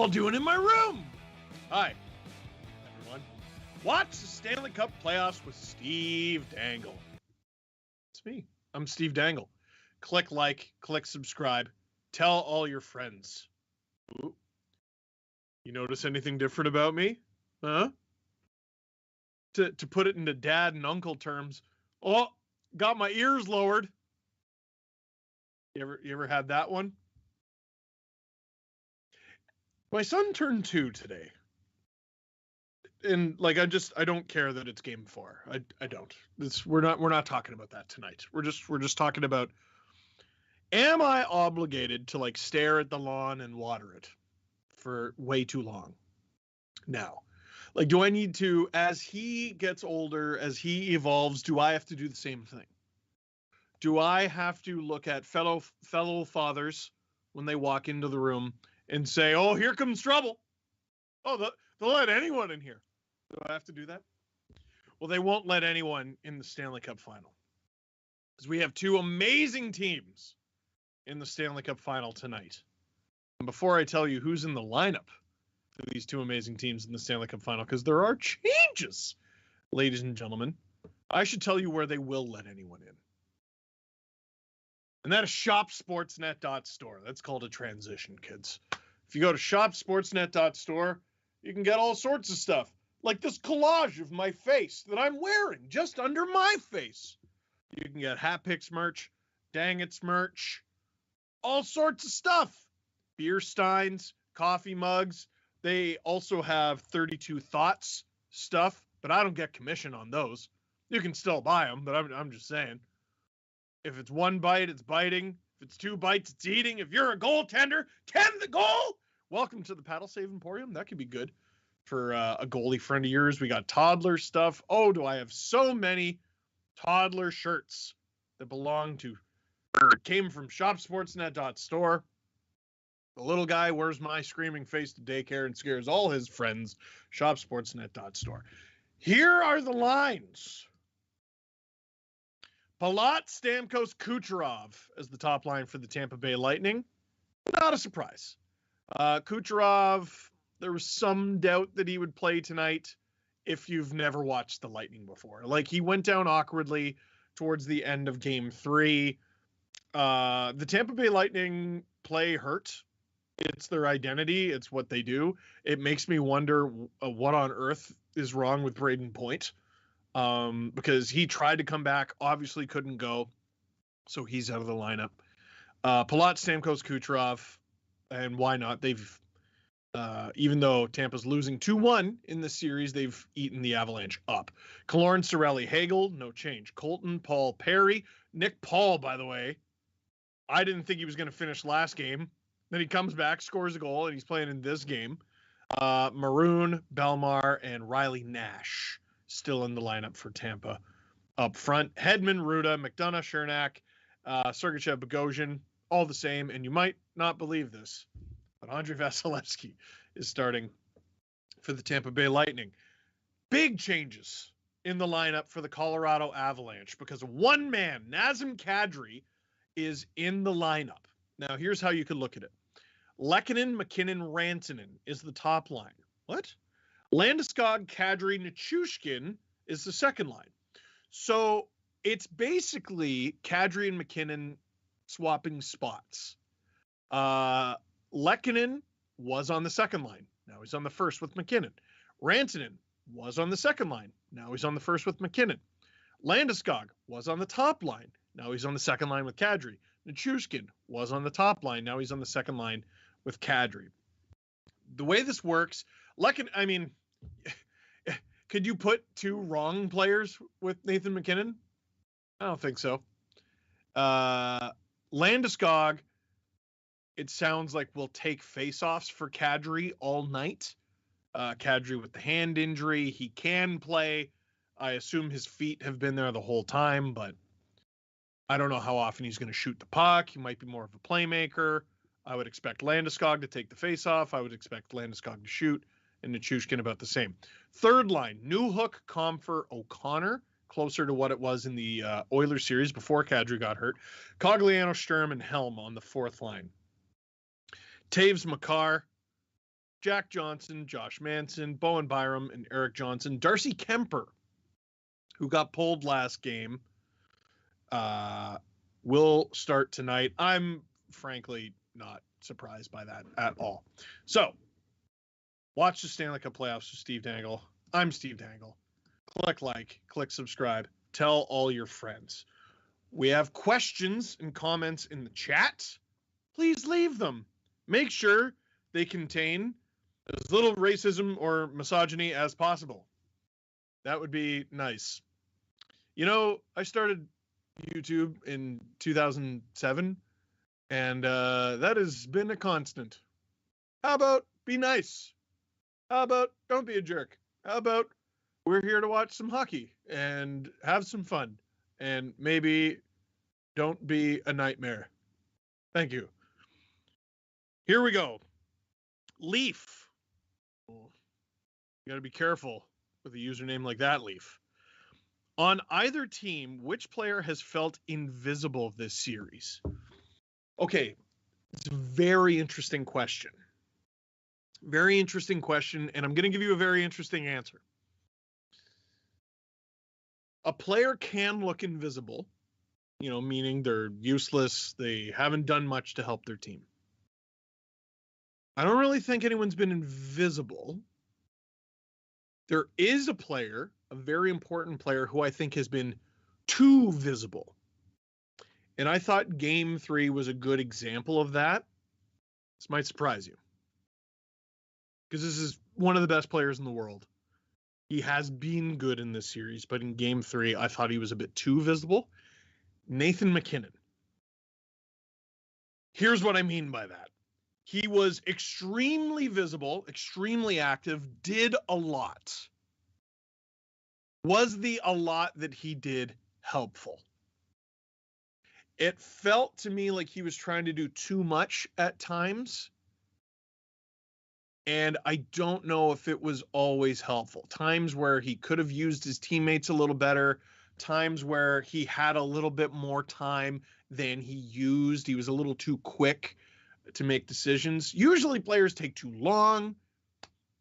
all doing in my room? Hi, everyone. Watch the Stanley Cup playoffs with Steve Dangle. It's me. I'm Steve Dangle. Click like, click subscribe. Tell all your friends. Ooh. You notice anything different about me? Huh? To put it into dad and uncle terms, oh, got my ears lowered. You ever had that one? My son turned 2 today. And like I don't care that it's game 4. I don't. We're not talking about that tonight. We're just talking about, am I obligated to like stare at the lawn and water it for way too long now? Like, do I need to, as he gets older, as he evolves, do I have to do the same thing? Do I have to look at fellow fathers when they walk into the room and say, "Oh, here comes trouble"? Oh, they'll let anyone in here. Do I have to do that? Well, they won't let anyone in the Stanley Cup final, because we have 2 amazing teams in the Stanley Cup final tonight. And before I tell you who's in the lineup for these 2 amazing teams in the Stanley Cup final, because there are changes, ladies and gentlemen, I should tell you where they will let anyone in. And that is shopsportsnet.store. That's called a transition, kids. If you go to shopsportsnet.store, you can get all sorts of stuff, like this collage of my face that I'm wearing just under my face. You can get Hat Picks merch, Dang It's merch, all sorts of stuff. Beer steins, coffee mugs. They also have 32 Thoughts stuff, but I don't get commission on those. You can still buy them, but I'm just saying. If it's 1 bite, it's biting. If it's 2 bites, it's eating. If you're a goaltender, tend the goal. Welcome to the Paddle Save Emporium. That could be good for a goalie friend of yours. We got toddler stuff. Oh, do I have so many toddler shirts that belong to, or came from shopsportsnet.store. The little guy wears my screaming face to daycare and scares all his friends. Shopsportsnet.store. Here are the lines. Palat, Stamkos, Kucherov as the top line for the Tampa Bay Lightning. Not a surprise. Kucherov, there was some doubt that he would play tonight if you've never watched the Lightning before. Like, he went down awkwardly towards the end of game 3. The Tampa Bay Lightning play hurt. It's their identity. It's what they do. It makes me wonder what on earth is wrong with Braden Point. Because he tried to come back, obviously couldn't go, so he's out of the lineup. Palat, Stamkos, Kucherov, and why not? They've, even though Tampa's losing 2-1 in the series, they've eaten the Avalanche up. Killorn, Cirelli, Hagel, no change. Colton, Paul, Perry. Nick Paul, by the way, I didn't think he was going to finish last game. Then he comes back, scores a goal, and he's playing in this game. Maroon, Belmar, and Riley Nash still in the lineup for Tampa. Up front, Hedman, Ruda, McDonough, Chernak, Sergachev, Bogosian, all the same. And you might not believe this, but Andrei Vasilevsky is starting for the Tampa Bay Lightning. Big changes in the lineup for the Colorado Avalanche because one man, Nazem Kadri, is in the lineup. Now, here's how you could look at it. Lehkonen, McKinnon, Rantanen is the top line. What? Landeskog, Kadri, Nichushkin is the second line. So it's basically Kadri and McKinnon swapping spots. Lehkonen was on the second line. Now he's on the first with McKinnon. Rantanen was on the second line. Now he's on the first with McKinnon. Landeskog was on the top line. Now he's on the second line with Kadri. Nichushkin was on the top line. Now he's on the second line with Kadri. The way this works, I mean, could you put 2 wrong players with Nathan McKinnon? I don't think so. Landeskog, it sounds like will take faceoffs for Kadri all night. Kadri with the hand injury, he can play. I assume his feet have been there the whole time, but I don't know how often he's going to shoot the puck. He might be more of a playmaker. I would expect Landeskog to take the faceoff. I would expect Landeskog to shoot, and Nichushkin about the same. Third line, Newhook, Comfer, O'Connor, closer to what it was in the Oilers series before Kadri got hurt. Cogliano, Sturm, and Helm on the fourth line. Taves, Makar, Jack Johnson, Josh Manson, Bowen Byram, and Eric Johnson. Darcy Kemper, who got pulled last game, will start tonight. I'm frankly not surprised by that at all. So, watch the Stanley Cup playoffs with Steve Dangle. I'm Steve Dangle. Click like, click subscribe, tell all your friends. We have questions and comments in the chat. Please leave them. Make sure they contain as little racism or misogyny as possible. That would be nice. You know, I started YouTube in 2007, and that has been a constant. How about be nice? How about don't be a jerk? How about we're here to watch some hockey and have some fun, and maybe don't be a nightmare. Thank you. Here we go. Leaf. You got to be careful with a username like that, Leaf. On either team, which player has felt invisible this series? Okay, it's a very interesting question. Very interesting question, and I'm going to give you a very interesting answer. A player can look invisible, meaning they're useless, they haven't done much to help their team. I don't really think anyone's been invisible. There is a player, a very important player, who I think has been too visible. And I thought Game 3 was a good example of that. This might surprise you, because this is one of the best players in the world. He has been good in this series, but in Game 3, I thought he was a bit too visible. Nathan MacKinnon. Here's what I mean by that. He was extremely visible, extremely active, did a lot. Was the a lot that he did helpful? It felt to me like he was trying to do too much at times. And I don't know if it was always helpful. Times where he could have used his teammates a little better. Times where he had a little bit more time than he used. He was a little too quick to make decisions. Usually players take too long.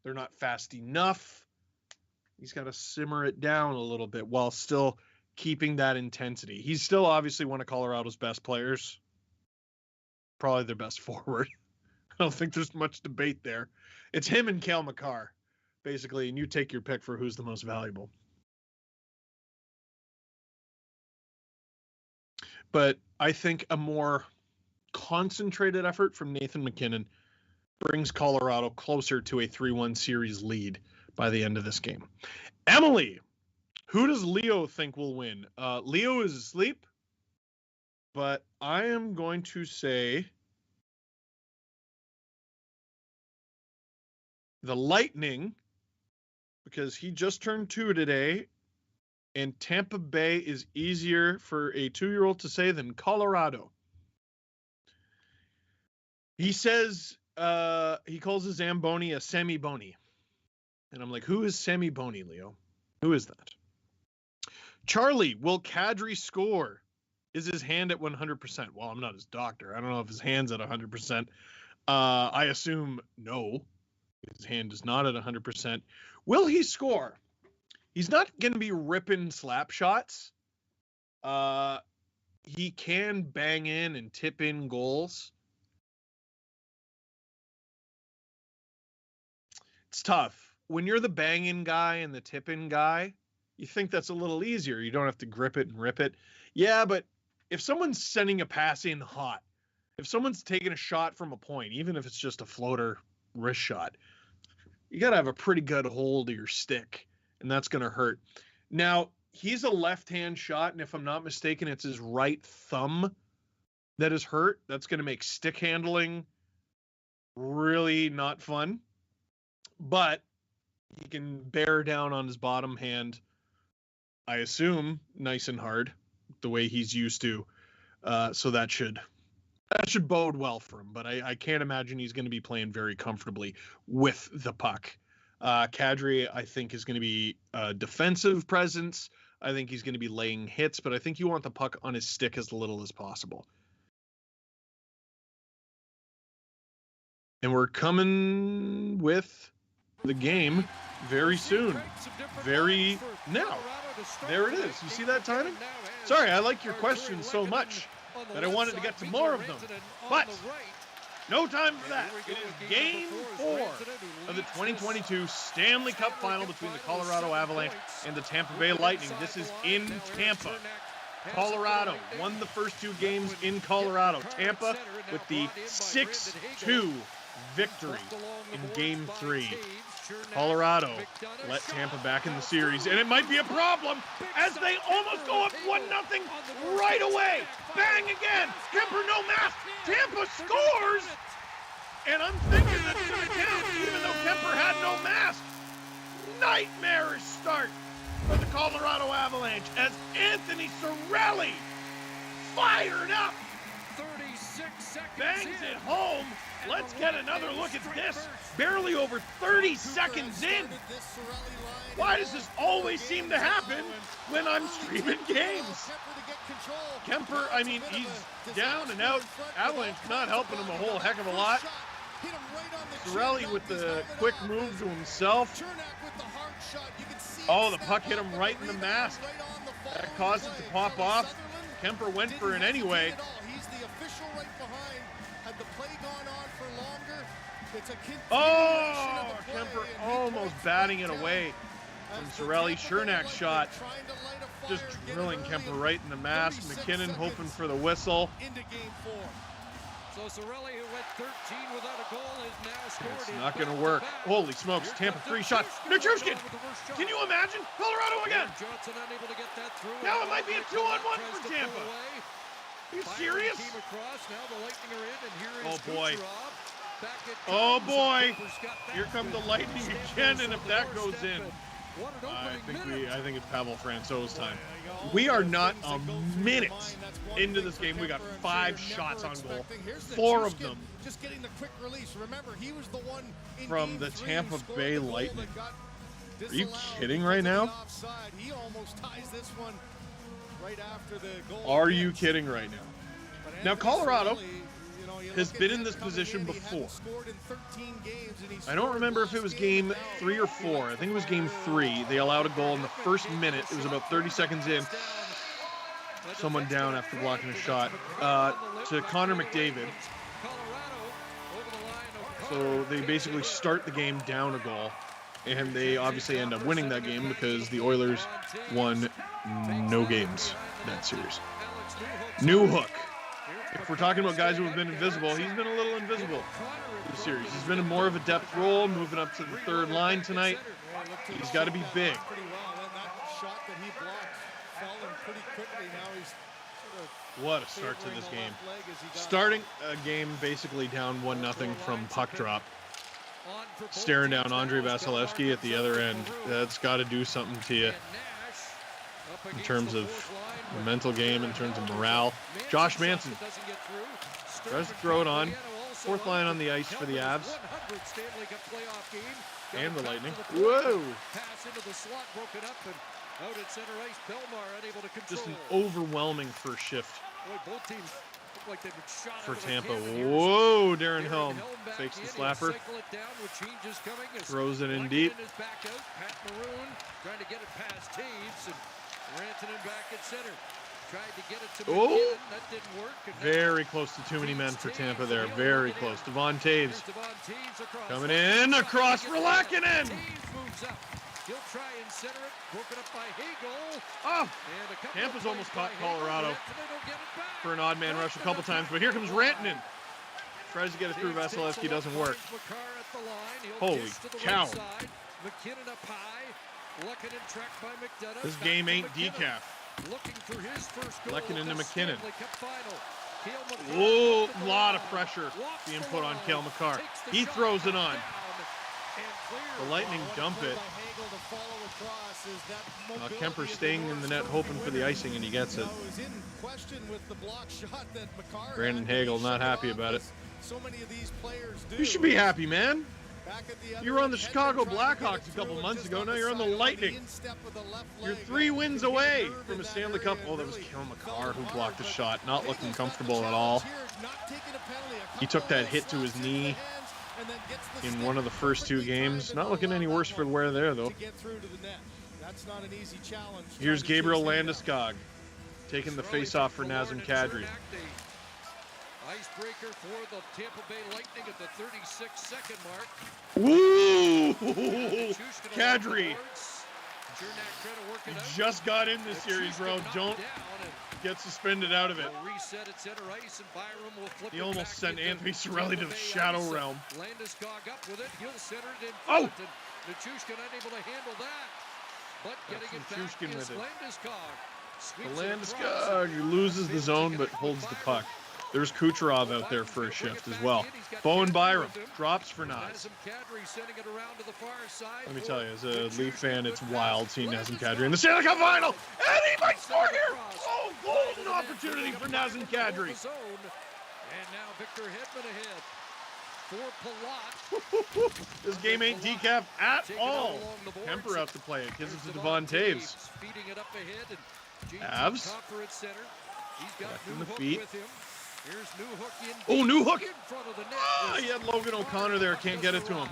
They're not fast enough. He's got to simmer it down a little bit while still keeping that intensity. He's still obviously one of Colorado's best players. Probably their best forward. I don't think there's much debate there. It's him and Cale Makar, basically, and you take your pick for who's the most valuable. But I think a more concentrated effort from Nathan MacKinnon brings Colorado closer to a 3-1 series lead by the end of this game. Emily, who does Leo think will win? Leo is asleep, but I am going to say the Lightning, because he just turned 2 today, and Tampa Bay is easier for a 2-year-old to say than Colorado. He says he calls a Zamboni a semi-bony. And I'm like, who is semi-bony, Leo? Who is that? Charlie, will Kadri score? Is his hand at 100%? Well, I'm not his doctor. I don't know if his hand's at 100%. I assume no. His hand is not at 100%. Will he score? He's not going to be ripping slap shots. He can bang in and tip in goals. It's tough. When you're the bang-in guy and the tip-in guy, you think that's a little easier. You don't have to grip it and rip it. Yeah, but if someone's sending a pass in hot, if someone's taking a shot from a point, even if it's just a floater wrist shot, you got to have a pretty good hold of your stick, and that's going to hurt. Now, he's a left-hand shot, and if I'm not mistaken, it's his right thumb that is hurt. That's going to make stick handling really not fun. But he can bear down on his bottom hand, I assume, nice and hard, the way he's used to. So that should bode well for him. But I can't imagine he's going to be playing very comfortably with the puck. Kadri, I think, is going to be a defensive presence. I think he's going to be laying hits, but I think you want the puck on his stick as little as possible. And we're coming with the game very soon. Very now. There it is. You see that timing? Sorry, I like your questions so much that I wanted to get to more of them. But no time for that. It is Game 4 of the 2022 Stanley Cup Final between the Colorado Avalanche and the Tampa Bay Lightning. This is in Tampa. Colorado won the first 2 games in Colorado. Tampa with the 6-2 victory in Game 3. Colorado let Tampa back in the series, and it might be a problem as they almost go up 1-0 right away. Bang again. Kemper no mask. Tampa scores, and I'm thinking that's going to count, even though Kemper had no mask. Nightmarish start for the Colorado Avalanche as Anthony Cirelli fired up. 36 seconds bangs it home. Let's get another look at this. Barely over 30 seconds in. Why does this always seem to happen when I'm streaming games? Kemper, I mean, he's down and out. Avalanche not helping him a whole heck of a lot. Cirelli with the quick move to himself. Oh, the puck hit him right in the mask. That caused it to pop off. Kemper went for it anyway. Oh, Kemper almost batting it away from Cirelli. Chernak's shot just drilling Kemper right in the mask. McKinnon hoping for the whistle. So Cirelli, who went 13 without a goal, is now scored. It's not going to work. Holy smokes, Tampa free shot. Nichushkin! Can you imagine? Colorado again! Johnson unable to get that through. Now it might be a 2-on-1 for Tampa. Are you serious? Oh boy. Oh boy. Here come the Lightning again, and if that goes in, I think it's Pavel Francouz's time. We are not a minute into this game. We got 5 shots on goal, 4 of them from the Tampa Bay Lightning. Are you kidding right now? Are you kidding right now? Now Colorado has been in this position before. I don't remember if it was game 3 or 4. I think it was game 3. They allowed a goal in the first minute. It was about 30 seconds in. Someone down after blocking a shot to Connor McDavid. So they basically start the game down a goal, and they obviously end up winning that game because the Oilers won no games that series. Newhook. If we're talking about guys who have been invisible, he's been a little invisible this series. He's been in more of a depth role, moving up to the third line tonight. He's got to be big. What a start to this game. Starting a game basically down 1-0 from puck drop. Staring down Andrei Vasilevsky at the other end. That's got to do something to you in terms of the mental game, in terms of morale. Josh Manson tries to throw it on. 4th line on the ice for the Avs. And the Lightning. Whoa! Just an overwhelming first shift for Tampa. Whoa, Darren Helm fakes the slapper. Throws it in deep. Oh, very close to too many men for Tampa there. Very close. Devon Taves coming in across for Lackinen. He'll try and center it, broken up by Hagel. Oh, Tampa's almost caught Colorado for an odd man rush a couple times, but here comes Rantanen. Tries to get it through Vasilevsky, doesn't work. Holy cow. This game ain't decaf. Lackinen to McKinnon. Oh, a lot of pressure being put on Cale Makar. He throws it on. The Lightning dump it. Kemper staying in the net hoping for the icing, and he gets it. Brandon Hagel not happy about it. You should be happy, man. You were on the Chicago Blackhawks a couple months ago. Now you're on the Lightning. You're 3 wins away from a Stanley Cup. Oh, that was Cale Makar who blocked the shot. Not looking comfortable at all. He took that hit to his knee. in one of the first two games. Not looking any worse for wear there, though. Here's Gabriel Landeskog taking the face-off for Nazem Kadri. Icebreaker for the Tampa Bay Lightning at the 36-second mark. Woo! Kadri. He just got in this series, bro. Don't get suspended out of it. He almost sent Anthony Cirelli to the Shadow Realm. Landeskog up with it. He'll center it in Oh! front, and Nichushkin unable to handle that. But getting it back Nichushkin is with it. Landeskog. Landeskog loses the zone but holds the puck. There's Kucherov out there for a shift as well. Bowen Byram drops for Naz. Let me tell you, as a Leaf fan, it's wild seeing Nazem Kadri in the Stanley Cup final. And he might score here. Oh, golden opportunity for Nazem Kadri. And now Victor Hedman ahead for Palat. This game ain't decaf at all. Kemper out to play it. Gives it to Devon Taves. Feeding it up ahead, and Avs. He's got in the Newhook feet. with him. Here's Newhook in. Oh, Newhook. In front of the net. Oh, he had Logan O'Connor there. Can't get it to him.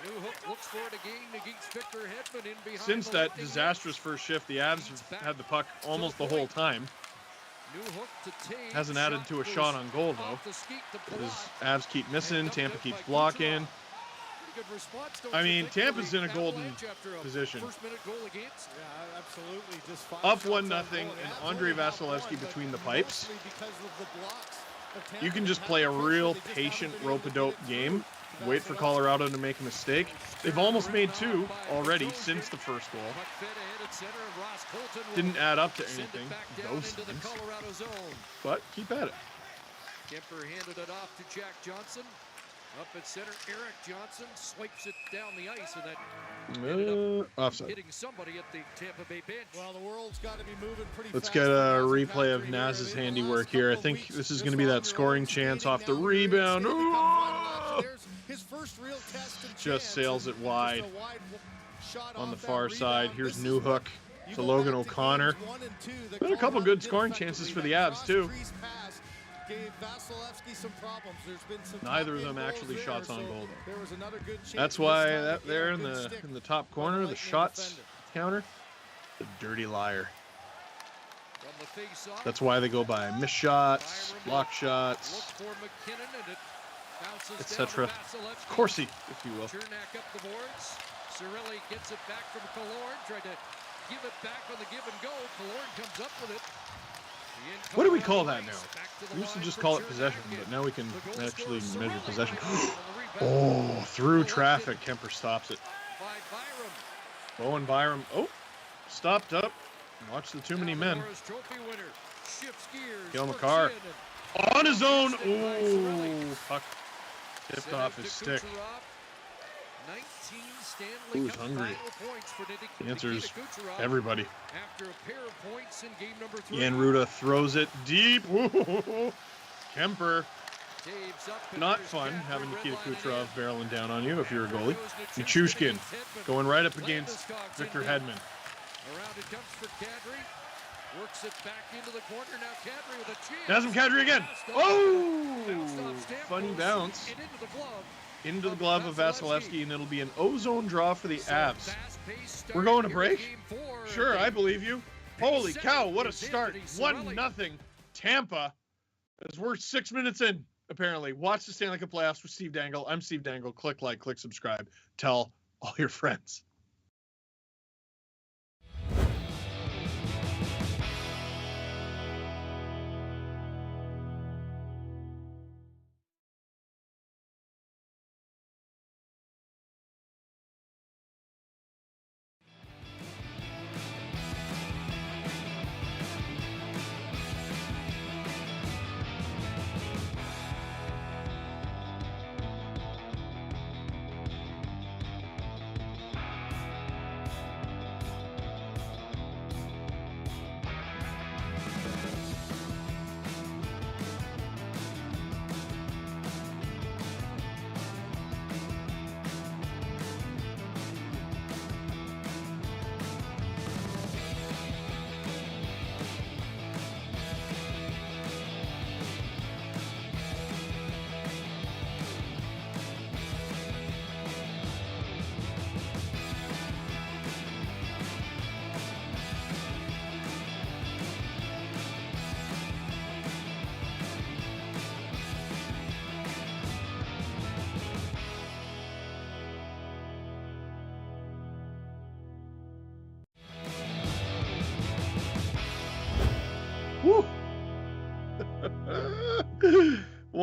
Newhook looks for it again against Victor Hedman in behind. Since the that Lightning. disastrous first shift, the Avs have had the puck almost the whole time. Newhook to Taves. Hasn't added to a shot on goal, though. Off the skeet to His Palat. Avs keep missing. And Tampa dumped keeps it by blocking. Kucherov. Pretty good response, don't I you mean, think, Tampa's for the in a golden Avalanche after a position. first-minute goal against? Yeah, absolutely. Just Up 1-0, and Andrei Vasilevsky between the pipes. You can just play a real patient rope-a-dope game. Wait for Colorado to make a mistake. They've almost made two already since the first goal. Puck fed ahead at center, and Ross Colton will Didn't add up to send it anything, back down those into the things. Colorado zone. But keep at it. Kemper handed it off to Jack Johnson. Up at center, Eric Johnson swipes it down the ice, and that Offside. hitting somebody at the Tampa Bay bench. Well, the world's got to be moving pretty Let's fast get a for Nazem replay of Kadri Naz's here. In the handiwork last here. I couple of think weeks, this is this going to be that round, scoring you're chance skating off the down rebound. Stanley Cup final. Ooh! There's his first real test and Just chance, sails and it wide just a wide shot on the off that far side. rebound. Here's This is Newhook you to go Logan back to O'Connor. games 1 and 2 that Been a couple Colorado good did scoring effectively. chances for the That Avs, too. cross-crease pass gave Vasilevsky some problems. There's been some Neither of top-end them goals actually there, shots on so goal, though. there was another good chance That's this why time that to there get a in good the stick top by corner, the Lightning shots defender. counter, the dirty liar. From the face-off, That's why they go by missed shots, Byram block look shots, for McKinnon, and it bounces etc. down to Vasilevsky. Corsi, if you will. Chernak up the boards. Cirelli gets it back from Killorn. Tried to give it back on the give and go. Killorn comes up with it. What do we call that now? We used to just call it possession, but now we can actually measure possession. Oh, through traffic, Kemper stops it. By Byram. Bowen Byram, oh, stopped up. Watch the too many men. Trophy winner. Shifts gears. Cale works Makar. in, and On his own, ooh, puck tipped sent off it his to stick. Kucherov. 19 Stanley Who's Cup hungry? final points for The answer is Nikita Kucherov everybody. after a pair of points in game number 3. Jan Ruda throws it deep. Ooh, Kemper. Taves up, and Not there's fun Kadri having Nikita redlining Kucherov in. barreling down on you if you're a goalie. Goes Nichushkin against Hedman. going right up against Landeskog's Victor in deep. Hedman. Around it comes for Kadri. Works it back into the corner. Now Kadri with a chance. Nazem Kadri again. Bounced off Oh, Stamkos funny bounce and into the glove. into the glove of Vasilevsky, and it'll be an ozone draw for the So Avs. fast-paced start We're going to here in break? game 4. Sure, I believe you. Holy Second cow, what a is start. Anthony 1-0 Tampa. As we're 6 minutes in, apparently. Watch the Stanley Cup playoffs with Steve Dangle. I'm Steve Dangle. Click like, click subscribe. Tell all your friends.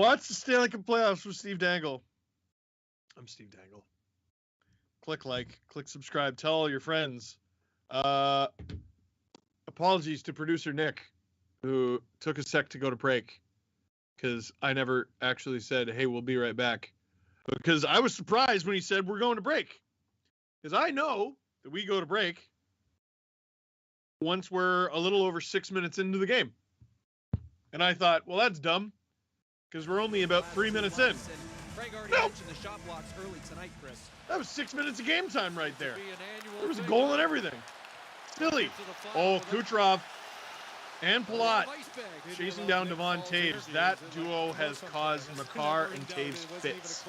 Watch the Stanley Cup playoffs with Steve Dangle. I'm Steve Dangle. Click like, click subscribe, tell all your friends. Apologies to producer Nick, who took a sec to go to break, because I never actually said, hey, we'll be right back. Because I was surprised when he said we're going to break. Because I know that we go to break once we're a little over 6 minutes into the game. And I thought, well, that's dumb, because we're only about 3 minutes in. Nope. The shot blocks early tonight, Chris. That was 6 minutes of game time right there. There was a goal and everything. Silly. Oh, Kucherov and Palat chasing down Devon Taves. That duo has caused Makar and Taves fits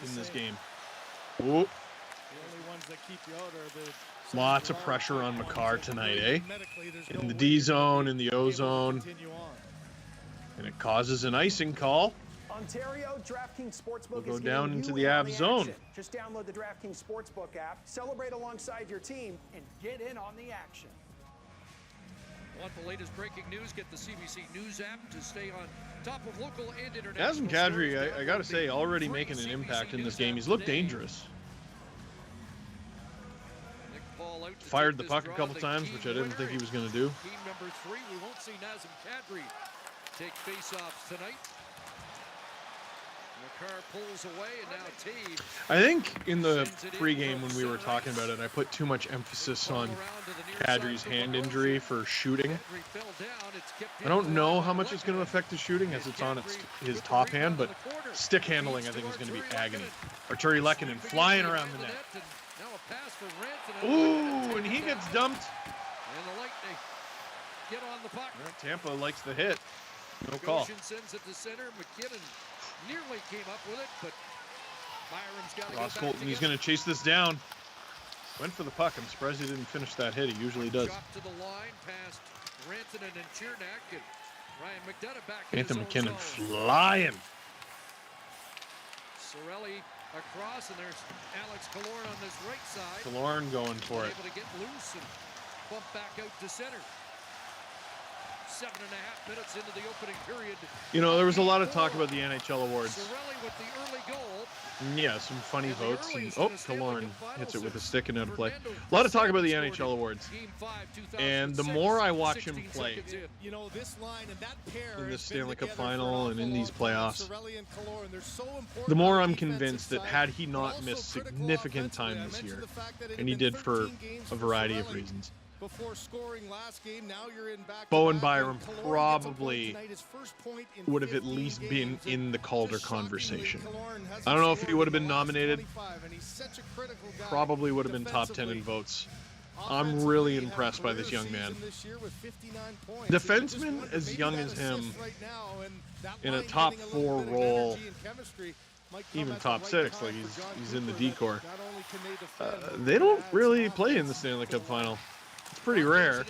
in this game. Ooh. Lots of pressure on Makar tonight, eh? In the D zone, in the O zone. And it causes an icing call. Ontario, DraftKings Sportsbook We'll go is down getting into you the in on Av zone. action. Just download the DraftKings Sportsbook app, celebrate alongside your team, and get in on the action. Want the latest breaking news? Get the CBC News app to stay on top of local and international. Nazem Kadri, I got to say, already making an impact in this game. He's looked dangerous. Fired the puck a couple times, which I didn't think he was going to do. Team number 3, we won't see Nazem Kadri take face-offs tonight. Makar pulls away, and now Taves. I think in the pregame when we were talking about it, I put too much emphasis on Kadri's hand injury for shooting. I don't know how much it's going to affect his shooting as it's on his top hand, but stick handling I think is going to be agony. Arturi Lehkonen flying around the net. Ooh, and he gets dumped. And the Lightning get on the puck. Well, Tampa likes the hit. No call. Sends it to center. McKinnon nearly came up with it, but Byram's got to Ross Colton, he's going to chase this down. Went for the puck. I'm surprised he didn't finish that hit. He usually does. Drop to the line past Rantanen and Chernak, and Ryan McDonough back. Anthony McKinnon flying. Sorelli across, and there's Alex Killorn on this right side. Killorn going for it. Able to get loose and bump back out to center. 7.5 minutes into the opening period. You know, there was a lot of talk about the NHL awards. Sorelli with the early goal. Yeah, some funny votes. And, oh, Killorn hits it with a stick and out of play. A lot of talk about the NHL awards. And the more I watch him play in the Stanley Cup final and in these playoffs, the more I'm convinced that had he not missed significant time this year, and he did for a variety of reasons, Bowen Byram probably would have at least been in the Calder conversation. I don't know if he would have been nominated. Probably would have been top 10 in votes. I'm really impressed by this young man. Defenseman as young as him in a top 4 role, even top 6, like he's in the D-Corps. They don't really play in the Stanley Cup final. It's pretty rare.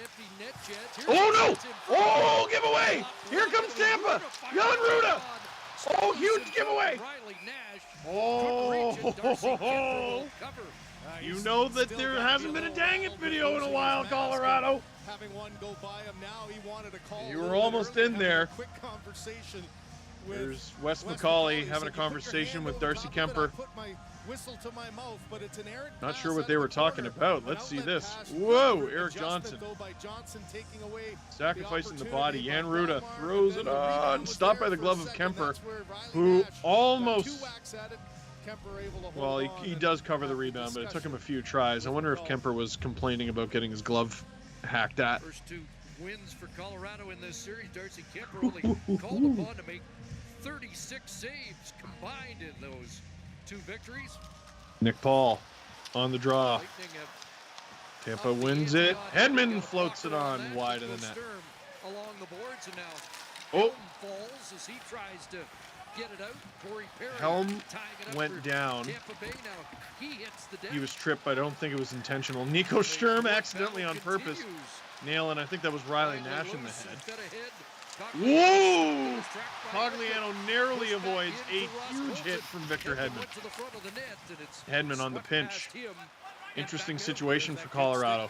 Oh no! Oh, giveaway! Here comes Tampa! Jan Ruda! Oh, huge giveaway! Oh! You know that there hasn't been a dang it video in a while, Colorado. You were almost in there. There's Wes McCauley having a conversation with Darcy Kemper. Not sure what they were talking about. Let's see this. Whoa, Eric Johnson. Sacrificing the body. Jan Ruda throws it on. Stopped by the glove of Kemper, who almost... Well, he does cover the rebound, but it took him a few tries. I wonder if Kemper was complaining about getting his glove hacked at. First 2 wins for Colorado in this series. Darcy Kemper only called upon to make 36 saves combined in those 2 victories. Nick Paul on the draw. Tampa wins it. Hedman floats it on wide of the net. Along the boards, and now Oh, falls as he tries to get it out. Corey Perry Helm went down. He was tripped, but I don't think it was intentional. Nico Sturm accidentally on purpose. Nailing, I think that was Riley Nash in the head. Whoa! Cogliano narrowly avoids a huge hit from Victor Hedman. Hedman on the pinch. Interesting situation for Colorado.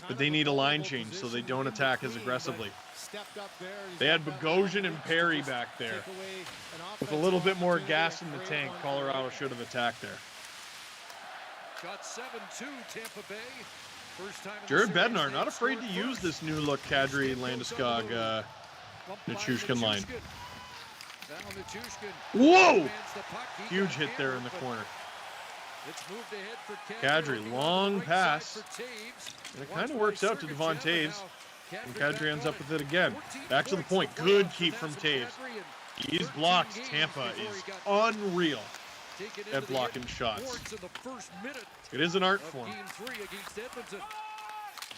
But they need a line change so they don't attack as aggressively. They had Bogosian and Perry back there. With a little bit more gas in the tank, Colorado should have attacked there. Shot 7-2 Tampa Bay. First time Jared Bednar not afraid to use this new look Kadri Landeskog Nichushkin line. Whoa! Huge hit there in the corner. Kadri, long pass. And it kind of works out to Devon Taves. And Kadri ends up with it again. Back to the point. Good keep from Taves. These blocks, Tampa is unreal at blocking shots. It is an art form.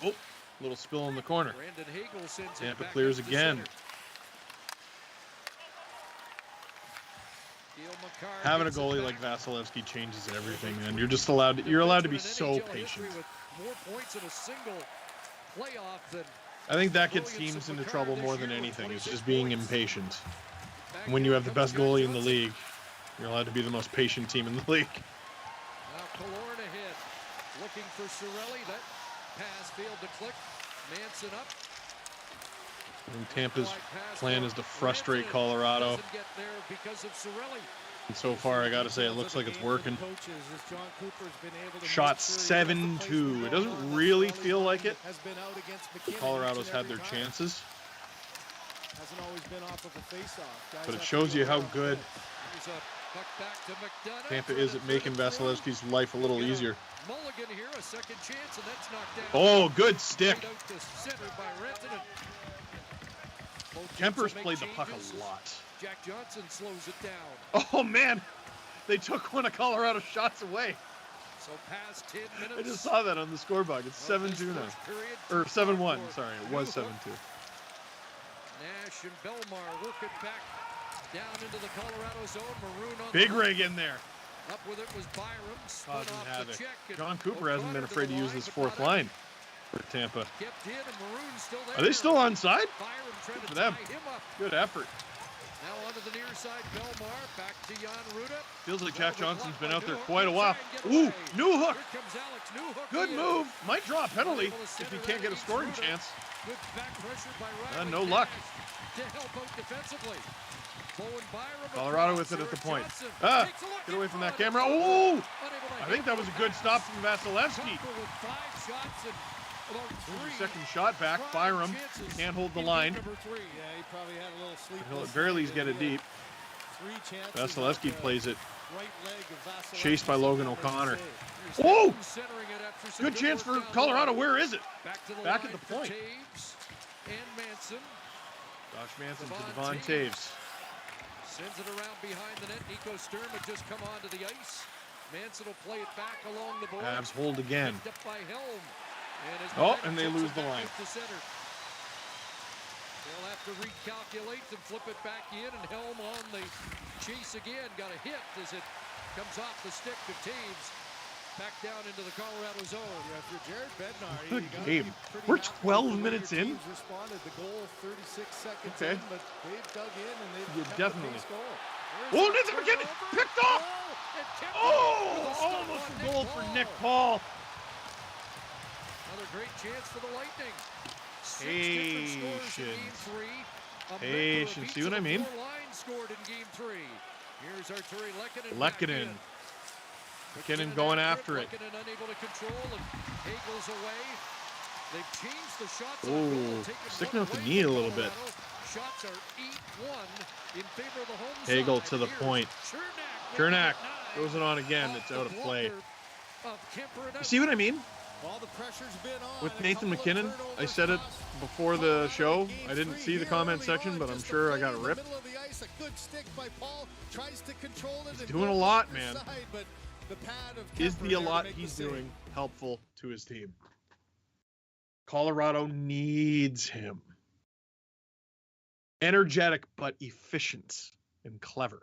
Oh, little spill in the corner. Tampa clears again. Having a goalie like Vasilevsky changes everything, and you're just allowed to be so patient. I think that gets teams into trouble more than anything. It's just being impatient. When you have the best goalie in the league, you're allowed to be the most patient team in the league. Now Killorn ahead, looking for Cirelli. That pass failed to click. Manson up. And Tampa's plan is to frustrate Colorado. And so far, I got to say, it looks like it's working. Shot 7-2. It doesn't really feel like it. Colorado's had their chances. But it shows you how good Tampa is at making Vasilevsky's life a little easier. Oh, good stick. Kemper's played the puck a lot. Jack Johnson slows it down. Oh, man. They took one of Colorado's shots away. So past 10 minutes. I just saw that on the scoreboard. It's 7-2 now. Or 7-1. Sorry, it was 7-2. Nash and Belmar work it back down into the Colorado zone. Maroon on Big rig in there. Up with it was Byram. Causing havoc. John Cooper hasn't been afraid to use this fourth line for Tampa. Are they still onside? Good for them. Good effort. Now onto the near side, Belmar back to Jan Ruda. Feels like Jack Johnson's been out there quite a while. Ooh, new hook. Good move. Might draw a penalty if he can't get a scoring chance. Good back pressure by Riley. No luck. To help out defensively. Colorado with it at the point. Ah, get away from that camera. Oh, I think that was a good stop from Vasilevsky. Second shot back. Byram can't hold the line. He'll at very least get it deep. Vasilevsky plays it. Chased by Logan O'Connor. Oh! Good chance for Colorado. Where is it? Back at the point. Josh Manson to Devon Taves. Sends it around behind the net. Nico Sturm had just come onto the ice. Manson will play it back along the board. Avs hold again. Picked up by Helm. And they lose the line. They'll have to recalculate and flip it back in, and Helm on the chase again. Got a hit as it comes off the stick to Taves. Back down into the Colorado zone. Yeah, if you're Jared Bednar, good game. We're 12 minutes in. The goal 36 seconds okay. in, but they've dug in and they've definitely. Oh, Nathan McKinnon picked off. Oh, almost a goal for Nick Paul. Another great chance for the Lightning. Patience. See what I mean? Scored in game 3. Here's Arturi Lehkonen. McKinnon going after it. Lehkonen unable to control, and Hagel's away. They've changed the shots. Oh, sticking out the knee a little bit. Shots are 8-1 in favor of the home Hagel side. to the point. Chernak throws it on again. It's out of play. You see what I mean? With Nathan McKinnon, I said it before the show. I didn't see the comment section, but I'm sure I got it ripped. He's doing a lot, man. Is the a lot he's doing helpful to his team? Colorado needs him. Energetic but efficient and clever.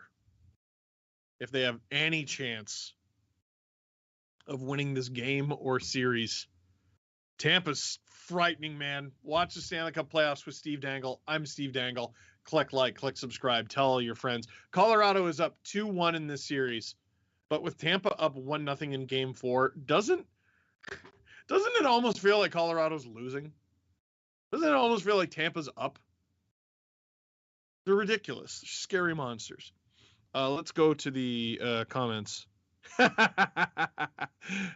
If they have any chance of winning this game or series. Tampa's frightening, man. Watch the Stanley Cup playoffs with Steve Dangle. I'm Steve Dangle. Click like, click subscribe, tell all your friends. Colorado is up 2-1 in this series But with Tampa up 1-0 in Game 4, doesn't it almost feel like Colorado's losing? Doesn't it almost feel like Tampa's up? They're ridiculous. They're scary monsters. Let's go to the comments.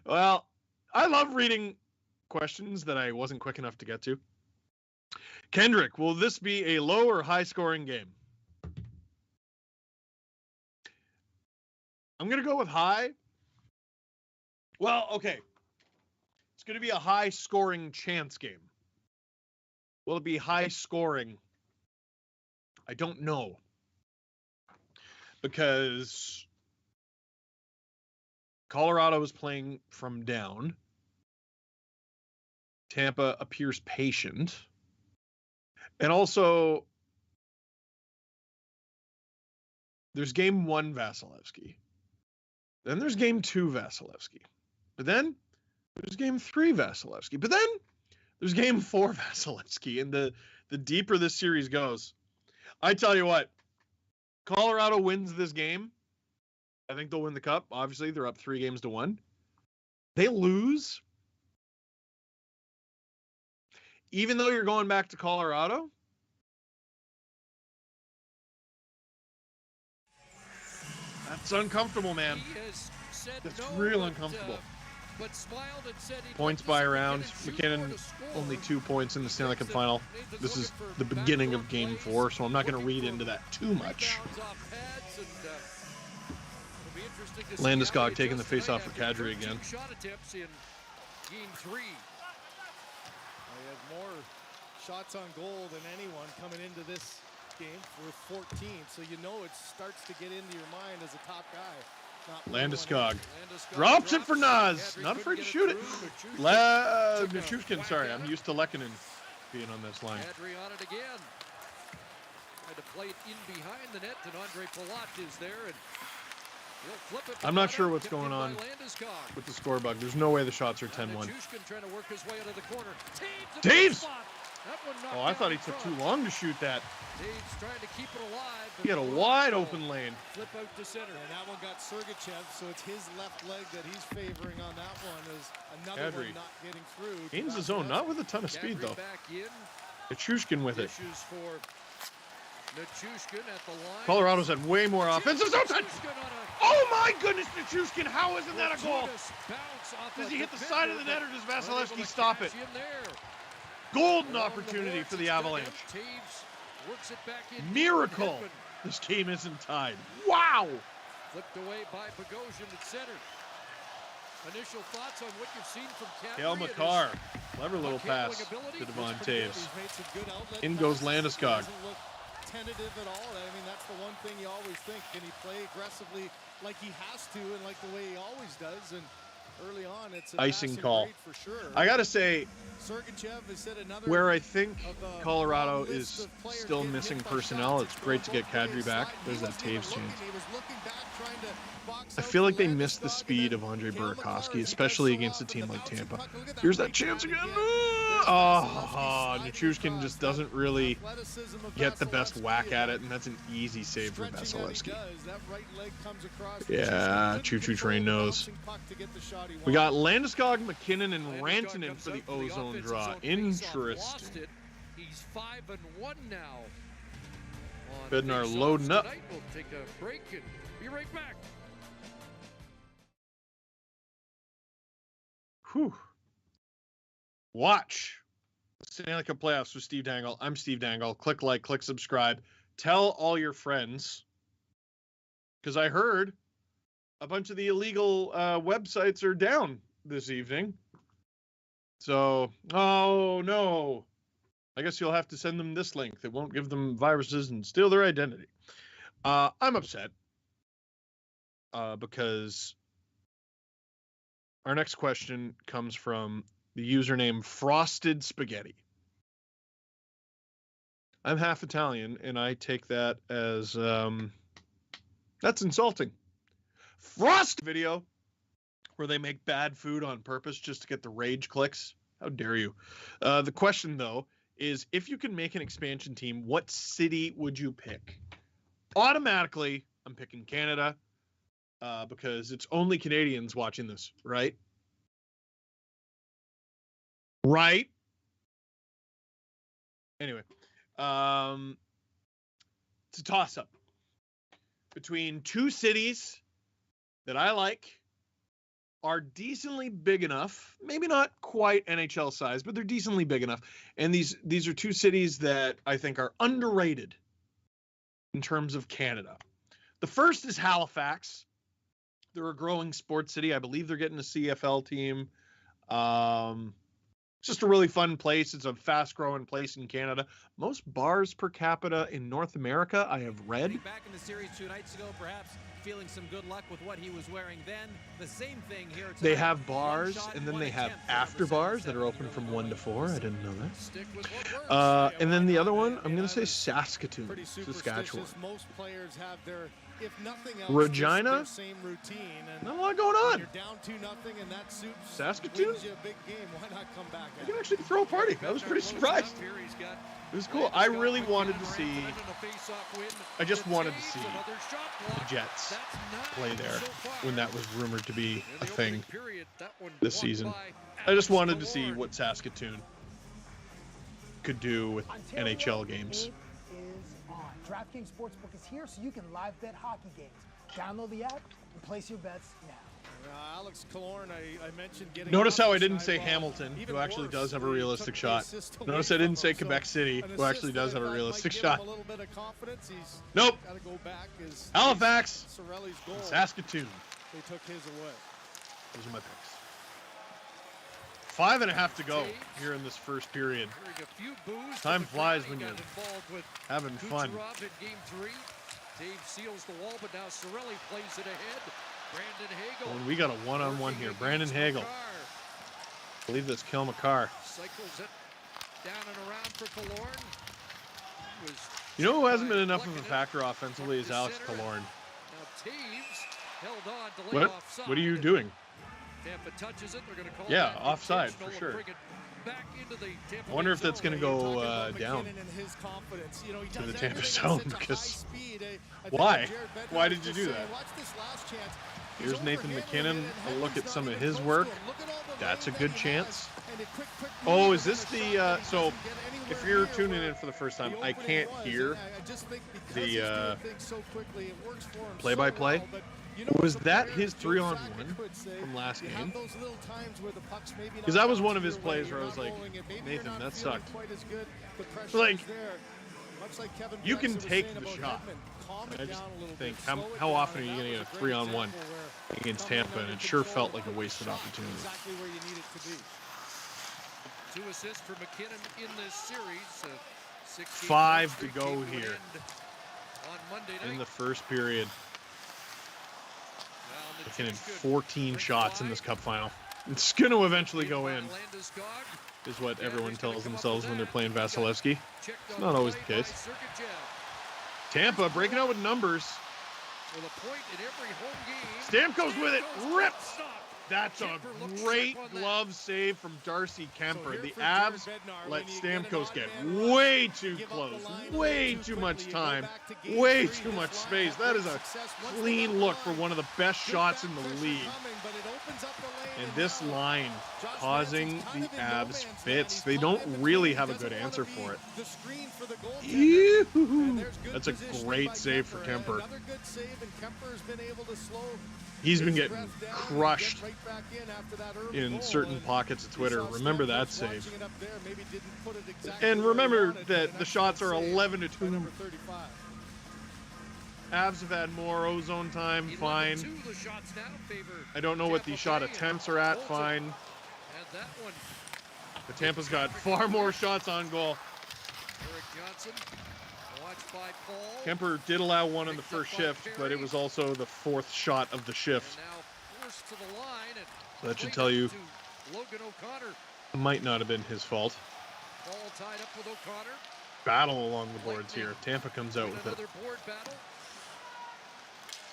Well, I love reading questions that I wasn't quick enough to get to. Kendrick, will this be a low or high scoring game? I'm going to go with high. Well, okay. It's going to be a high scoring chance game. Will it be high scoring? I don't know. Because Colorado is playing from down. Tampa appears patient. And also, there's game 1 Vasilevsky. Then there's game 2 Vasilevsky. But then there's game 3 Vasilevsky. But then there's game 4 Vasilevsky. And the deeper this series goes, I tell you what, Colorado wins this game. I think they'll win the cup. Obviously, they're up 3-1. They lose. Even though you're going back to Colorado, that's uncomfortable, man. That's real uncomfortable. But smiled and said points by round. McKinnon, only 2 points in the Stanley Cup final. This is the beginning of Game 4, so I'm not going to read into that too much. Landeskog taking the face-off for Kadri again. Shot attempts in Game 3. They had more shots on goal than anyone coming into this game with 14, so you know it starts to get into your mind as a top guy. Landeskog drops it for Naz. Not afraid to shoot it. Nichushkin, sorry. I'm used to Lehkonen being on this line. Kadri on it again. Tried to play it in behind the net, and Andre Palat is there, and he'll flip it. I'm not sure what's going on with the score bug. There's no way the shots are 10-1. Nichushkin trying to work his way into the corner. Taves! Oh, I thought he took too long to shoot that. Taves trying to keep it alive. He had a wide open lane. Flip out to center. And that one got Sergachev, so it's his left leg that he's favoring on that one. Is another Kadri one not getting through. Gains his own, not with a ton of speed though. Back in. Nichushkin with it. For Nichushkin at the line. Colorado's had way more offensive zone touch. Oh my goodness, Nichushkin! How isn't that a goal? Does he hit the side of the net or does Vasilevsky stop it? Golden opportunity for the Avalanche. Miracle! This game isn't tied. Wow! Flipped away by Bogosian at center. Initial thoughts on what you've seen from Kadri. Cale Makar. Clever little pass to Devon Taves. In goes Landeskog. Tentative at all. I mean, that's the one thing you always think. Can he play aggressively like he has to and like the way he always does? And early on, it's an icing call. For sure. I got to say, Sergachev has said another where I think Colorado is still missing personnel, it's great to get Kadri back. There's that Taves change. I feel like they missed the speed of Andre Burakovsky, especially against a team like Tampa. Here's that chance again. Nichushkin just doesn't really get the best whack at it, and that's an easy save for Vasilevsky. Yeah, Choo-Choo Train knows. We got Landeskog, McKinnon, and Rantanen for the ozone draw. Interesting. He's 5-1 now. Bednar loading up. We'll take a break and be right back. Whew. Watch Stanley Cup playoffs with Steve Dangle. I'm Steve Dangle. Click like, click subscribe. Tell all your friends. Because I heard a bunch of the illegal websites are down this evening. So, oh no. I guess you'll have to send them this link that won't give them viruses and steal their identity. I'm upset. Because our next question comes from the username Frosted Spaghetti. I'm half Italian, and I take that as that's insulting. Frost video where they make bad food on purpose just to get the rage clicks. How dare you? The question, though, is if you can make an expansion team, what city would you pick? Automatically, I'm picking Canada. because it's only Canadians watching this, right? Right. Anyway, it's a toss-up between two cities that I like, are decently big enough, maybe not quite NHL size, but they're decently big enough. And these are two cities that I think are underrated in terms of Canada. The first is Halifax. They're a growing sports city. I believe they're getting a CFL team. It's just a really fun place. It's a fast-growing place in Canada. Most bars per capita in North America, I have read. Back in the series 2 nights ago, perhaps feeling some good luck with what he was wearing then. The same thing here tonight. They have bars, and then they have after bars that are open from 1 to 4. I didn't know that. And then the other one, I'm going to say Saskatoon, Saskatchewan. Most players have their, if nothing else, Regina, their same routine. And not a lot going on. you're down 2-0, and that suits Saskatoon? wins you a big game. Why not come back? I can actually throw a party. I was pretty surprised. It was cool. I really wanted to see, I just wanted to see the Jets play there when that was rumored to be a thing this season. I just wanted to see what Saskatoon could do with NHL games. It is on. DraftKings Sportsbook is here so you can live bet hockey games. Download the app and place your bets now. Alex Killorn, I mentioned getting. Notice how I didn't say Hamilton, who actually does have a realistic shot. Notice I didn't say Quebec City, who actually does have a realistic shot. Nope. Halifax, and Saskatoon. They took his away. Those are my picks. 5.5 to go here in this first period. Time flies when you're having fun. Dave seals the wall, but now Cirelli plays it ahead. Brandon Hagel. And we got a one-on-one here. Brandon Hagel. I believe that's Kel McCarr. Cycles it down and around for Killorn. You know who hasn't been enough of a factor offensively is Alex Killorn. Now Taves held on to late offside. What are you doing? Tampa touches it. They're going to call yeah, offside for sure. I wonder if that's going to go down to the Tampa zone because why? Why did you do that? Here's Nathan McKinnon. A look at some of his work. That's a good chance. Oh, is this the so if you're tuning in for the first time, I can't hear the play-by-play. Was that his 3-on-1 from last game? Because that was one of his plays where I was like, Nathan, that sucked. Like, you can take the shot. I just think, how often are you going to get a 3-on-1 against Tampa? And it sure felt like a wasted opportunity. 2 assists for McKinnon in this series. 5 to go here in the first period. McKinnon 14 shots in this cup final. It's going to eventually go in, is what everyone tells themselves when they're playing Vasilevsky. It's not always the case. Tampa breaking out with numbers. Stamkos with it. Rips. That's a great glove save from Darcy Kemper. The Avs let Stamkos get way too close, way too much time, way too much space. That is a clean look for one of the best shots in the league. And this line causing the Avs fits. They don't really have a good answer for it. Ew. That's a great save for Kemper. He's been getting crushed in certain pockets of Twitter. Remember that save. And remember that the shots are 11 to 2. Avs have had more ozone time, fine. I don't know what the shot attempts are at, fine. The Tampa's got far more shots on goal. Kemper did allow one in the first shift, but it was also the 4th shot of the shift. So that should tell you it might not have been his fault. Battle along the boards here. Tampa comes out with it.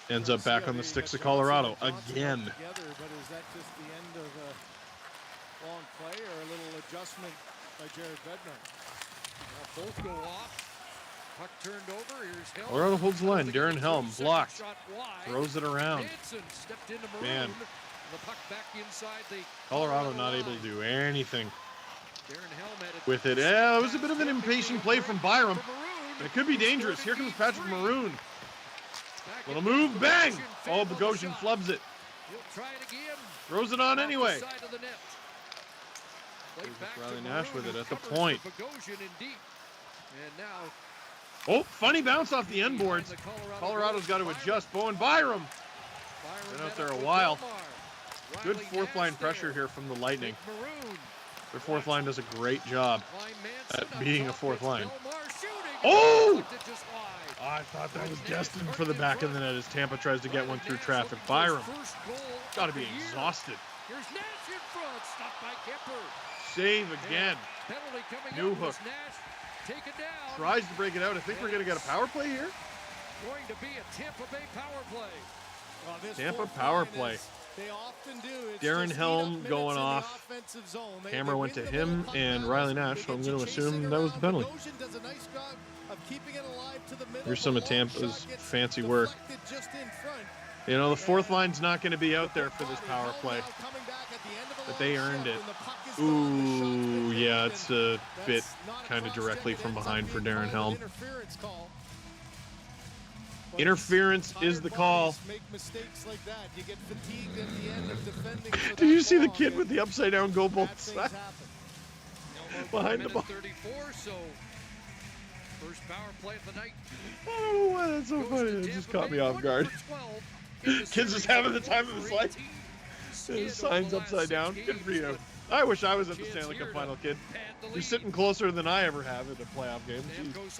Ends up back on the sticks of Colorado again. But is that just the end of a long play or a little adjustment by Jared Bednar? Both go off. Puck turned over. Here's Helm. Colorado holds the line. Darren Helm blocked. Shot wide. Throws it around. Manson stepped into Maroon. Man. The puck back inside the Colorado not able to do anything Darren Helm had with it. Yeah, it was a bit of an impatient play from Byram. But it could be dangerous. Here comes Patrick Maroon. Little move, bang! Oh, Bogosian flubs it. He'll try it again. Throws it on anyway. Side of the net. Played back Riley to Nash Maroon, with it who at the covers point. for Bogosian in deep. And now Oh, funny bounce off the end boards. Colorado's got to adjust. Bowen Byram. Been out there a while. Good fourth line pressure here from the Lightning. Their fourth line does a great job at being a fourth line. Oh! I thought that was destined for the back of the net as Tampa tries to get one through traffic. Byram got to be exhausted. Here's Nash in front, stopped by Kemper. Save again. Penalty coming Newhook. up as Nash taken down. Tries to break it out. I think we're going to get a power play here. Going to be a Tampa Bay power play. Well, this Tampa fourth power line play. They often do. It's Darren just Helm eat up minutes going in the off. offensive zone. They Camera went win to the middle him puck and battle. Riley Nash, They so I'm get going you to assume chasing that was the around. penalty. Bogosian does a nice job of keeping it alive to the middle. Here's some of The long Tampa's shot gets fancy work. deflected just in front. You know, the fourth line's not going to be out there for this power play, Now coming back at the end of the but they long earned shift, it. and the puck is gone. The shot's Ooh, been yeah, taken, it's a bit that's not a kind of cross directly check. from It ends behind up for being Darren called Helm. an interference call. But Interference tired is the call. bodies make mistakes like that. You get fatigued at the end of defending for Did you that see the long, kid and with the upside down goal bad both things sides? happen. Behind the ball. 34, so first power play of the night. Oh, wow, that's so funny. It just caught me off guard. Kid's just having the time of his life. His sign's upside down. Good for you. I wish I was at the Stanley Cup final, kid. You're sitting closer than I ever have at a playoff game. Jeez.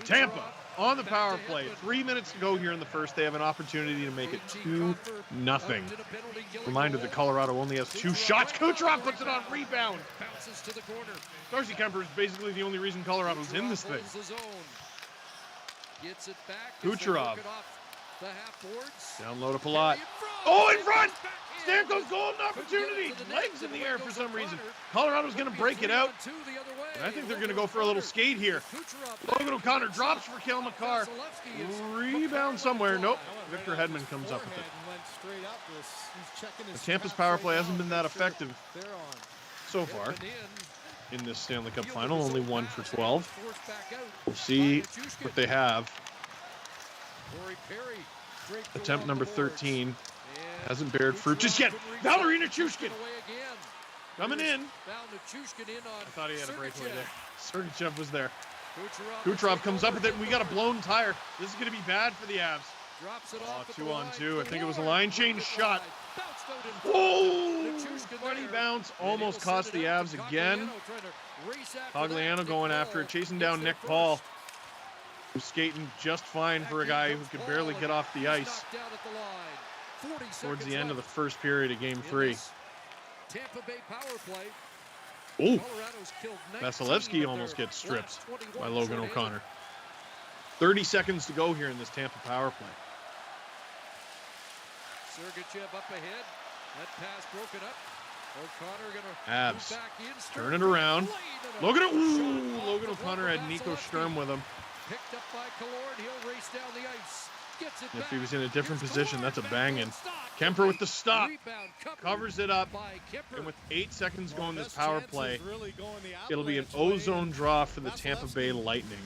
Tampa on the power play. 3 minutes to go here in the first. They have an opportunity to make it 2-0. Reminder that Colorado only has 2 shots. Kucherov puts it on rebound. Bounces to the corner. Darcy Kemper is basically the only reason Colorado's in this thing. Holds the zone. Gets it back. Kucherov. The half boards. Down low to Palat. Oh, in front! Stamkos golden opportunity. Legs in the air for some reason. Colorado's going to break it out. And I think they're going to go for a little skate here. Logan O'Connor drops for Kale McCarr. Rebound somewhere. Nope. Victor Hedman comes up with it. The Tampa's power play hasn't been that effective so far in this Stanley Cup final. Only 1 for 12. We'll see what they have. Attempt number 13. Hasn't bared fruit just yet. Valerina Chushkin coming in. I thought he had a breakaway there. Sergachev was there. Kucherov comes up with it, and we got a blown tire. This is going to be bad for the Avs. Oh, 2-on-2. I think it was a line change shot. Whoa! Funny bounce. Almost cost the Avs again. Cogliano going after it, chasing down Nick Paul, who's skating just fine for a guy who could barely get off the ice towards the end of the first period of Game 3. Tampa Bay power play. Ooh, Vasilevsky almost gets stripped by Logan O'Connor. 30 seconds to go here in this Tampa power play. Sergachev up ahead. That pass broken up. O'Connor gonna Avs move back in. turn it around. Logan O'Connor had Nico Sturm with him. Picked up by Killorn. He'll race down the ice. Gets it If back. he was in a different Here's position, Killorn that's a back banging. on stop. Kemper with the stop. Rebound covered Covers it up. by Kemper. And with 8 seconds to go in this Best power chances play, really go in the it'll be an Avalanche way, ozone and draw for the Tampa Vasilevsky, Bay Lightning.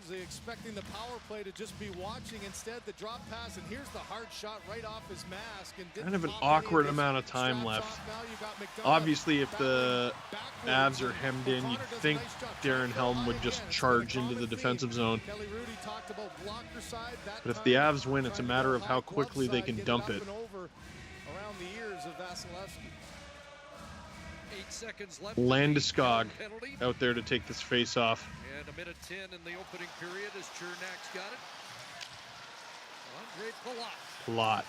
Usually expecting the power play to just be watching. Instead, the drop pass, and here's the hard shot right off his mask. And didn't Kind of an pop any awkward his amount of time straps left. off. Now you got McDonough Obviously, if back the backwards, Avs are and hemmed in, you'd O'Connor does a think nice job Darren trying to Helm would line just again. It's charge been a into the common defensive theme. zone. Kelly Rudy talked about blocker side that But if time. the Avs win, it's a Trying to matter go of how high glove quickly they side, can get dump up it. and over around the ears of Vasilevsky. 8 seconds left. Landeskog Penalty. out there to take this face off. And a minute 10 in the opening period as Chernak's got it. Andre Palat. Lot.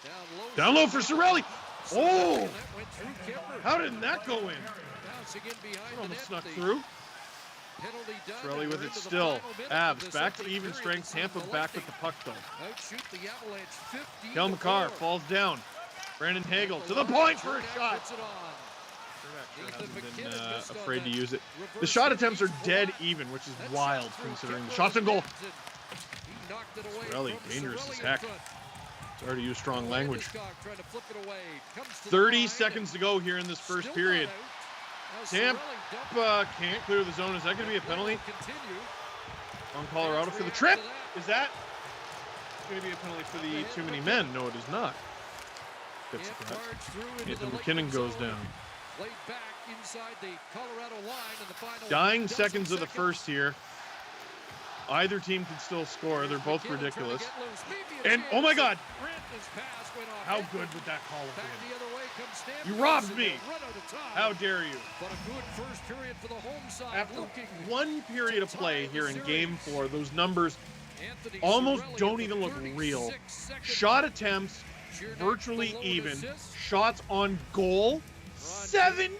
Down low. Down low for Cirelli. Oh! That went through Kemper. How did that go in? Bouncing in behind the Almost net. snuck The through. penalty done, Cirelli and with we're it into the still. final minute of Avs this back to opening even period. strength. Tampa back with the puck though. Outshoot the Avalanche 15 Kel to McCarr 4. falls down. Brandon Hagel to the point for a shot. Puts it on. Haven't been afraid to use it. The shot attempts are dead even, which is wild considering the shots on goal. Really dangerous as heck. Sorry to use strong language. 30 seconds to go here in this first period. Tampa can't clear the zone. Is that going to be a penalty on Colorado for the trip? Is that going to be a penalty for the too many men? No, it is not. Nathan McKinnon goes down. Dying seconds of the first here. Either team can still score. They're both ridiculous. And, oh my God! How good would that call have been? You robbed me! How dare you? After one period of play here in Game 4, those numbers almost don't even look real. Shot attempts, virtually even. Shots on goal, 17-4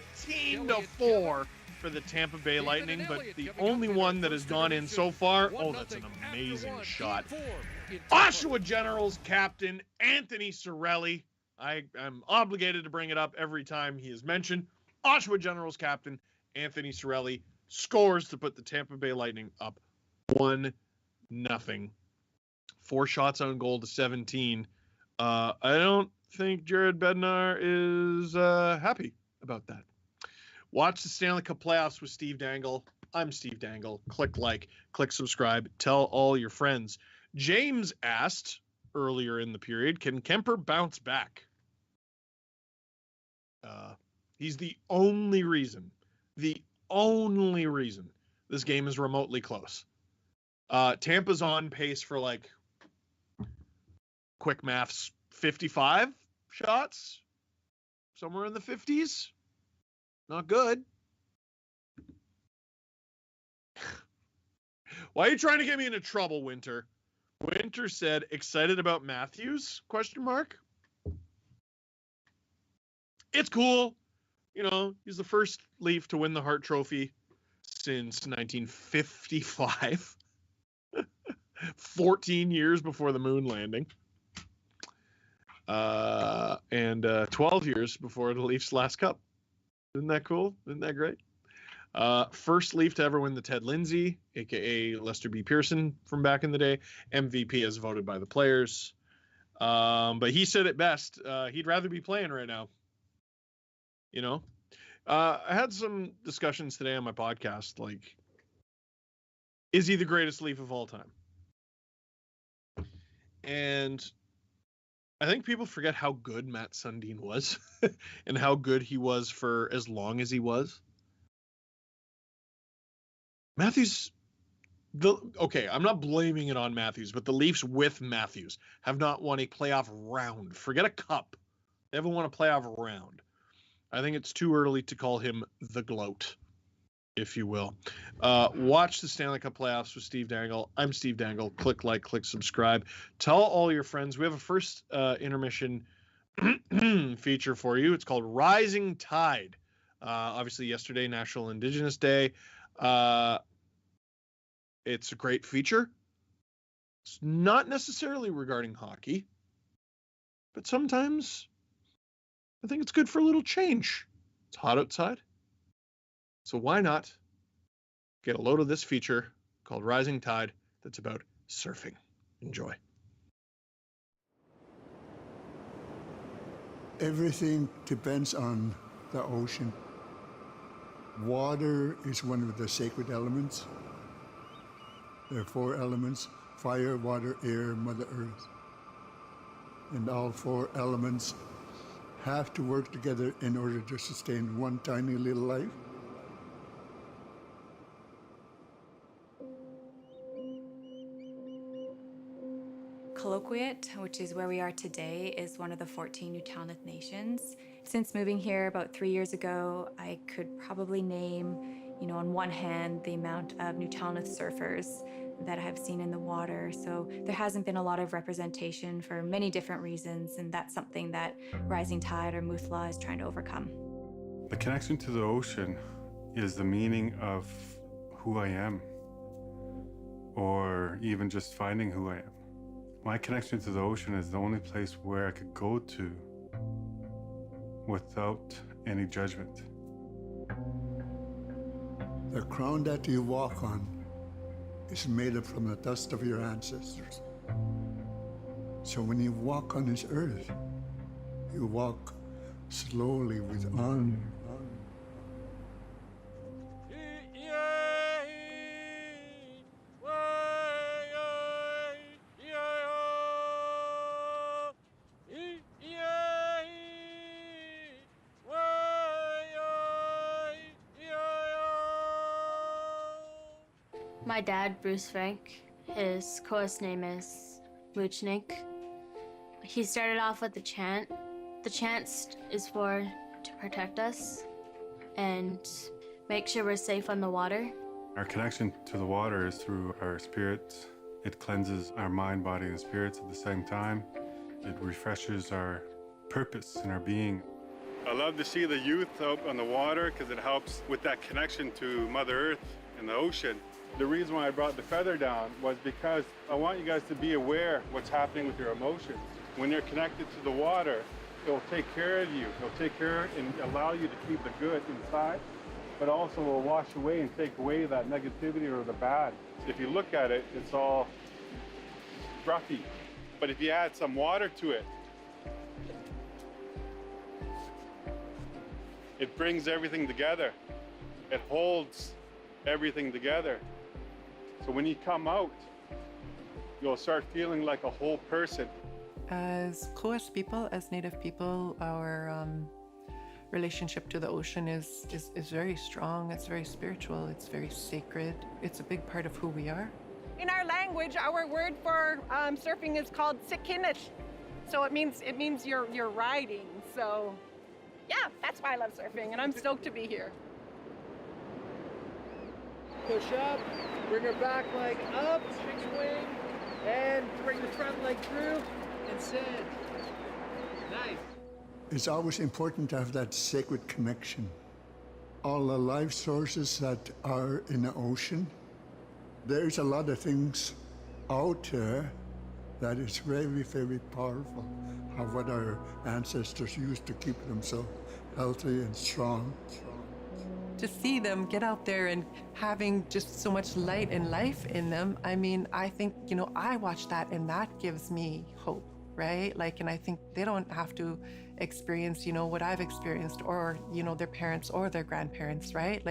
for the Tampa Bay Lightning, but the only one that has gone in so far, oh, that's an amazing shot. Oshawa Generals captain Anthony Cirelli. I'm obligated to bring it up every time he is mentioned. Oshawa Generals captain Anthony Cirelli scores to put the Tampa Bay Lightning up 1-0. 4 shots on goal to 17. I don't think Jared Bednar is happy about that. Watch the Stanley Cup playoffs with Steve Dangle. I'm Steve Dangle. Click like, click subscribe, tell all your friends. James asked earlier in the period, can Kemper bounce back? He's the only reason this game is remotely close. Tampa's on pace for, like, quick maths, 55 shots, somewhere in the 50s. Not good. Why are you trying to get me into trouble, Winter? Winter said, excited about Matthews? ? It's cool. You know, he's the first Leaf to win the Hart Trophy since 1955. 14 years before the moon landing. And 12 years before the Leafs' last cup. Isn't that cool? Isn't that great? First Leaf to ever win the Ted Lindsay, a.k.a. Lester B. Pearson from back in the day. MVP as voted by the players. But he said it best. He'd rather be playing right now. You know? I had some discussions today on my podcast, like, is he the greatest Leaf of all time? And I think people forget how good Matt Sundin was and how good he was for as long as he was. Matthews, I'm not blaming it on Matthews, but the Leafs with Matthews have not won a playoff round. Forget a cup. They haven't won a playoff round. I think it's too early to call him the GOAT, if you will. Watch the Stanley Cup playoffs with Steve Dangle. I'm Steve Dangle. Click like, click subscribe. Tell all your friends. We have a first intermission feature for you. It's called Rising Tide. Obviously, yesterday, National Indigenous Day. It's a great feature. It's not necessarily regarding hockey, but sometimes I think it's good for a little change. It's hot outside. So why not get a load of this feature called Rising Tide that's about surfing. Enjoy. Everything depends on the ocean. Water is one of the sacred elements. There are 4 elements: fire, water, air, Mother Earth. And all 4 elements have to work together in order to sustain one tiny little life. Colloquiate, which is where we are today, is one of the 14 Newtowneth nations. Since moving here about 3 years ago, I could probably name, on one hand, the amount of Newtowneth surfers that I've seen in the water. So there hasn't been a lot of representation for many different reasons, and that's something that Rising Tide or Muthla is trying to overcome. The connection to the ocean is the meaning of who I am, or even just finding who I am. My connection to the ocean is the only place where I could go to without any judgment. The crown that you walk on is made up from the dust of your ancestors. So when you walk on this earth, you walk slowly with honor. My dad, Bruce Frank, his co-host name is Luchnik. He started off with the chant. The chant is to protect us and make sure we're safe on the water. Our connection to the water is through our spirits. It cleanses our mind, body, and spirits at the same time. It refreshes our purpose and our being. I love to see the youth out on the water because it helps with that connection to Mother Earth and the ocean. The reason why I brought the feather down was because I want you guys to be aware of what's happening with your emotions. When you're connected to the water, it'll take care of you. It'll take care and allow you to keep the good inside, but also will wash away and take away that negativity or the bad. If you look at it, it's all roughy. But if you add some water to it, it brings everything together. It holds everything together. So when you come out, you'll start feeling like a whole person. As Coast people, as Native people, our relationship to the ocean is very strong. It's very spiritual. It's very sacred. It's a big part of who we are. In our language, our word for surfing is called sikinish. So it means you're riding. So yeah, that's why I love surfing, and I'm stoked to be here. Push up, bring her back leg up, chicken wing, and bring the front leg through, and send. Nice. It's always important to have that sacred connection. All the life sources that are in the ocean, there's a lot of things out there that is very, very powerful, of what our ancestors used to keep them so healthy and strong. To see them get out there and having just so much light and life in them, I mean, I think, I watch that and that gives me hope, right? And I think they don't have to experience, what I've experienced or, their parents or their grandparents, right?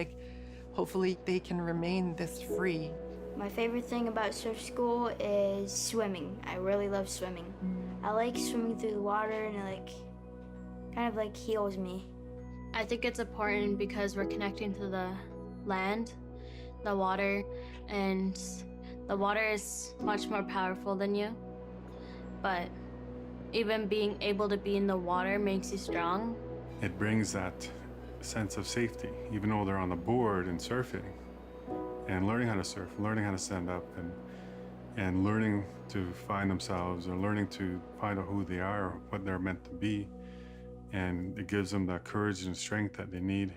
Hopefully they can remain this free. My favorite thing about surf school is swimming. I really love swimming. I like swimming through the water and it kind of heals me. I think it's important because we're connecting to the land, the water, and the water is much more powerful than you. But even being able to be in the water makes you strong. It brings that sense of safety, even though they're on the board and surfing. And learning how to surf, learning how to stand up, and learning to find themselves, or learning to find out who they are, or what they're meant to be. And it gives them the courage and strength that they need.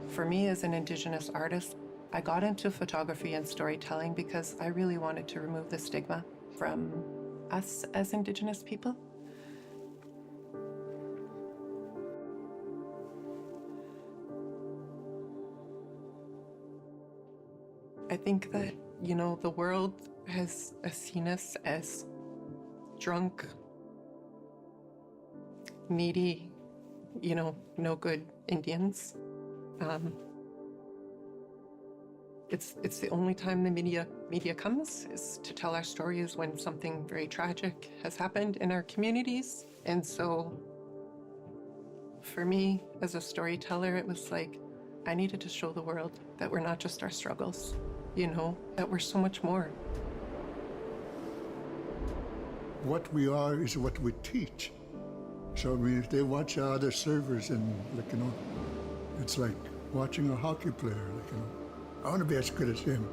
For me as an Indigenous artist, I got into photography and storytelling because I really wanted to remove the stigma from us as Indigenous people. I think that, the world has seen us as drunk, needy, no good Indians. It's the only time the media comes is to tell our stories when something very tragic has happened in our communities. And so for me as a storyteller, it was I needed to show the world that we're not just our struggles, that we're so much more. What we are is what we teach. So, if they watch other surfers and, it's like watching a hockey player, I want to be as good as him.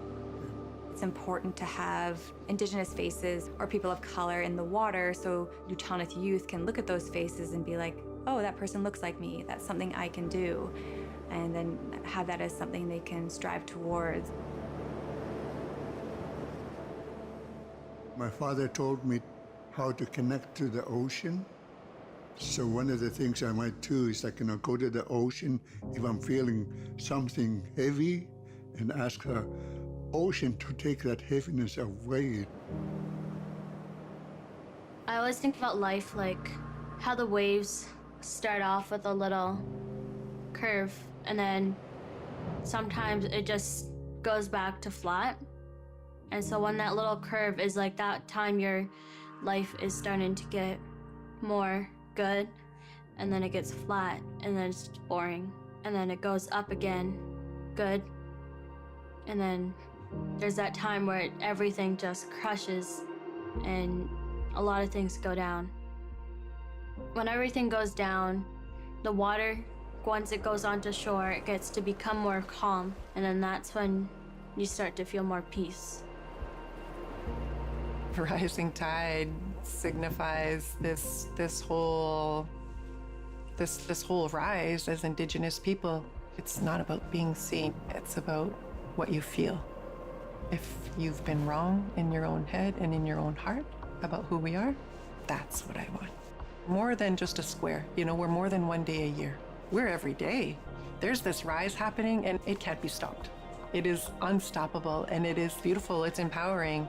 It's important to have Indigenous faces or people of color in the water so Newtowneth youth can look at those faces and be like, oh, that person looks like me. That's something I can do. And then have that as something they can strive towards. My father told me how to connect to the ocean So one of the things I might do is like, go to the ocean if I'm feeling something heavy and ask the ocean to take that heaviness away. I always think about life like how the waves start off with a little curve and then sometimes it just goes back to flat. And so when that little curve is like that time your life is starting to get more good, and then it gets flat, and then it's boring, and then it goes up again, good, and then there's that time where everything just crushes and a lot of things go down. When everything goes down, the water, once it goes onto shore, it gets to become more calm, and then that's when you start to feel more peace. Rising tide signifies this whole rise as Indigenous people. It's not about being seen, it's about what you feel. If you've been wrong in your own head and in your own heart about who we are, that's what I want. More than just a square, we're more than one day a year. We're every day. There's this rise happening and it can't be stopped. It is unstoppable and it is beautiful, it's empowering.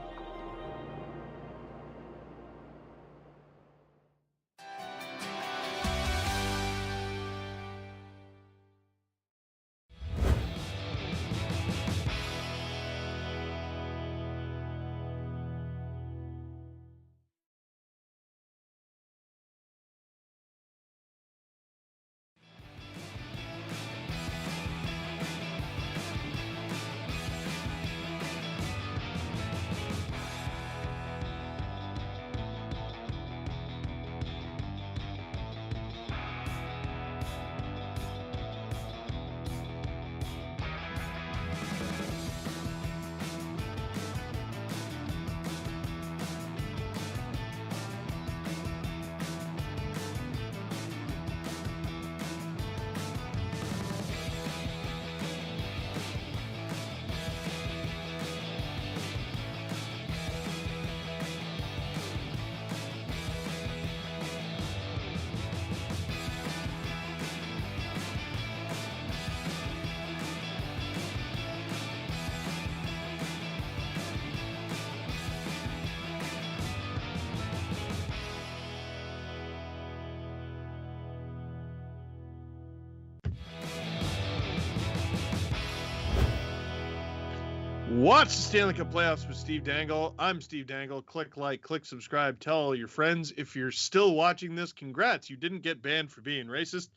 Watch the Stanley Cup playoffs with Steve Dangle. I'm Steve Dangle. Click like, click subscribe, tell all your friends. If you're still watching this, congrats. You didn't get banned for being racist.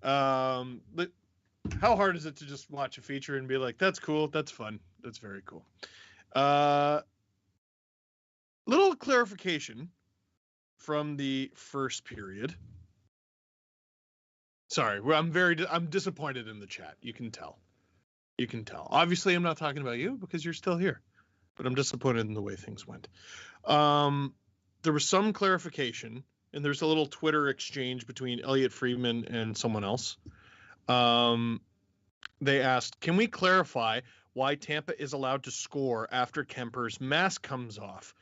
But how hard is it to just watch a feature and be like, that's cool, that's fun, that's very cool. Little clarification from the first period. Sorry, I'm disappointed in the chat. You can tell. Obviously, I'm not talking about you because you're still here, but I'm disappointed in the way things went. There was some clarification, and there's a little Twitter exchange between Elliot Friedman and someone else. They asked, can we clarify why Tampa is allowed to score after Kemper's mask comes off?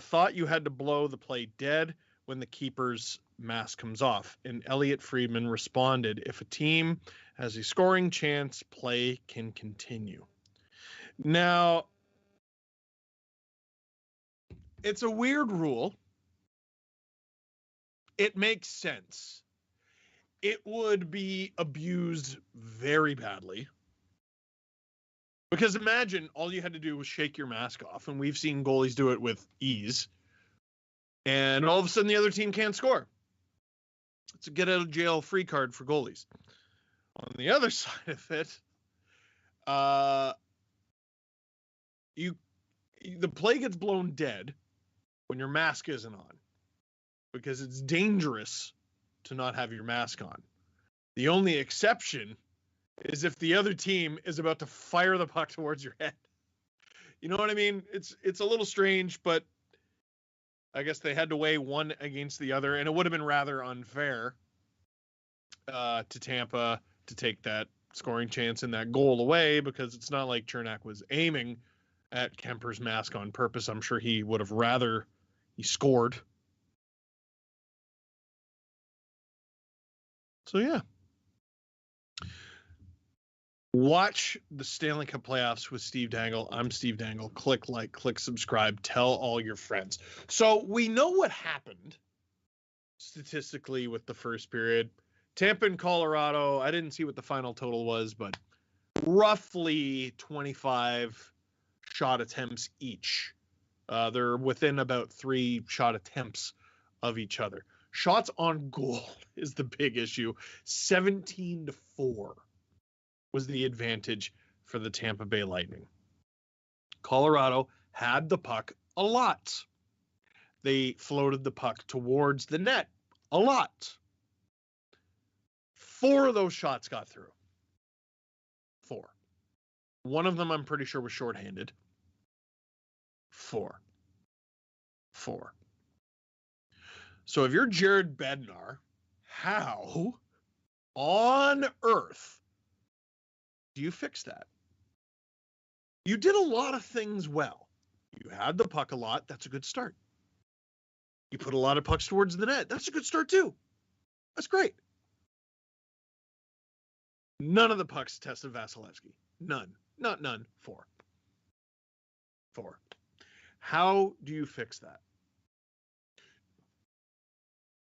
Thought you had to blow the play dead when the keeper's mask comes off. And Elliot Friedman responded, if a team has a scoring chance, play can continue. Now, it's a weird rule. It makes sense. It would be abused very badly. Because imagine all you had to do was shake your mask off, and we've seen goalies do it with ease. And all of a sudden the other team can't score. It's a get out of jail free card for goalies. On the other side of it, the play gets blown dead when your mask isn't on, because it's dangerous to not have your mask on. The only exception is if the other team is about to fire the puck towards your head. You know what I mean? It's a little strange, but I guess they had to weigh one against the other, and it would have been rather unfair to Tampa to take that scoring chance and that goal away, because it's not like Chernak was aiming at Kemper's mask on purpose. I'm sure he would have rather he scored. So, yeah. Watch the Stanley Cup playoffs with Steve Dangle. I'm Steve Dangle. Click like, click subscribe, tell all your friends. So we know what happened statistically with the first period. Tampa and Colorado, I didn't see what the final total was, but roughly 25 shot attempts each. They're within about 3 shot attempts of each other. Shots on goal is the big issue. 17-4 was the advantage for the Tampa Bay Lightning. Colorado had the puck a lot. They floated the puck towards the net a lot. 4 of those shots got through. 4. One of them I'm pretty sure was shorthanded. 4. So if you're Jared Bednar, how on earth do you fix that? You did a lot of things well. You had the puck a lot. That's a good start. You put a lot of pucks towards the net. That's a good start too. That's great. None of the pucks tested Vasilevsky. None. Not none. 4. How do you fix that?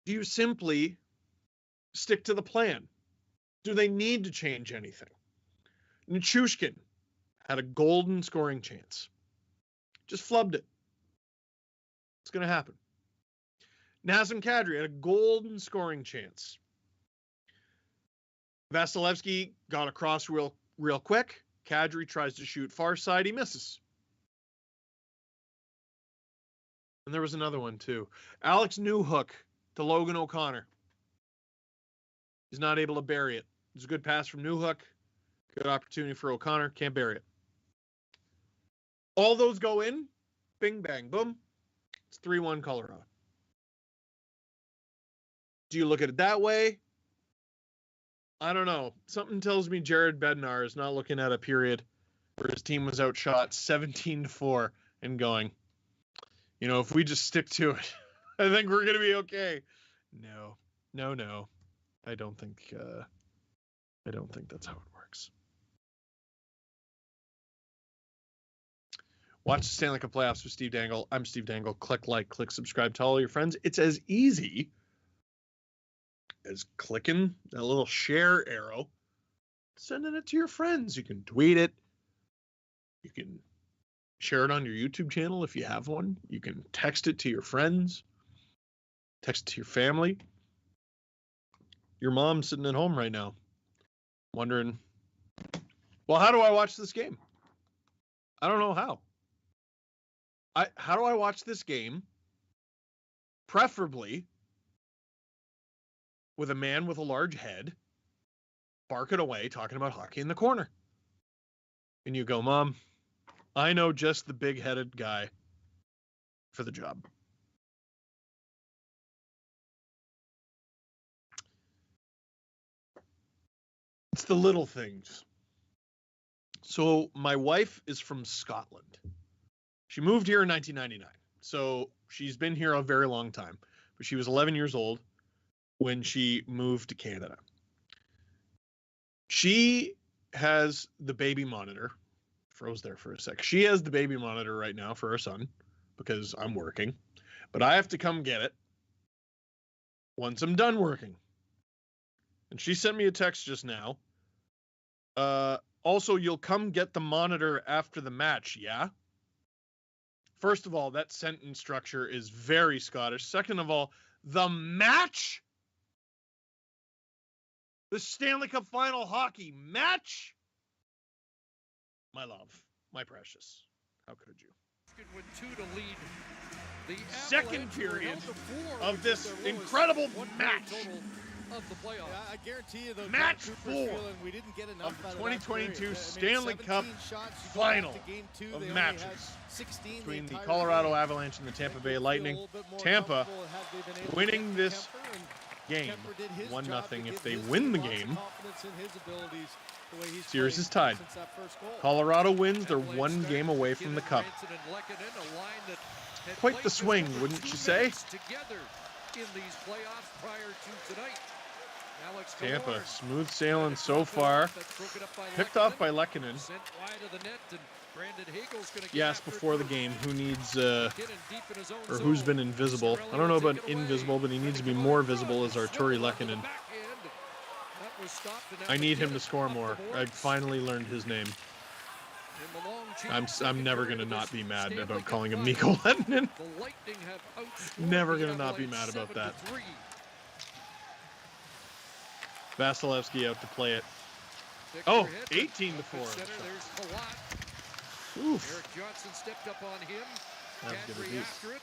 Do you simply stick to the plan? Do they need to change anything? Nichushkin had a golden scoring chance. Just flubbed it. It's going to happen. Nazem Kadri had a golden scoring chance. Vasilevsky got across real quick. Kadri tries to shoot far side. He misses. And there was another one too. Alex Newhook to Logan O'Connor. He's not able to bury it. It's a good pass from Newhook. Good opportunity for O'Connor. Can't bury it. All those go in. Bing, bang, boom. It's 3-1 Colorado. Do you look at it that way? I don't know. Something tells me Jared Bednar is not looking at a period where his team was outshot 17-4 and going, you know, if we just stick to it, I think we're going to be okay. No. I don't think that's how it works. Watch the Stanley Cup playoffs with Steve Dangle. I'm Steve Dangle. Click like, click subscribe, tell all your friends. It's as easy as clicking that little share arrow, sending it to your friends. You can tweet it. You can share it on your YouTube channel if you have one. You can text it to your friends. Text it to your family. Your mom's sitting at home right now wondering, well, how do I watch this game? I don't know how. How do I watch this game? Preferably with a man with a large head barking away talking about hockey in the corner. And you go, Mom, I know just the big-headed guy for the job. It's the little things. So my wife is from Scotland. She moved here in 1999. So she's been here a very long time. But she was 11 years old when she moved to Canada. She has the baby monitor. Froze there for a sec. She has the baby monitor right now for her son because I'm working. But I have to come get it once I'm done working. And she sent me a text just now. Also, you'll come get the monitor after the match, yeah? First of all, that sentence structure is very Scottish. Second of all, the match? The Stanley Cup Final hockey match? My love, my precious. How could you? Second period of this incredible match. Of the playoffs. Yeah, I guarantee you, match 4 we didn't get enough of the 2022 Stanley Cup final of matches between the Colorado Avalanche and the Tampa Bay Lightning. Tampa winning this game 1-0. If they win the game, series is tied. Colorado wins. They're 1 game away from the Cup. Quite the swing, wouldn't you say? In these playoffs prior to tonight. Tampa, smooth sailing so far. Picked off by Lehkonen. He asked before the game who needs, or who's been invisible. I don't know about invisible, but he needs to be more visible as Arturi Lehkonen. I need him to score more. I finally learned his name. I'm never gonna not be mad about calling him Mikko Lehtonen. Never gonna not be mad about that. Vasilevsky out to play it. Oh, 18-4. Oof. Eric Johnson stepped up on him. Kadri after it.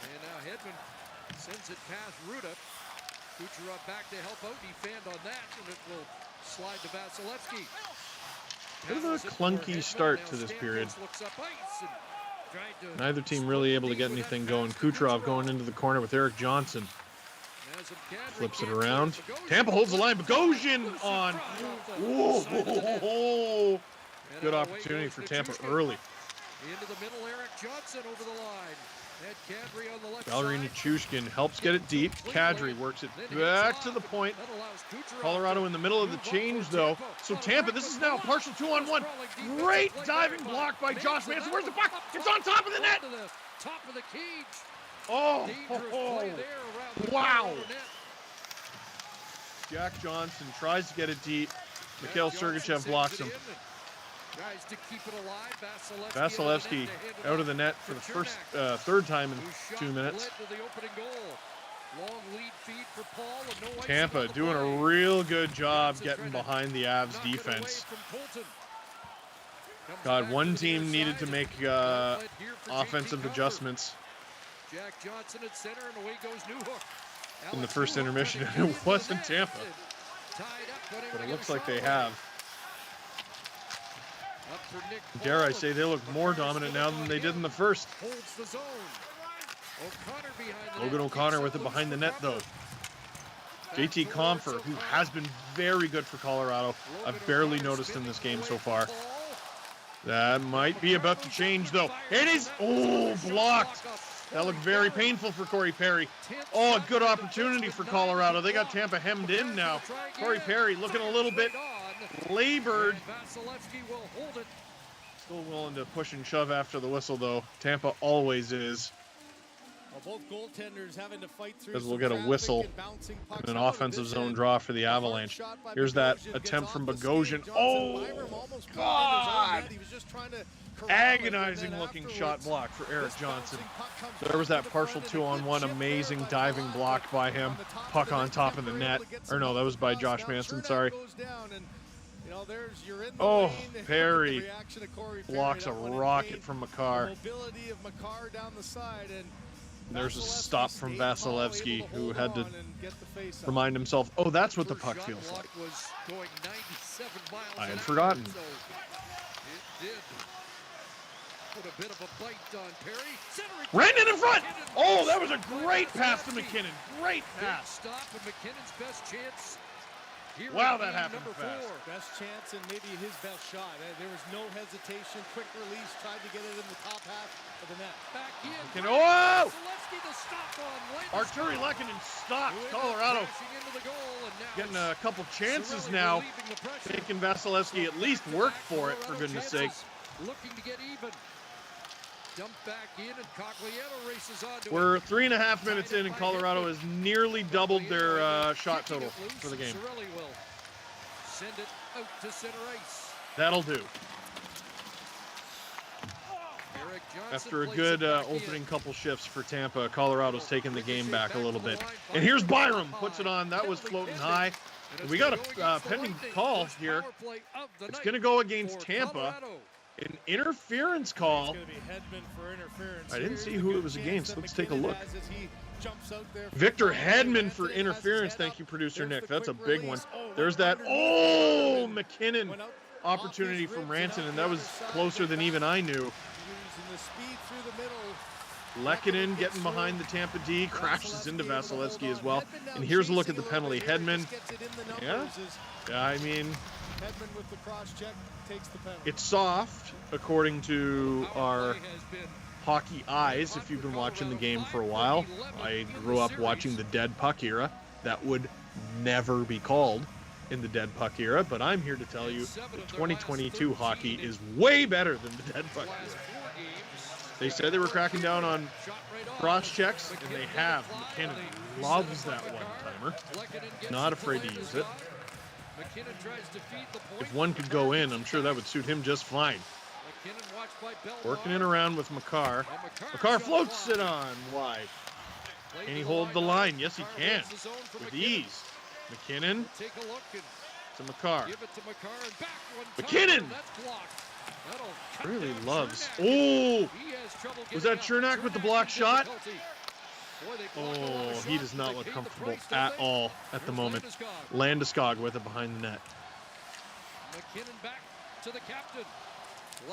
And now Hedman sends it past Ruda. Kucherov back to help out. Defend on that, and it will slide to Vasilevsky. Bit of a clunky start to this period. Neither team really able to get anything going. Kucherov going into the corner with Eric Johnson. Flips it around. Tampa holds the line. Bogosian on. Whoa. Good opportunity for Tampa early. Into the middle, Eric Johnson over the line. Kadri on the left Valerie side. Nichushkin helps get it deep. Kadri works it back to the point. Colorado in the middle of the change, though. So Tampa, this is now a partial 2-on-1. Great diving block by Josh Manson. Where's the puck? It's on top of the net. Top of the cage. Oh, wow. Jack Johnson tries to get it deep. Mikhail Sergachev blocks him. Tries to keep it alive. Vasilevsky out of the net for the first, third time in 2 minutes. Tampa doing a real good job getting behind the Avs defense. God, one team needed to make offensive adjustments Jack Johnson at center, and away goes Newhook. in the first intermission, and it wasn't Tampa. But it looks like they have. Dare I say, they look more dominant now than they did in the first. Logan O'Connor with it behind the net, though. JT Compher, who has been very good for Colorado. I've barely noticed in this game so far. That might be about to change, though. It is. Oh, blocked. That looked very painful for Corey Perry. Oh, a good opportunity for Colorado. They got Tampa hemmed in now. Corey Perry looking a little bit labored. Still willing to push and shove after the whistle, though. Tampa always is. Well, both goaltenders having to fight through. Because we'll get a whistle and an offensive zone draw for the Avalanche. Here's that attempt from Bogosian. Oh, God! Agonizing looking shot block for Eric Johnson. There was that partial 2-on-1, amazing diving block by him. Puck on top of the net. Or no, that was by Josh Manson, sorry. Oh, Perry blocks a rocket from Makar. There's a stop from Vasilevsky, who had to remind himself, oh, that's what the puck feels like. I had forgotten. Rendon in front! Oh, that was a great pass to McKinnon. Great pass. Wow, that happened fast. Best chance and maybe his best shot. There was no hesitation. Quick release. Tried to get it in the top half of the net. Back in. Oh! Arturi Lehkonen stopped Colorado. Getting a couple chances now. Making Vasilevsky at least work for it, for goodness sake. Looking to get even. Dump back in, and Cogliano races on to We're 3.5 minutes in, and Colorado has nearly doubled their shot total for the game. Will send it out to center ice. That'll do. After a good opening couple shifts for Tampa, Colorado's taking the game back a little bit. And here's Byram, puts it on. That was floating high. We got a pending call here. It's going to go against Tampa. An interference call. I didn't see who it was against. Let's take a look. Victor Hedman for interference. Thank you, producer Nick. That's a big one. There's that. Oh, McKinnon opportunity from Ranson, and that was closer than even I knew. Lehkonen getting behind the Tampa D, crashes into Vasilevsky as well. And here's a look at the penalty. Hedman, yeah, I mean, it's soft, according to our hockey eyes. If you've been watching the game for a while, I grew up watching the dead puck era. That would never be called in the dead puck era, but I'm here to tell you that 2022 hockey is way better than the dead puck era. They said they were cracking down on cross checks, and they have. McKinnon loves that one-timer. Not afraid to use it. If one could go in, I'm sure that would suit him just fine. Working it around with Makar. Makar floats it on wide. Can he hold the line? Yes, he can. With ease. McKinnon to Makar. McKinnon! Really loves. Oh! Was that Chernak with the block shot? Oh, he does not look comfortable at all at the moment. Landeskog with it behind the net.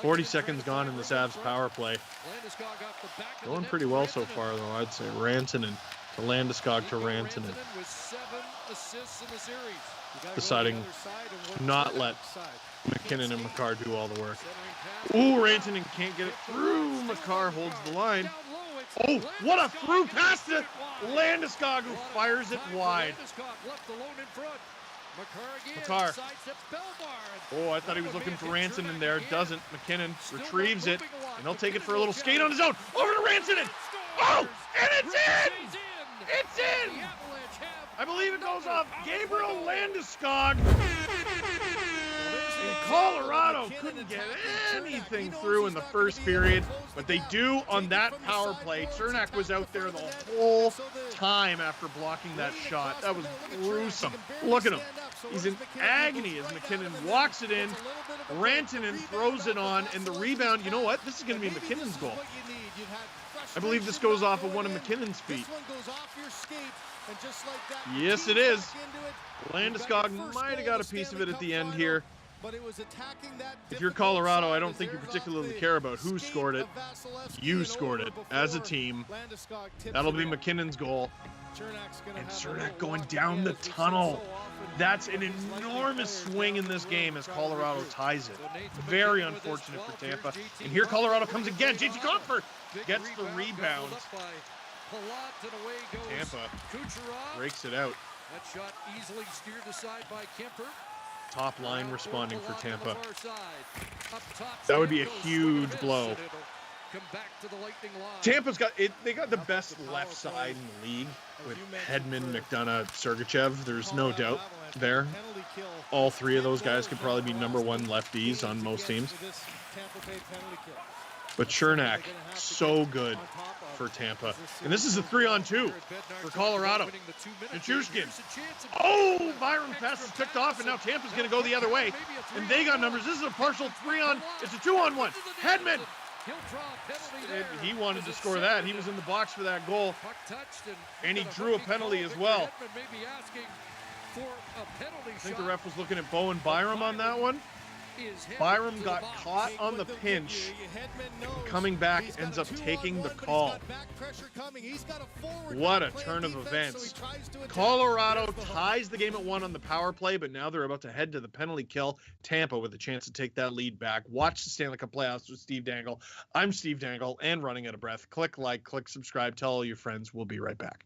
40 seconds gone in the Avs power play. Going pretty well so far, though, I'd say. Rantanen to Landeskog to Rantanen. Deciding to not let McKinnon and Makar do all the work. Ooh, Rantanen can't get it through. Makar holds the line. Oh, what a through pass to Landeskog, who fires it wide. Makar. Oh, I thought he was looking for Rantanen there. Doesn't. McKinnon retrieves it, and he'll take it for a little skate on his own. Over to Rantanen. Oh, and it's in! It's in! I believe it goes off Gabriel Landeskog. And Colorado couldn't get anything through in the first period, but they do on that power play. Chernak was out there the whole time after blocking that shot. That was gruesome. Look at him. He's in agony as McKinnon walks it in. Rantanen throws it on, and the rebound, you know what? This is going to be McKinnon's goal. I believe this goes off of one of McKinnon's feet. Yes, it is. Landeskog might have got a piece of it at the end here. If you're Colorado, I don't think you particularly care about who scored it. You scored it as a team. That'll be McKinnon's goal. And Chernak going down the tunnel. That's an enormous swing in this game as Colorado ties it. Very unfortunate for Tampa. And here Colorado comes again. JT Compher gets the rebound. Tampa breaks it out. That shot easily steered aside by Kemper. Top line responding for Tampa. That would be a huge blow. Tampa's got it. They got the best left side in the league with Hedman, McDonough, Sergachev. There's no doubt there. All three of those guys could probably be number one lefties on most teams. But Chernak, so good for Tampa. And this is a 3-on-2 for Colorado. Nichushkin. Oh, Byram pass is picked off, and now Tampa's going to go the other way. And they got numbers. This is a partial 3-on. It's a 2-on-1. Hedman. He wanted to score that. He was in the box for that goal. And he drew a penalty as well. I think the ref was looking at Bowen Byram on that one. Byram got caught on the pinch. Coming back, ends up taking the call. What a turn of events. Colorado ties the game at 1 on the power play, but now they're about to head to the penalty kill. Tampa with a chance to take that lead back. Watch the Stanley Cup playoffs with Steve Dangle. I'm Steve Dangle and running out of breath. Click like, click subscribe, tell all your friends. We'll be right back.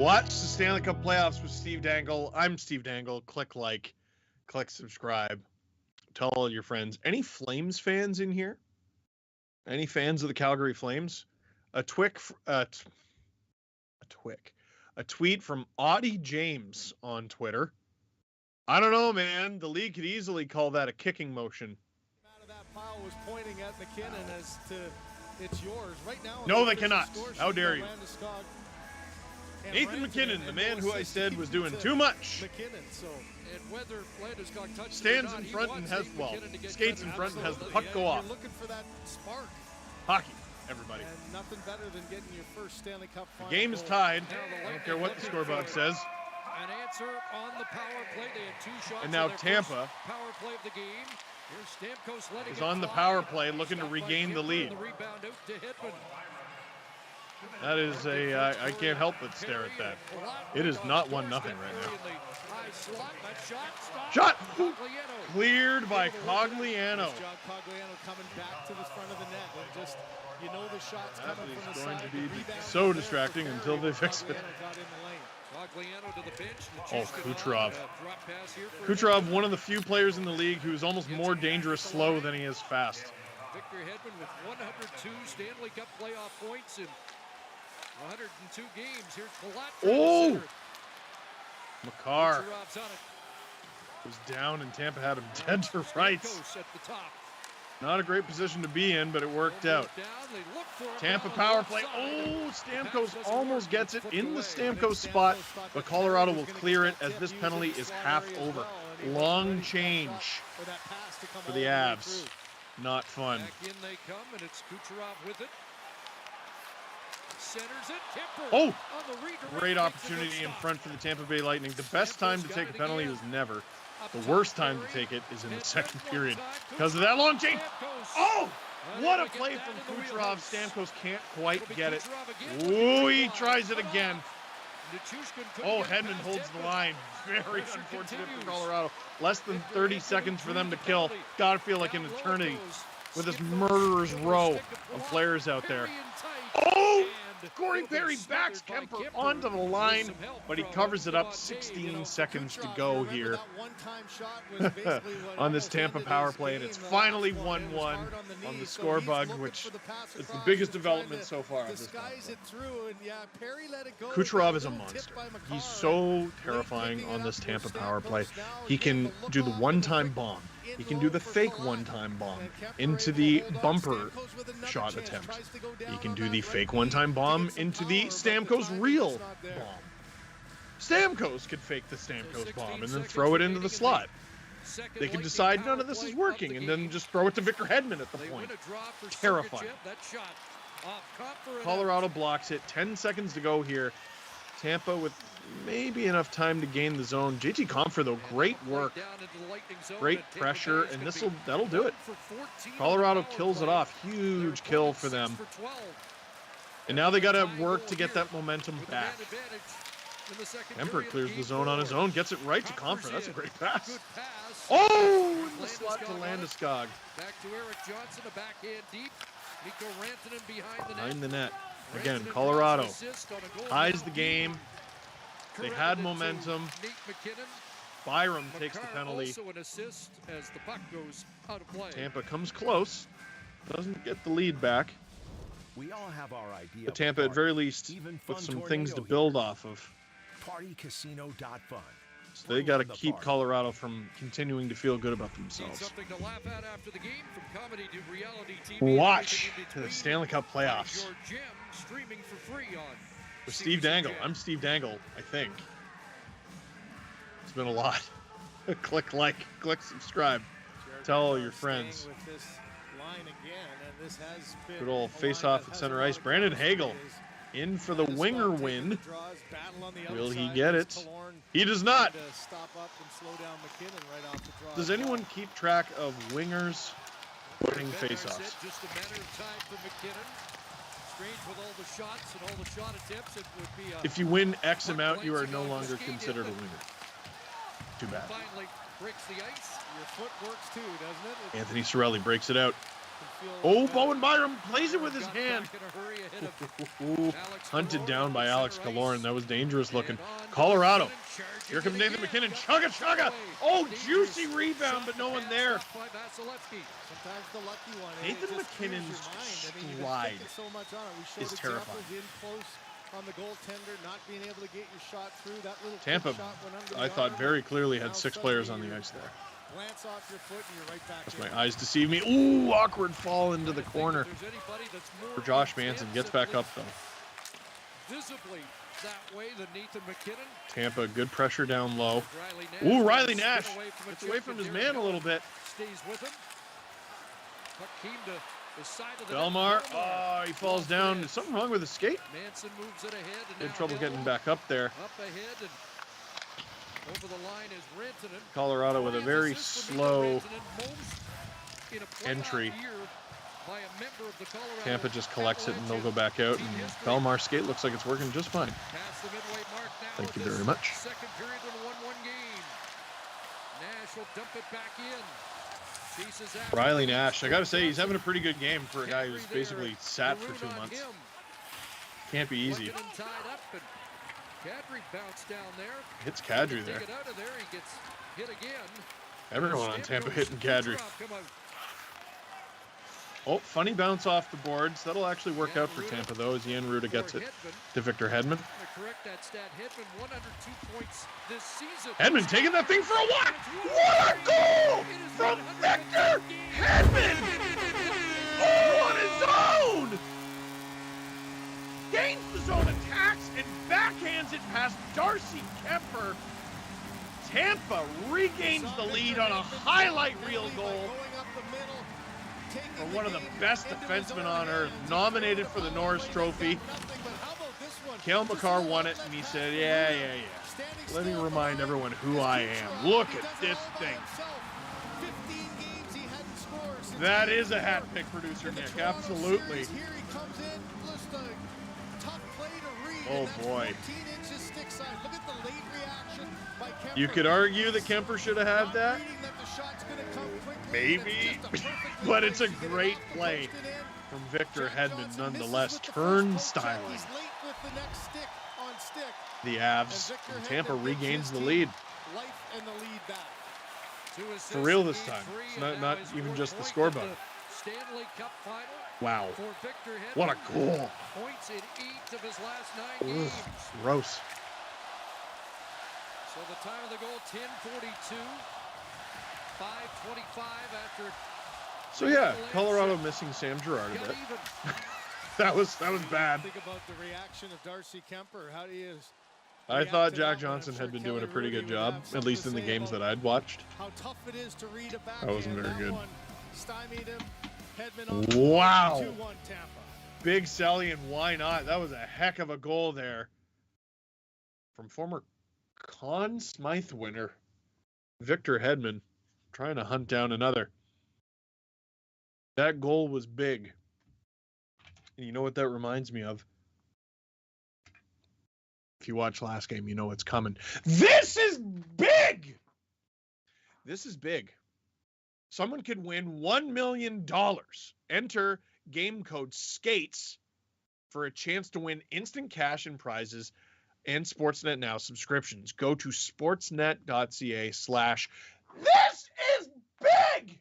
Watch the Stanley Cup playoffs with Steve Dangle. I'm Steve Dangle. Click like, click subscribe. Tell all your friends. Any Flames fans in here? Any fans of the Calgary Flames? A tweet from Audie James on Twitter. I don't know, man. The league could easily call that a kicking motion. Out of that pile was pointing at McKinnon as to it's yours right now. No, they cannot. How dare you? Nathan McKinnon, the man who I said was doing too much. Stands in front and has, well, skates in front and has the puck go off. Looking for that spark. Hockey, everybody. And nothing better than getting your first Stanley Cup final. The game is tied. I don't care what the scoreboard says. An answer on the power play. They had 2 shots. And now Tampa power play of the game. Here's Stamkos letting is on the power play, looking to regain the lead. That is I can't help but stare at that. It is not 1-0 right now. Shot! Cleared by Cogliano. John Cogliano coming back to the front of the net. And just, you know the shot's coming from the going side. to be so distracting until they fix it. Oh, Kucherov. Kucherov, one of the few players in the league who's almost more dangerous slow than he is fast. Victor Hedman with 102 Stanley Cup playoff points in 102 games. Here's Palat. Oh! Makar was down and Tampa had him dead to rights. Not a great position to be in, but it worked out. Tampa power play. Oh, Stamkos almost gets it in the Stamkos spot, but Colorado will clear it as this penalty is half over. Long change for the Avs. Not fun. Back in they come, and it's Kucherov with it. Centers it. Oh, great opportunity in front for the Tampa Bay Lightning. The best time to take a penalty was never. The worst time to take it is in the second period because of that long change. Oh, what a play from Kucherov. Stamkos can't quite get it. Oh, he tries it again. Oh, Hedman holds the line. Very unfortunate for Colorado. Less than 30 seconds for them to kill. Gotta feel like an eternity with this murderer's row of players out there. Oh! Corey Perry backs Kemper onto the line, but he covers it up. 16 seconds to go here on this Tampa power play, and it's finally 1-1 on the score bug, which is the biggest development so far. Kucherov is a monster. He's so terrifying on this Tampa power play. He can do the one-time bomb. He can do the fake one-time bomb into the bumper shot attempt. He can do the fake one-time bomb into the Stamkos real bomb. Stamkos could fake the Stamkos bomb and then throw it into the slot. They could decide none of this is working and then just throw it to Victor Hedman at the point. Terrifying. Colorado blocks it. 10 seconds to go here. Tampa with maybe enough time to gain the zone. JT Compher, though, great work. Great pressure, and that'll do it. Colorado kills it off. Huge kill for them. And now they got to work to get that momentum back. Kemper clears the zone on his own, gets it right to Compher. That's a great pass. Oh, in the slot to Landeskog. Back to Eric Johnson, a backhand deep. Mikko Rantanen behind the net. Again, Colorado ties the game. They had momentum. Byram takes the penalty. Tampa comes close. Doesn't get the lead back. We all have our idea. But Tampa, at very least, with some things to build off of. PartyCasino.fun. So they got to keep Colorado from continuing to feel good about themselves. Watch the Stanley Cup playoffs with Steve Dangle. I'm Steve Dangle, I think. It's been a lot. Click like, click subscribe. Tell all your friends. Good old face-off at center ice. Brandon Hagel in for the winger win. Will he get it? He does not. Does anyone keep track of wingers winning face-offs? If you win X amount, you are no longer considered a winger. Too bad. Anthony Cirelli breaks it out. Oh, Bowen Byram plays it with his hand. Hunted down by Alex Kaloran. That was dangerous looking. Colorado. Here comes Nathan McKinnon. Chugga. Oh, juicy rebound, but no one there. Nathan McKinnon's stride is terrifying. On the goaltender, not being able to get your shot through. That little Tampa, shot went under I the thought arm. very clearly had Now 6 players on the suddenly ice there. Glance off your foot and you're right back That's in. my eyes deceive me. Ooh, awkward fall into the corner for Josh Manson. Gets back up though. Visibly that way than Nathan McKinnon. Tampa, good pressure down low. Ooh, Riley Nash gets away from his man a little bit. Stays with him. Puck came to the side of the Belmar, net. oh, he falls down. Is something wrong with his skate? Manson moves it ahead. And Had now trouble getting Hill back up there. Up ahead and over the line is Rantanen. Colorado with a very slow In a playoff entry. year by a member of the Colorado Tampa just collects it and they'll go back out. And Belmar's skate looks like it's working just fine. Past the midway mark now. Thank you with very this much. Second period in a 1-1 game. Nash will dump it back in. Chases after Riley Nash, I gotta say, he's having a pretty good game for a guy who's basically sat for 2 months. Can't be easy. Tied up and Kadri bounced down there. Hits Kadri there. Take it out of there. He gets hit again. Everyone on Tampa hitting Kadri. Oh, funny bounce off the boards. That'll actually work out for Tampa, though, as Jan Ruda gets it to Victor Hedman. Correct that stat. Hedman 102 points this season. Hedman taking that thing for a walk. What a goal from Victor Hedman! Oh, on his own! Gains the zone attacks and backhands it past Darcy Kemper. Tampa regains the lead on a highlight reel goal for one of the best defensemen on earth, nominated for the Norris Trophy. Cale Makar won it, and he said, yeah. Let me remind everyone who I am. Look at this thing. That is a hat pick, producer Nick. Absolutely. Oh, boy. You could argue that Kemper should have had that. Maybe. But it's a great play from Victor Hedman nonetheless. Turnstiling the Avs. And Tampa regains the lead. For real this time. It's not even just the scoreboard. Stanley Cup final. Wow. For Victor Hedman. What a goal. Points in 8 of his last 9 games. Gross. So the time of the goal, 10:42. 5:25 after. So yeah, Colorado missing Sam Girard a bit. that was bad. Think about the reaction of Darcy Kemper. How do you? I thought Jack Johnson had been doing a pretty good job, at least in the games that I'd watched. How tough it is to read a back. That wasn't very good. Stymied him. Wow. 2-1 Tampa. Big Selly, and why not? That was a heck of a goal there from former Conn Smythe winner Victor Hedman, trying to hunt down another. That goal was big. And you know what that reminds me of? If you watched last game, you know what's coming. This is big! This is big. Someone could win $1 million. Enter game code SKATES for a chance to win instant cash and prizes and Sportsnet Now subscriptions. Go to sportsnet.ca/this is big!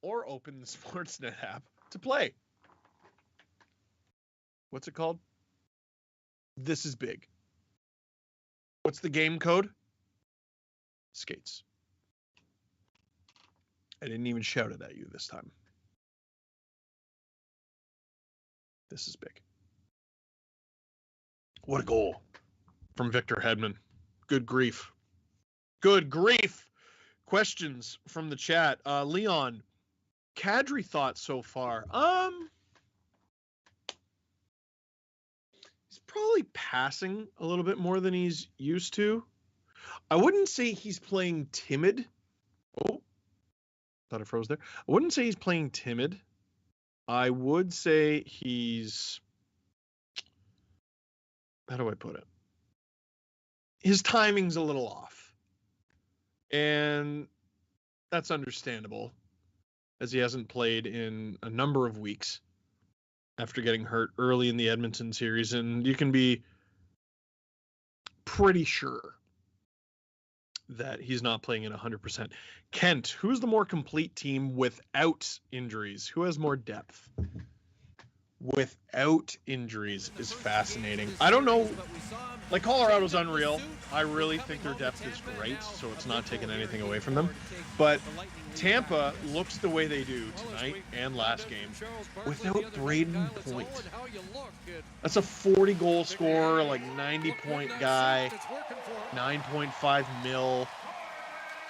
Or open the Sportsnet app to play. What's it called? This is big. What's the game code? SKATES. I didn't even shout it at you this time. This is big. What a goal from Victor Hedman. Good grief. Good grief. Questions from the chat. Leon, Kadri thoughts so far. He's probably passing a little bit more than he's used to. I wouldn't say he's playing timid. Oh, thought I froze there. I wouldn't say he's playing timid. I would say he's, how do I put it? His timing's a little off. And that's understandable. as he hasn't played in a number of weeks after getting hurt early in the Edmonton series, and you can be pretty sure that he's not playing at 100%. Kent, who's the more complete team without injuries? Who has more depth? Without injuries is fascinating. I don't know. Like, Colorado's unreal. I really think their depth is great, so it's not taking anything away from them. But Tampa looks the way they do tonight and last game without Braden Point. That's a 40-goal scorer, like 90-point guy, 9.5 mil.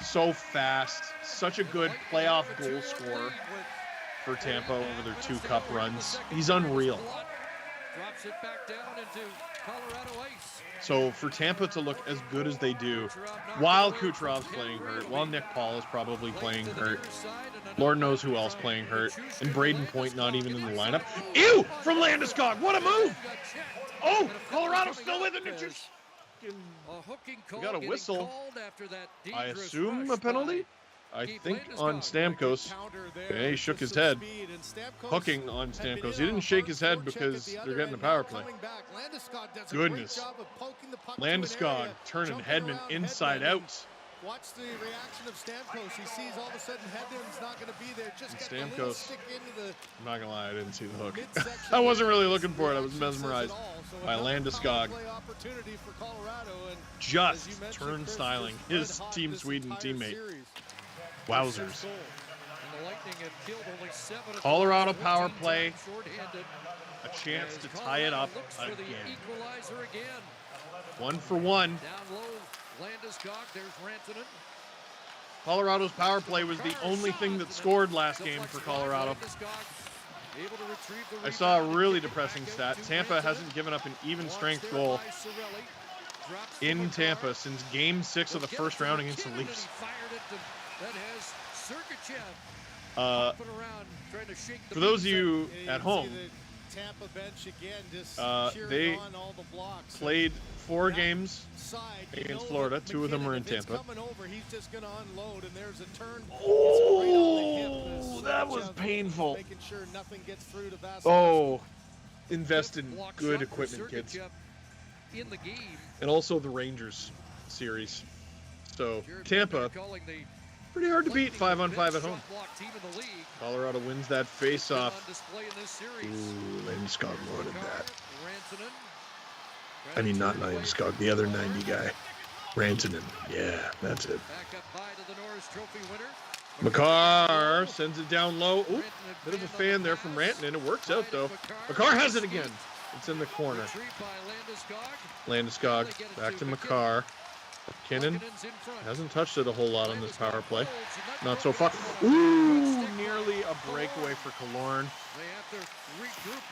So fast. Such a good playoff goal scorer for Tampa over their 2 cup runs. He's unreal. Drops it back down into Colorado ice. So for Tampa to look as good as they do, while Kucherov's playing hurt, while Nick Paul is probably playing hurt, Lord knows who else playing hurt, and Braden Point not even in the lineup. Ew! From Landeskog! What a move! Oh! Colorado's still with it! We got a whistle. I assume a penalty? I think on Stamkos. Okay, he shook his head. Hooking on Stamkos. He didn't shake his head because they're getting a power play. Goodness. Landeskog turning Hedman inside out. Watch the reaction of Stamkos. He sees all of a sudden Hedman's not going to be there. Just Stamkos. Stick into the, I'm not going to lie, I didn't see the hook. I wasn't really looking for it. I was mesmerized by Landeskog. Just turnstiling his Team Sweden teammate. Wowzers. Colorado power play. A chance to tie it up again. 1 for 1. Colorado's power play was the only thing that scored last game for Colorado. I saw a really depressing stat. Tampa hasn't given up an even strength goal in Tampa since Game 6 of the first round against the Leafs. For those of you at home, they played 4 games against Florida. 2 of them were in Tampa. Oh, that was painful. Oh, invest in good equipment, kids. And also the Rangers series. So Tampa, pretty hard to beat 5-on-5 at home. Colorado wins that face-off. Ooh, Landeskog wanted that. I mean, not Landeskog, the other 90 guy. Rantanen. Yeah, that's it. Makar sends it down low. Ooh, bit of a fan there from Rantanen. It works out, though. Makar has it again. It's in the corner. Landeskog back to Makar. McKinnon hasn't touched it a whole lot on this power play. Not so far. Ooh, nearly a breakaway for Killorn.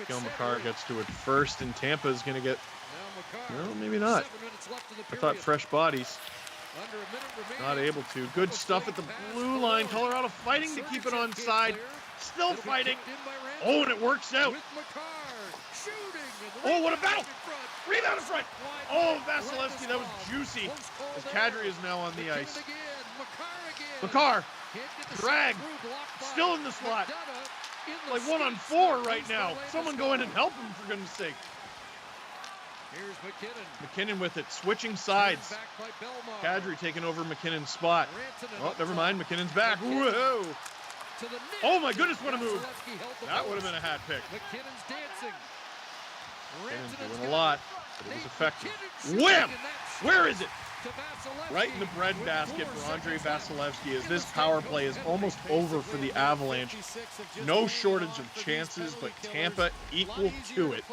Gil Makar gets to it first, and Tampa is going to get... No, maybe not. I thought fresh bodies. Not able to. Good stuff at the blue line. Colorado fighting to keep it onside. Still fighting. Oh, and it works out. Oh, what a battle! Rebound in front! Oh, Vasilevsky, that was juicy. As Kadri is now on the ice. Makar, drag, still in the slot. Like 1-on-4 right now. Someone go in and help him, for goodness sake. McKinnon with it, switching sides. Kadri taking over McKinnon's spot. Oh, never mind, McKinnon's back. Whoa! Oh my goodness, what a move! That would have been a hat pick. McKinnon's doing a lot, but it was effective. Wham! Where is it? Right in the bread basket for Andrei Vasilevsky, as this power play is almost over for the Avalanche. No shortage of chances, but Tampa equal to it.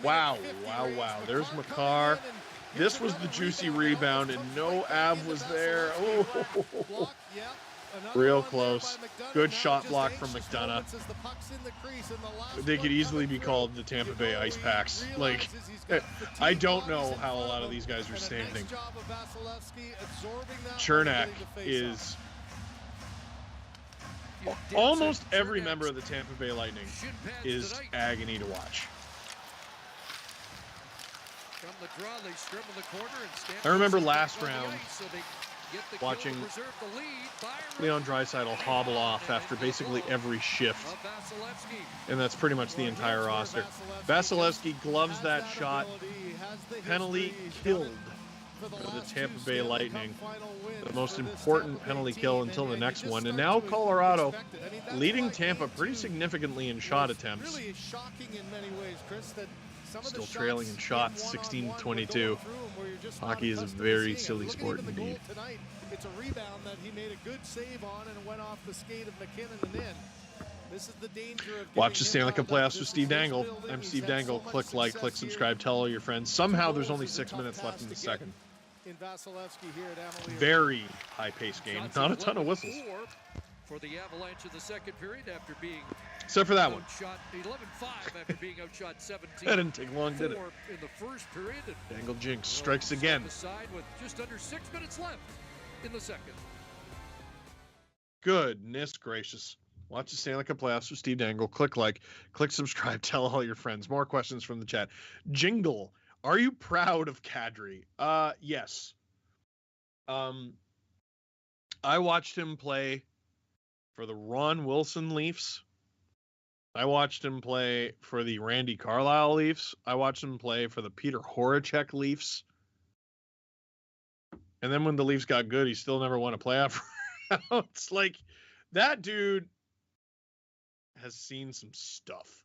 Wow, wow, wow. There's Makar. This was the juicy rebound, and no Av was there. Oh, real close. Good shot block from McDonough. They could easily be called the Tampa Bay Ice Packs. Like, I don't know how a lot of these guys are standing. Chernak is... Almost every member of the Tampa Bay Lightning is agony to watch. I remember last round, watching Leon Draisaitl hobble off after basically every shift. And that's pretty much the entire roster. Vasilevsky gloves that shot. Penalty killed for the Tampa Bay Lightning. The most important penalty kill until the next one. And now Colorado leading Tampa pretty significantly in shot attempts. Still trailing in shots, 16-22. Hockey is a very silly sport indeed. It's a rebound that he made a good save on and went off the skate of McKinnon and in. This is the danger of watch the Stanley Cup playoffs with Steve Dangle. I'm Steve Dangle. Click like, click subscribe, tell all your friends. Somehow there's only 6 minutes left in the second. Very high-paced game. Not a ton of whistles. For the Avalanche in the second period after being except for that one. Outshot 11-5 after being outshot 17. That didn't take long, did it? In the first period. Dangle jinx strikes again. Side with just under 6 minutes left in the second. Goodness gracious. Watch the Stanley Cup playoffs with Steve Dangle. Click like, click subscribe, tell all your friends. More questions from the chat. Jingle, are you proud of Kadri? Yes. I watched him play for the Ron Wilson Leafs. I watched him play for the Randy Carlyle Leafs. I watched him play for the Peter Horacek Leafs. And then when the Leafs got good, he still never won a playoff round. It's like, that dude has seen some stuff.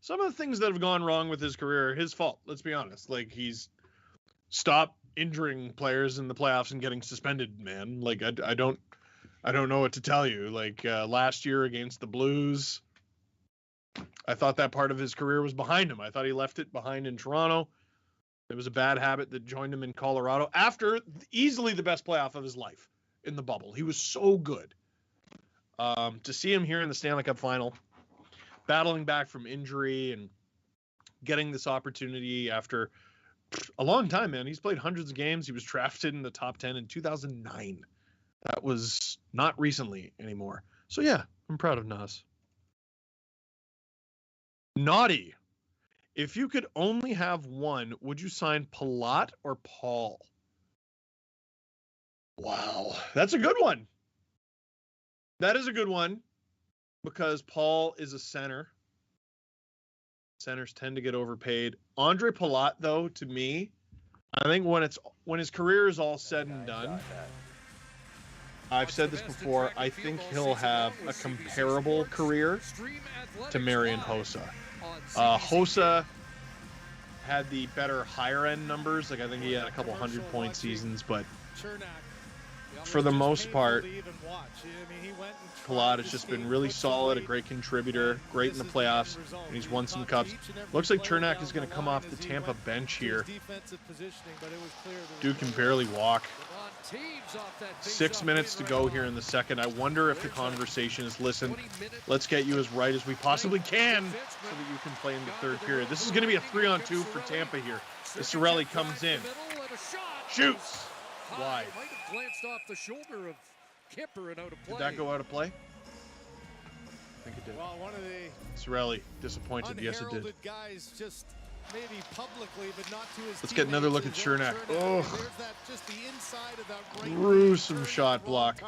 Some of the things that have gone wrong with his career are his fault. Let's be honest. Like, he's stopped injuring players in the playoffs and getting suspended, man. Like, I don't know what to tell you. Like, last year against the Blues, I thought that part of his career was behind him. I thought he left it behind in Toronto. It was a bad habit that joined him in Colorado after easily the best playoff of his life in the bubble. He was so good. To see him here in the Stanley Cup final, battling back from injury and getting this opportunity after a long time, man. He's played hundreds of games. He was drafted in the top 10 in 2009. That was not recently anymore. So yeah, I'm proud of Nas. Naughty. If you could only have one, would you sign Palat or Paul? Wow, that's a good one. That is a good one because Paul is a center. Centers tend to get overpaid. Andre Palat, though, to me, I think when his career is all said and done, I've said this before, I think he'll have a comparable career to Marian Hossa. Hossa had the better higher end numbers. Like, I think he had a couple 100-point seasons, but for the most part, Palat has just been really solid, a great contributor, great in the playoffs, and he's won some cups. Looks like Chernak is going to come off the Tampa bench here. Dude can barely walk. 6 minutes to go here in the second. I wonder if the conversation is, listen, let's get you as right as we possibly can so that you can play in the third period. This is going to be a 3-on-2 for Tampa here. Cirelli comes in. Shoots. Wide. Might have glanced off the shoulder of Kipper and out of play. Did that go out of play? I think it did. Well, one of the Cirelli disappointed. Yes, it did. Guys just maybe publicly, but not to his Let's get another look at Chernak. Oh, just the inside of that gruesome shot block.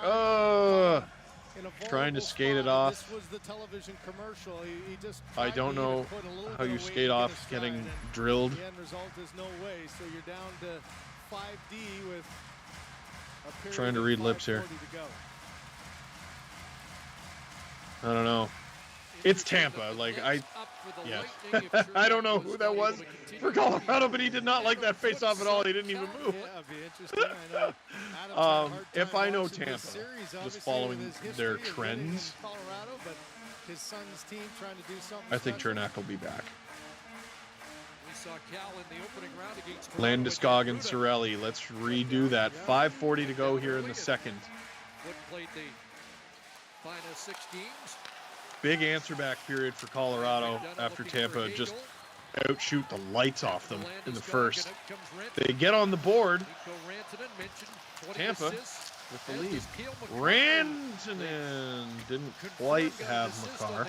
Trying to skate it off. This was the television commercial. He just I don't know how you skate off getting drilled. The end result is no way. So you're down to 5D with trying to read lips here. I don't know. It's Tampa. Like, yes. I don't know who that was for Colorado, but he did not like that face-off at all. He didn't even move. If I know Tampa, just following their trends, I think Chernak will be back. Landeskog and Cirelli. Let's redo that. 5:40 to go here in the second. Big answer back period for Colorado after Tampa just outshoot the lights off them in the first. They get on the board. Tampa with the lead. Rantanen didn't quite have Makar.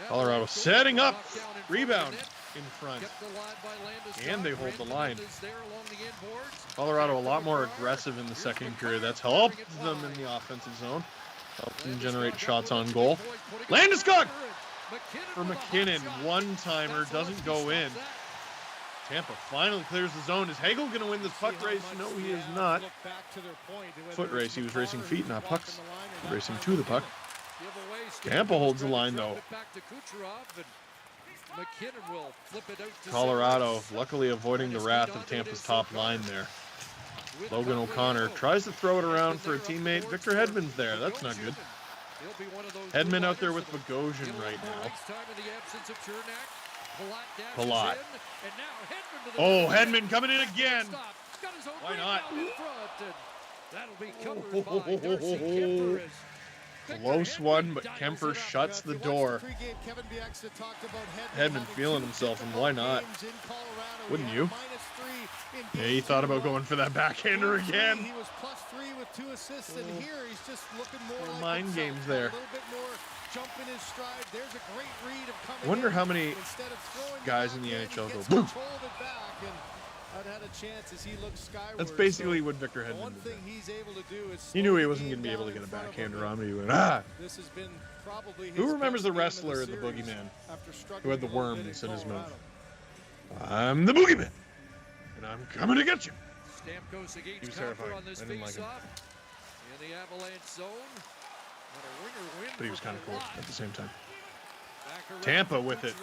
Colorado setting up. Rebound in front. And they hold the line. Colorado a lot more aggressive in the second period. That's helped them in the offensive zone. Helped them generate shots on goal. Landeskog for McKinnon. One-timer. Doesn't go in. Tampa finally clears the zone. Is Hagel going to win this puck race? No, he is not. Foot race. He was racing feet, not pucks. Racing to the puck. Tampa holds the line, though. Colorado luckily avoiding the wrath of Tampa's top line there. Logan O'Connor tries to throw it around for a teammate. Victor Hedman's there. That's not good. Hedman out there with Bogosian right now. Palat. Oh, Hedman coming in again. Why not? Close one, but Kemper shuts the door. Hedman feeling himself, and why not? Wouldn't you? Yeah, he thought about going for that backhander again. He was +3 with 2 assists, and here he's just looking more like mind games there. A little bit more jump in his stride. There's a great read of coming. Wonder how many guys in the NHL go boom. That's basically what Victor Hedman did. He knew he wasn't going to be able to get a backhander on me. He went, ah! Who remembers the wrestler, the Boogeyman, who had the worms in his mouth? I'm the Boogeyman, and I'm coming to get you. He was terrifying. I didn't like him. In the Avalanche zone. But he was kind of cool at the same time. Tampa with it.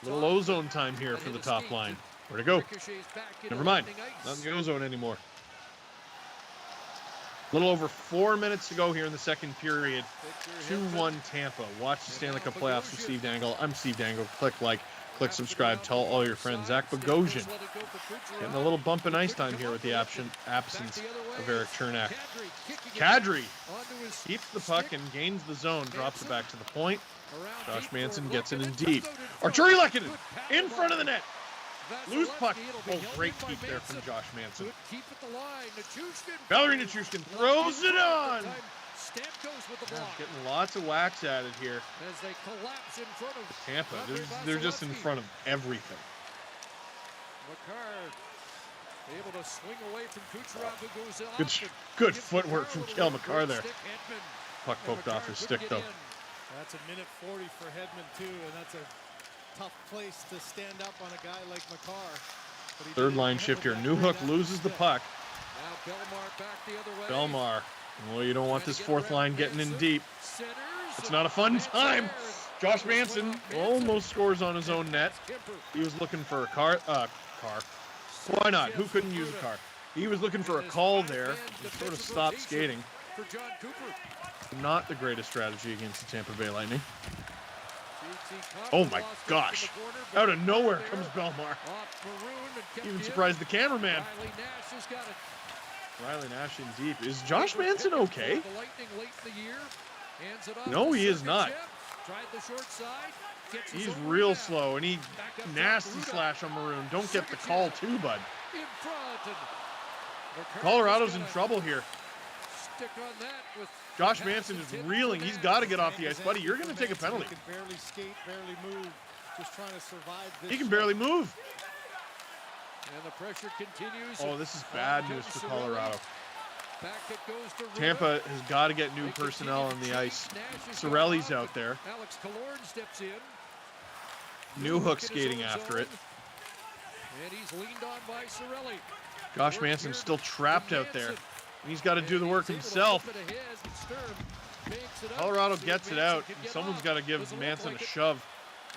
Little ozone time here for the top line. Where'd it go? Never mind. Not in the ozone anymore. A little over 4 minutes to go here in the second period. 2-1 Tampa. Watch the Stanley Cup playoffs with Steve Dangle. I'm Steve Dangle. Click like, click subscribe, tell all your friends. Zach Bogosian getting a little bump in ice time here with the absence of Eric Chernak. Kadri keeps the puck and gains the zone, drops it back to the point. Josh Manson gets it in deep. Arturi Lehkonen in front of the net. Loose puck. Oh, great keep there from Josh Manson. Valerie Nichushkin throws it on. Getting lots of whacks at it here. Tampa, they're just in front of everything. Able to swing away from Kucherov, who goes off. Good footwork from Cale Makar there. Puck poked off his stick, though. That's a minute 40 for Hedman, too, and that's a tough place to stand up on a guy like Makar. Third line shift here. Newhook loses the puck. Now Belmar back the other way. Belmar. Well, you don't want this fourth line getting in deep. It's not a fun time. Josh Manson almost scores on his own net. He was looking for a car. Why not? Who couldn't use a car? He was looking for a call there. He sort of stopped skating. Not the greatest strategy against the Tampa Bay Lightning. Oh my gosh. Out of nowhere comes Belmar. Even surprised the cameraman. Riley Nash in deep. Is Josh Manson okay? No, he is not. He's real slow, and he nasty slash on Maroon. Don't get the call too, bud. Colorado's in trouble here. Josh Manson is reeling. He's got to get off the ice, buddy. You're going to take a penalty. He can barely skate, barely move, just trying to survive this. He can barely move. And the pressure continues. Oh, this is bad news for Colorado. Tampa has got to get new personnel on the ice. Cirelli's out there. Alex Killorn steps in. Newhook skating after it. And he's leaned on by Cirelli. Josh Manson's still trapped out there. He's got to do the work himself. Colorado gets it out. And someone's got to give Manson a shove.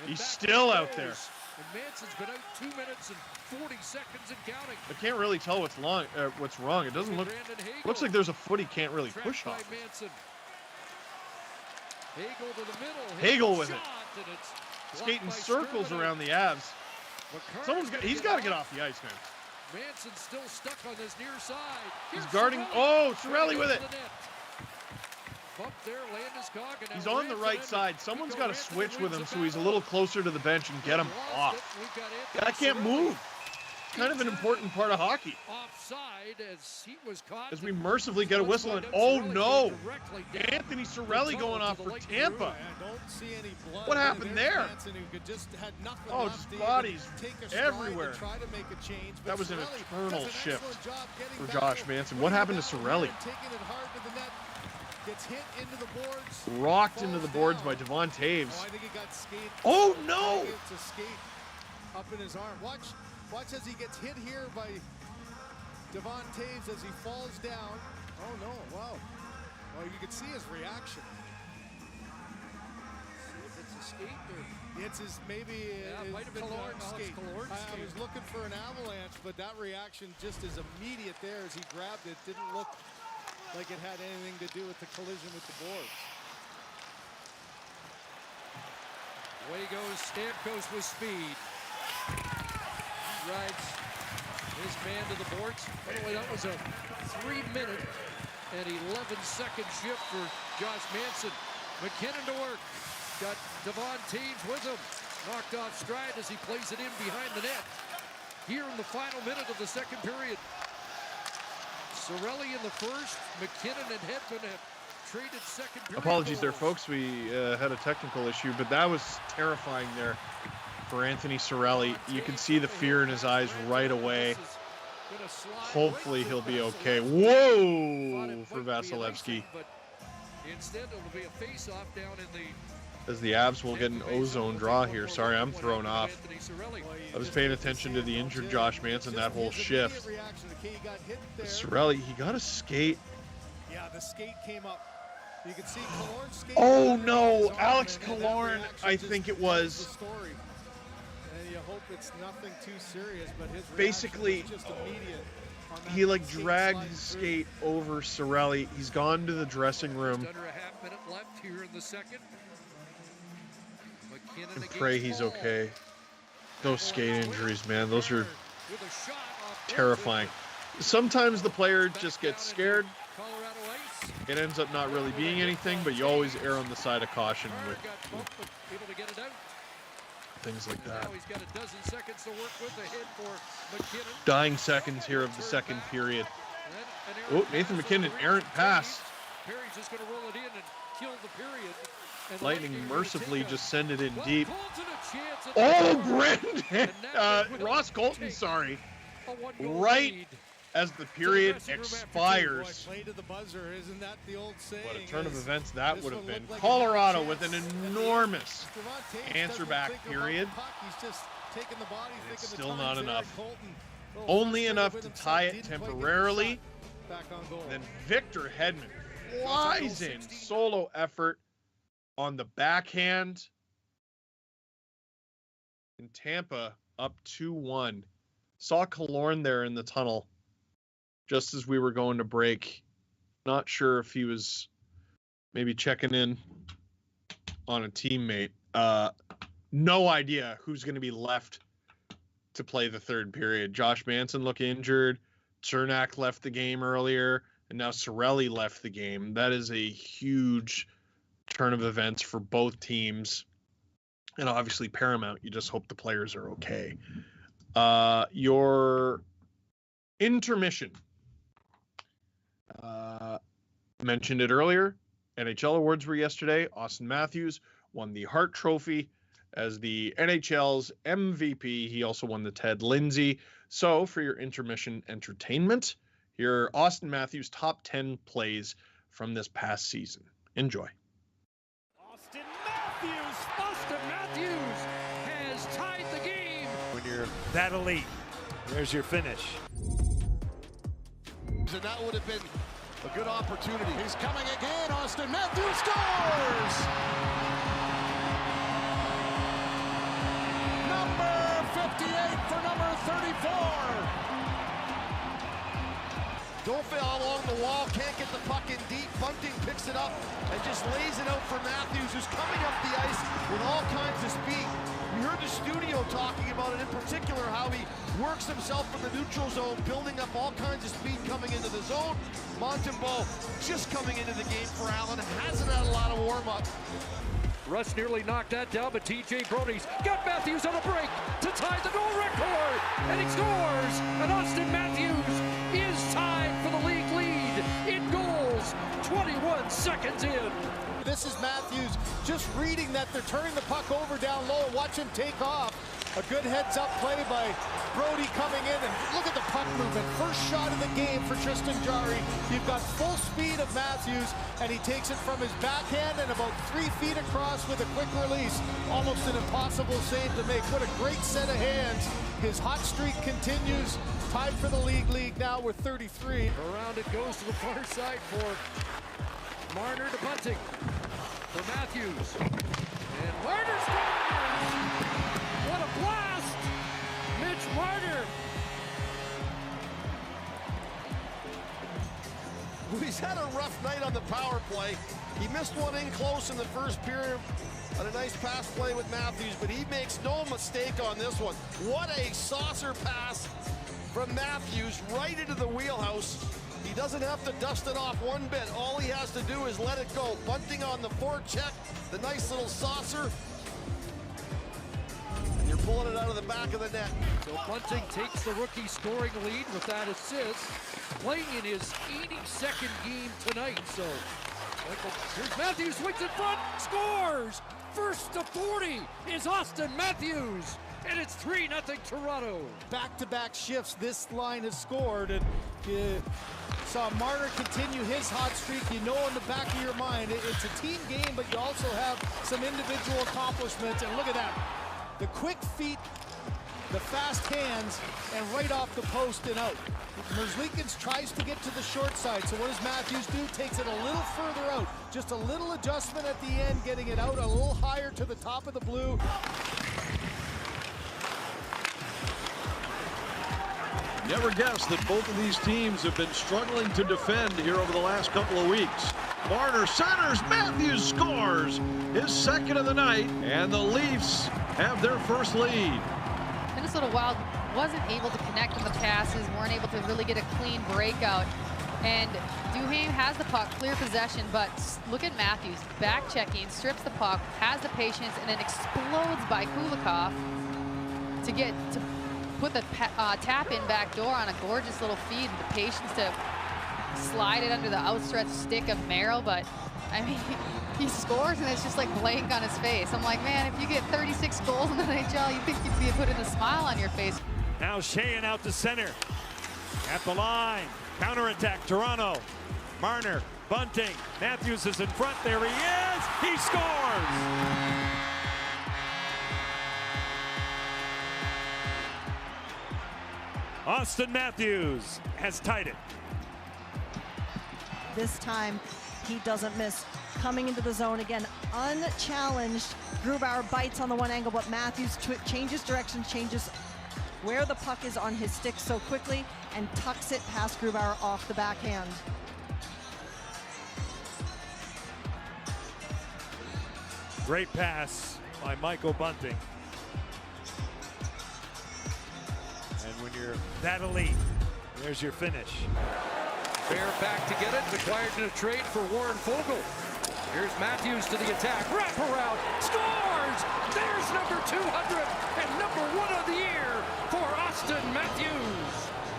He's still out there. And Manson's been out 2 minutes and 40 seconds and counting. I can't really tell what's wrong. It doesn't looks like there's a foot he can't really push off. Hagel to the middle. Hagel with it. Skating circles around the Avs. He's got to get off the ice, man. Manson's still stuck on this near side. He's guarding. Oh, Cirelli with it. He's on the right side. Someone's got to switch with him so he's a little closer to the bench and get him off. That can't move. kind of an important part of hockey. Offside as he was caught. As we mercifully get a whistle, and oh no, Anthony Cirelli going off for Tampa. What happened there? Oh, just bodies everywhere. That was an eternal shift for Josh Manson. What happened to Cirelli? Gets hit into the boards. Rocked into the boards by Devon Taves. Oh, I think he got skate. Oh no! It's a skate up in his arm. Watch as he gets hit here by Devon Taves as he falls down. Oh no! Wow. Well, you can see his reaction. See if it's a skate or it's his maybe. Yeah, it might have been skate. I was looking for an Avalanche, but that reaction just is immediate there as he grabbed it. Didn't look like it had anything to do with the collision with the boards. Away goes Stamkos with speed. Rides his man to the boards. By the way, that was a 3-minute and 11-second shift for Josh Manson. McKinnon to work. Got Devon Taves with him. Knocked off stride as he plays it in behind the net. Here in the final minute of the second period. Cirelli in the first, McKinnon and Hedman have traded second period. Apologies there, folks. We had a technical issue, but that was terrifying there for Anthony Cirelli. You can see the fear in his eyes right away. Hopefully he'll be okay. Whoa, for Vasilevsky. But instead, it'll be a face-off down in the... As the Avs will get an ozone draw here. Sorry, I'm thrown off. I was paying attention to the injured Josh Manson that whole shift. Cirelli, he got a skate. Yeah, the skate came up. You can see Killorn skate. Oh no, Alex Killorn, I think it was. And you hope it's nothing too serious, but his basically just immediate. He like dragged his skate over Cirelli. He's gone to the dressing room. Under a half minute left here in the second. And pray he's okay. Those skate injuries, man, those are terrifying. Sometimes the player just gets scared. It ends up not really being anything, but you always err on the side of caution with things like that. Dying seconds here of the second period. Oh, Nathan McKinnon, errant pass. Perry's just going to roll it in and kill the period. Lightning mercifully just send it in deep. Oh, Brendan! Ross Colton, sorry. Right as the period expires. What a turn of events that would have been. Colorado with an enormous answer back period. And it's still not enough. Only enough to tie it temporarily. Then Victor Hedman flies in solo effort on the backhand. In Tampa, up 2-1. Saw Killorn there in the tunnel just as we were going to break. Not sure if he was maybe checking in on a teammate. No idea who's going to be left to play the third period. Josh Manson looked injured. Cernak left the game earlier. And now Cirelli left the game. That is a huge turn of events for both teams, and obviously paramount. You just hope the players are okay. Your intermission, mentioned it earlier. NHL awards were yesterday. Austin Matthews won the Hart Trophy as the NHL's MVP. He also won the Ted Lindsay. So for your intermission entertainment, here are Austin Matthews' top 10 plays from this past season. Enjoy. Austin Matthews has tied the game. When you're that elite, there's your finish. And that would have been a good opportunity. He's coming again. Austin Matthews scores! Number 58 for number 34. Dauphin along the wall, can't get the puck in deep. Bunting picks it up and just lays it out for Matthews, who's coming up the ice with all kinds of speed. We heard the studio talking about it in particular, how he works himself from the neutral zone, building up all kinds of speed coming into the zone. Montembeault just coming into the game for Allen, hasn't had a lot of warm-up. Russ nearly knocked that down, but TJ Brody's got Matthews on a break to tie the goal record, and he scores! And Austin Matthews is tied for the league lead in goals, 21 seconds in. This is Matthews just reading that they're turning the puck over down low. Watch him take off. A good heads-up play by Brody coming in, and look at the puck movement. First shot of the game for Tristan Jarry. You've got full speed of Matthews, and he takes it from his backhand and about 3 feet across with a quick release. Almost an impossible save to make. What a great set of hands. His hot streak continues. Tied for the league now with 33. Around it goes to the far side for Marner to Bunting. For Matthews. And Marner scores! What a blast! Mitch Marner. He's had a rough night on the power play. He missed one in close in the first period on a nice pass play with Matthews, but he makes no mistake on this one. What a saucer pass from Matthews right into the wheelhouse. He doesn't have to dust it off one bit. All he has to do is let it go. Bunting on the forecheck, the nice little saucer. And you're pulling it out of the back of the net. So Bunting takes the rookie scoring lead with that assist, playing in his 82nd game tonight. So here's Matthews, swings in front, scores! First to 40 is Austin Matthews, and it's 3-0 Toronto. Back-to-back shifts, this line has scored, and you saw Marner continue his hot streak. You know in the back of your mind, it's a team game, but you also have some individual accomplishments, and look at that. The quick feet, the fast hands, and right off the post and out. Merzlikins tries to get to the short side, so what does Matthews do? Takes it a little further out. Just a little adjustment at the end, getting it out a little higher to the top of the blue. Never guessed that both of these teams have been struggling to defend here over the last couple of weeks. Marner centers, Matthews scores his second of the night, and the Leafs have their first lead. Minnesota Wild wasn't able to connect on the passes, weren't able to really get a clean breakout. And Duhaime has the puck, clear possession, but look at Matthews, back checking, strips the puck, has the patience, and then explodes by Kulikov to put the tap in back door on a gorgeous little feed, and the patience to slide it under the outstretched stick of Merrill. But I mean, he scores and it's just like blank on his face. I'm like, man, if you get 36 goals in the NHL, you think you'd be putting a smile on your face. Now Sheahan out to center. At the line. Counterattack, Toronto. Marner, Bunting. Matthews is in front. There he is. He scores! Austin Matthews has tied it. This time, he doesn't miss. Coming into the zone again, unchallenged. Grubauer bites on the one angle, but Matthews changes direction, changes where the puck is on his stick so quickly, and tucks it past Grubauer off the backhand. Great pass by Michael Bunting. And when you're that elite, there's your finish. Bear back to get it, acquired in a trade for Warren Foegele. Here's Matthews to the attack, wraparound, scores! There's number 200 and number 1 of the year for Austin Matthews.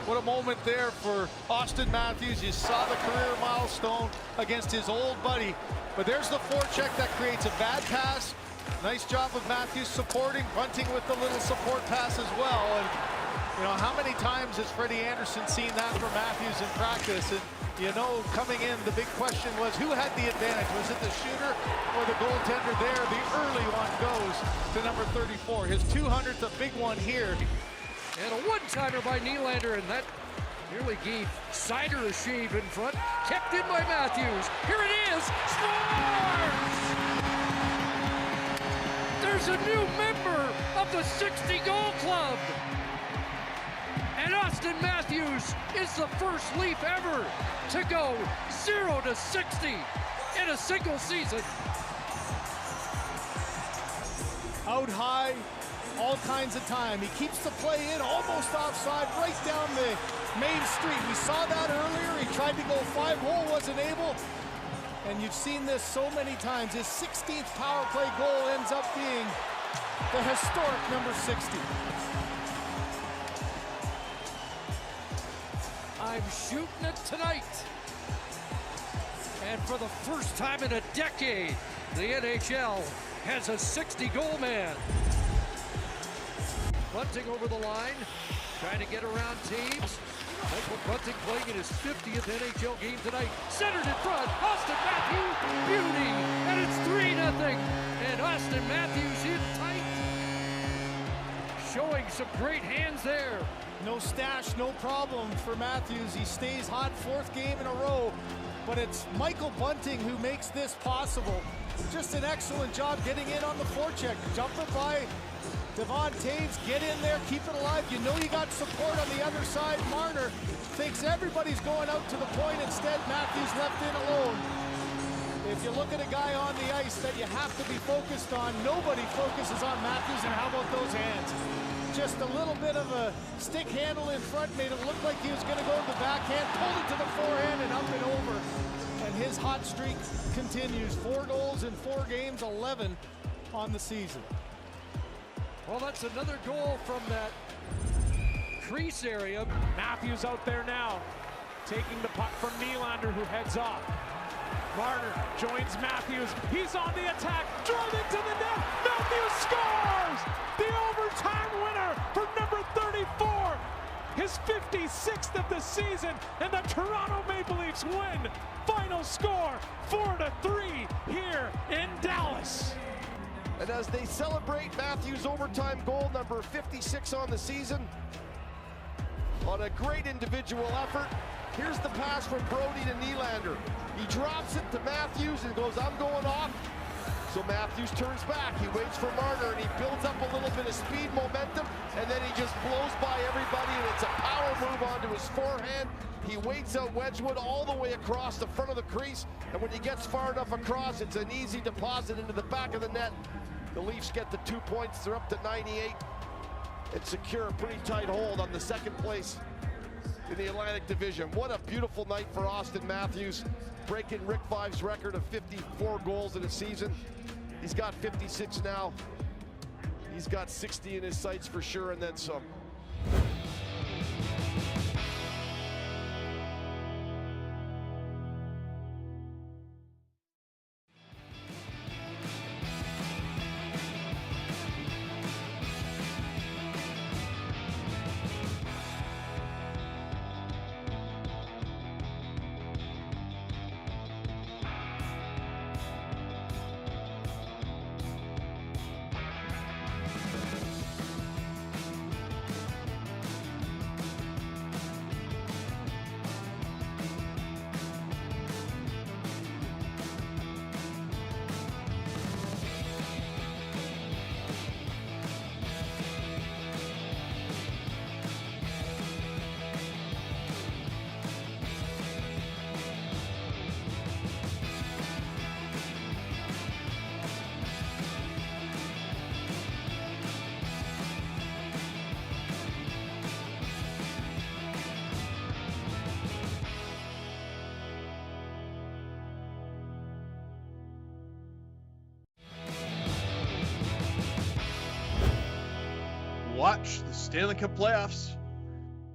What a moment there for Austin Matthews. You saw the career milestone against his old buddy, but there's the forecheck that creates a bad pass. Nice job of Matthews supporting, Bunting with the little support pass as well. And you know, how many times has Freddie Anderson seen that from Matthews in practice? And you know, coming in, the big question was who had the advantage? Was it the shooter or the goaltender there? The early one goes to number 34. His 200th, a big one here. And a one-timer by Nylander, and that nearly gave Sider a shave in front. Kept in by Matthews. Here it is, scores! There's a new member of the 60-goal club. And Austin Matthews is the first Leaf ever to go 0 to 60 in a single season. Out high, all kinds of time. He keeps the play in, almost offside, right down the main street. We saw that earlier. He tried to go 5-hole, wasn't able. And you've seen this so many times. His 16th power play goal ends up being the historic number 60. I'm shooting it tonight. And for the first time in a decade, the NHL has a 60-goal man. Bunting over the line, trying to get around teams. Michael Bunting playing in his 50th NHL game tonight. Centered in front, Austin Matthews, beauty, and it's 3-0. And Austin Matthews in tight, showing some great hands there. No stash, no problem for Matthews. He stays hot, 4th game in a row. But it's Michael Bunting who makes this possible. Just an excellent job getting in on the forecheck. Jumper by Devon Taves, get in there, keep it alive. You know you got support on the other side. Marner thinks everybody's going out to the point. Instead, Matthews left in alone. If you look at a guy on the ice that you have to be focused on, nobody focuses on Matthews, and how about those hands? Just a little bit of a stick handle in front made it look like he was going to go to the backhand, pulled it to the forehand and up and over. And his hot streak continues. 4 goals in 4 games, 11 on the season. Well, that's another goal from that crease area. Matthews out there now, taking the puck from Nylander, who heads off. Marner joins Matthews. He's on the attack, driven to the net. Matthews scores! The overtime winner for number 34. His 56th of the season, and the Toronto Maple Leafs win. Final score, 4-3 here in Dallas. And as they celebrate Matthews' overtime goal, number 56 on the season, on a great individual effort, here's the pass from Brody to Nylander. He drops it to Matthews and goes, I'm going off. So Matthews turns back, he waits for Marner, and he builds up a little bit of speed, momentum, and then he just blows by everybody, and it's a power move onto his forehand. He waits out Wedgwood all the way across the front of the crease, and when he gets far enough across, it's an easy deposit into the back of the net. The Leafs get the 2 points, they're up to 98, and secure a pretty tight hold on the 2nd place in the Atlantic Division. What a beautiful night for Austin Matthews, breaking Rick Vai's record of 54 goals in a season. He's got 56 now. He's got 60 in his sights for sure, and then some. Watch the Stanley Cup playoffs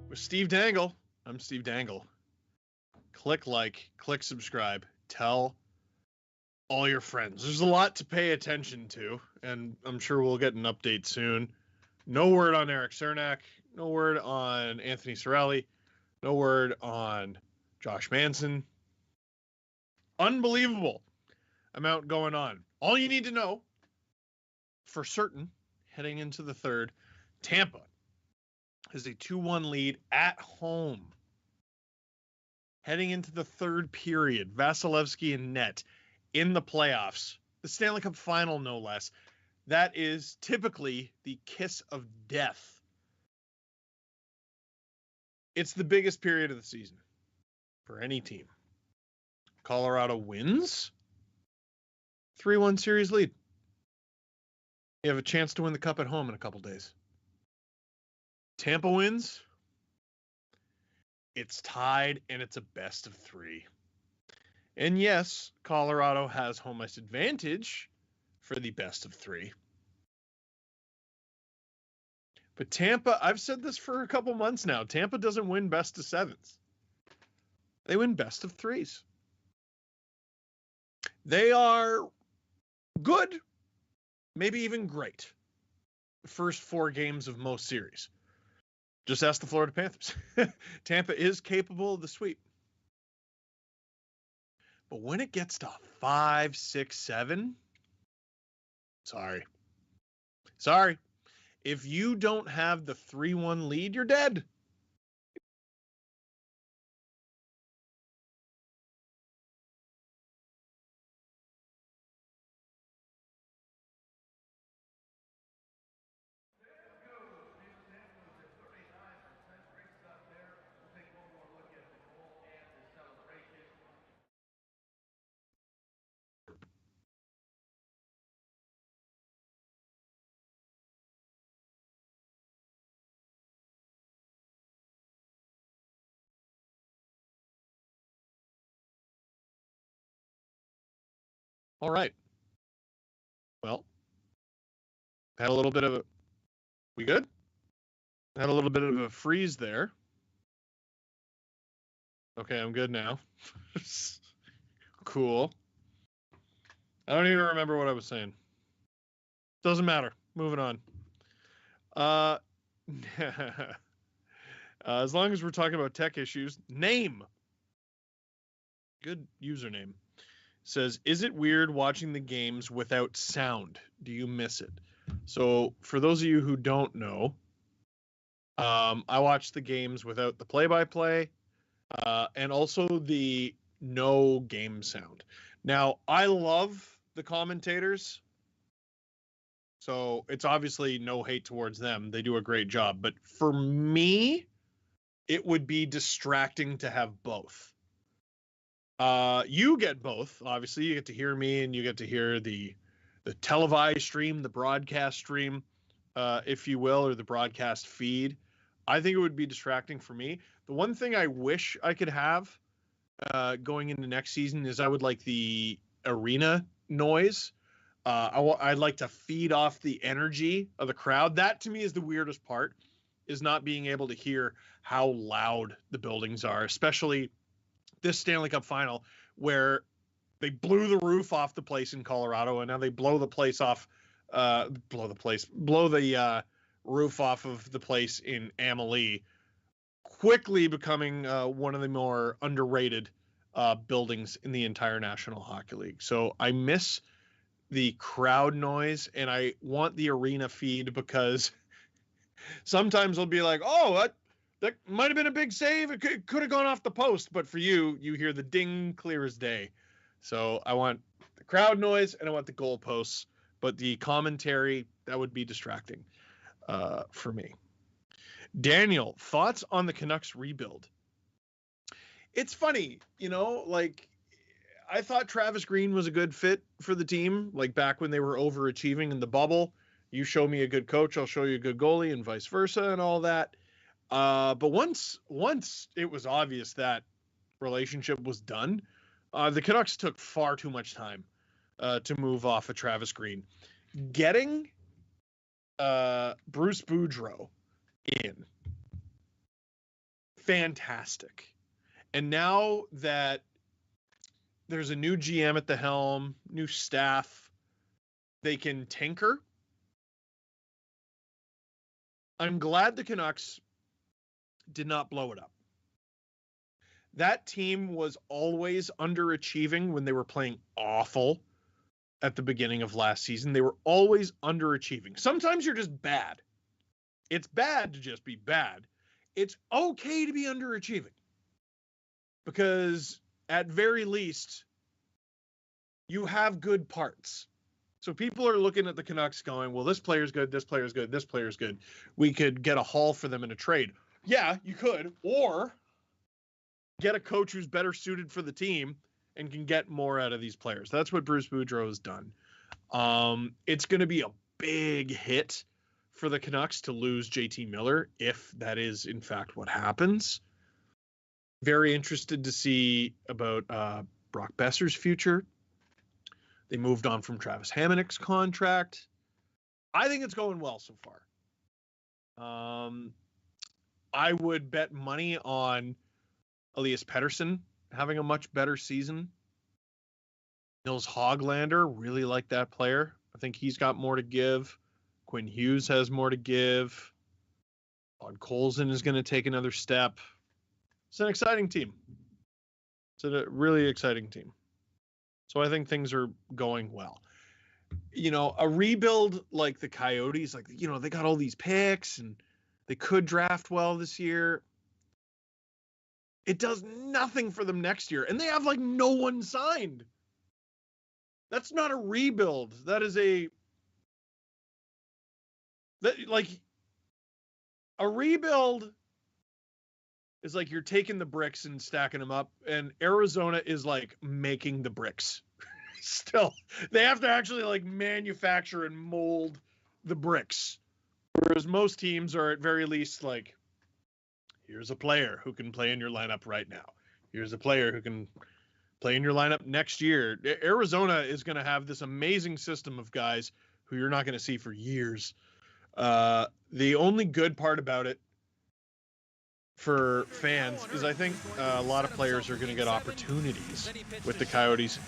with Steve Dangle. I'm Steve Dangle. Click like, click subscribe, tell all your friends. There's a lot to pay attention to, and I'm sure we'll get an update soon. No word on Eric Cernak, no word on Anthony Cirelli, no word on Josh Manson. Unbelievable amount going on. All you need to know for certain heading into the 3rd, Tampa has a 2-1 lead at home. Heading into the 3rd period, Vasilevsky in net in the playoffs, the Stanley Cup final no less. That is typically the kiss of death. It's the biggest period of the season for any team. Colorado wins, 3-1 series lead. You have a chance to win the cup at home in a couple days. Tampa wins. It's tied, and it's a best of 3. And yes, Colorado has home ice advantage for the best of 3. But Tampa, I've said this for a couple months now, Tampa doesn't win best of 7s. They win best of 3s. They are good, maybe even great. The first 4 games of most series. Just ask the Florida Panthers. Tampa is capable of the sweep. But when it gets to 5, 6, 7, sorry. If you don't have the 3-1 lead, you're dead. All right. Well, had a little bit of a... We good? Had a little bit of a freeze there. Okay, I'm good now. Cool. I don't even remember what I was saying. Doesn't matter. Moving on. As long as we're talking about tech issues, name. Good username. Says, is it weird watching the games without sound? Do you miss it? So for those of you who don't know, I watch the games without the play-by-play and also the no game sound. Now, I love the commentators, so it's obviously no hate towards them. They do a great job. But for me, it would be distracting to have both. You get both. Obviously, you get to hear me and you get to hear the televised stream, the broadcast stream, if you will, or the broadcast feed. I think it would be distracting for me. The one thing I wish I could have going into next season is I would like the arena noise. I'd like to feed off the energy of the crowd. That to me is the weirdest part, is not being able to hear how loud the buildings are, especially this Stanley Cup final where they blew the roof off the place in Colorado, and now they blow the roof off of the place in Amalie, quickly becoming one of the more underrated buildings in the entire National Hockey League. So I miss the crowd noise, and I want the arena feed, because sometimes I'll be like, oh, that might have been a big save. It could have gone off the post. But for you hear the ding clear as day. So I want the crowd noise and I want the goal posts. But the commentary, that would be distracting for me. Daniel, thoughts on the Canucks rebuild? It's funny, I thought Travis Green was a good fit for the team, like back when they were overachieving in the bubble. You show me a good coach, I'll show you a good goalie, and vice versa and all that. But once it was obvious that relationship was done, the Canucks took far too much time to move off of Travis Green. Getting Bruce Boudreau in, fantastic. And now that there's a new GM at the helm, new staff, they can tinker. I'm glad the Canucks did not blow it up. That team was always underachieving when they were playing awful at the beginning of last season. They were always underachieving. Sometimes you're just bad. It's bad to just be bad. It's okay to be underachieving, because at very least you have good parts. So people are looking at the Canucks going, well, this player's good, this player's good, this player's good. We could get a haul for them in a trade. Yeah, you could. Or get a coach who's better suited for the team and can get more out of these players. That's what Bruce Boudreau has done. It's going to be a big hit for the Canucks to lose JT Miller, if that is in fact what happens. Very interested to see about Brock Besser's future. They moved on from Travis Hammonick's contract. I think it's going well so far. I would bet money on Elias Pettersson having a much better season. Nils Höglander, really like that player. I think he's got more to give. Quinn Hughes has more to give. Todd Colson is going to take another step. It's an exciting team. It's a really exciting team. So I think things are going well. You know, a rebuild like the Coyotes, like, you know, they got all these picks and they could draft well this year. It does nothing for them next year. And they have like no one signed. That's not a rebuild. That is a rebuild is like you're taking the bricks and stacking them up, and Arizona is like making the bricks. Still, they have to actually like manufacture and mold the bricks. Whereas most teams are at very least like, here's a player who can play in your lineup right now. Here's a player who can play in your lineup next year. Arizona is going to have this amazing system of guys who you're not going to see for years. The only good part about it for fans is I think a lot of players are going to get opportunities with the Coyotes.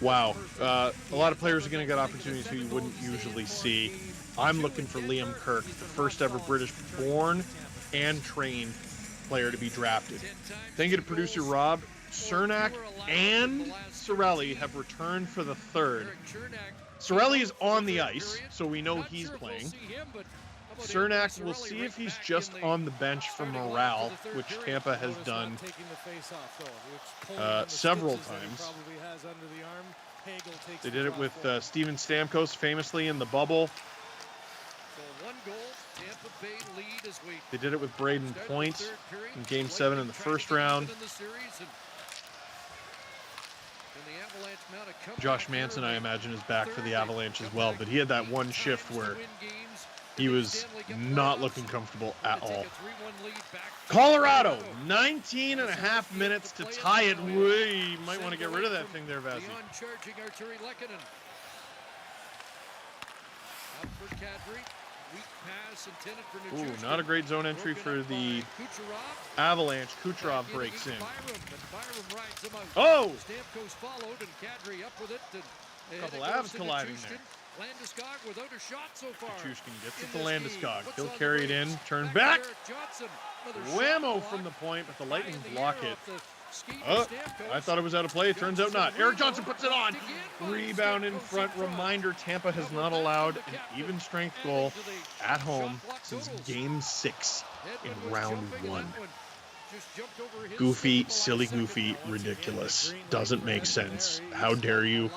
Wow. A lot of players are going to get opportunities who you wouldn't usually see. I'm looking for Liam Kirk, the first ever British-born and trained player to be drafted. Thank you to producer Rob. Cernak and Cirelli have returned for the third. Cirelli is on the ice, so we know he's playing. Cernak, we'll see if he's just on the bench for morale, which Tampa has done several times. They did it with Steven Stamkos famously in the bubble. They did it with Braden Point in Game 7 in the first round. Josh Manson, I imagine, is back for the Avalanche as well, but he had that one shift where he was not looking comfortable at all. Colorado, 19 and a half minutes to tie it. We might want to get rid of that thing there, Vazzy. Ooh, not a great zone entry for the Avalanche. Kucherov breaks in. Oh! A couple Avs colliding there. Kachushkin gets it to Landeskog. He'll carry it in, turn back. Whammo from the point, but the Lightning block it. Oh, I thought it was out of play. It turns out not. Erik Johnson puts it on. Rebound in front. Reminder, Tampa has not allowed an even strength goal at home since Game 6 in round 1. Goofy, silly goofy, ridiculous. Doesn't make sense. How dare you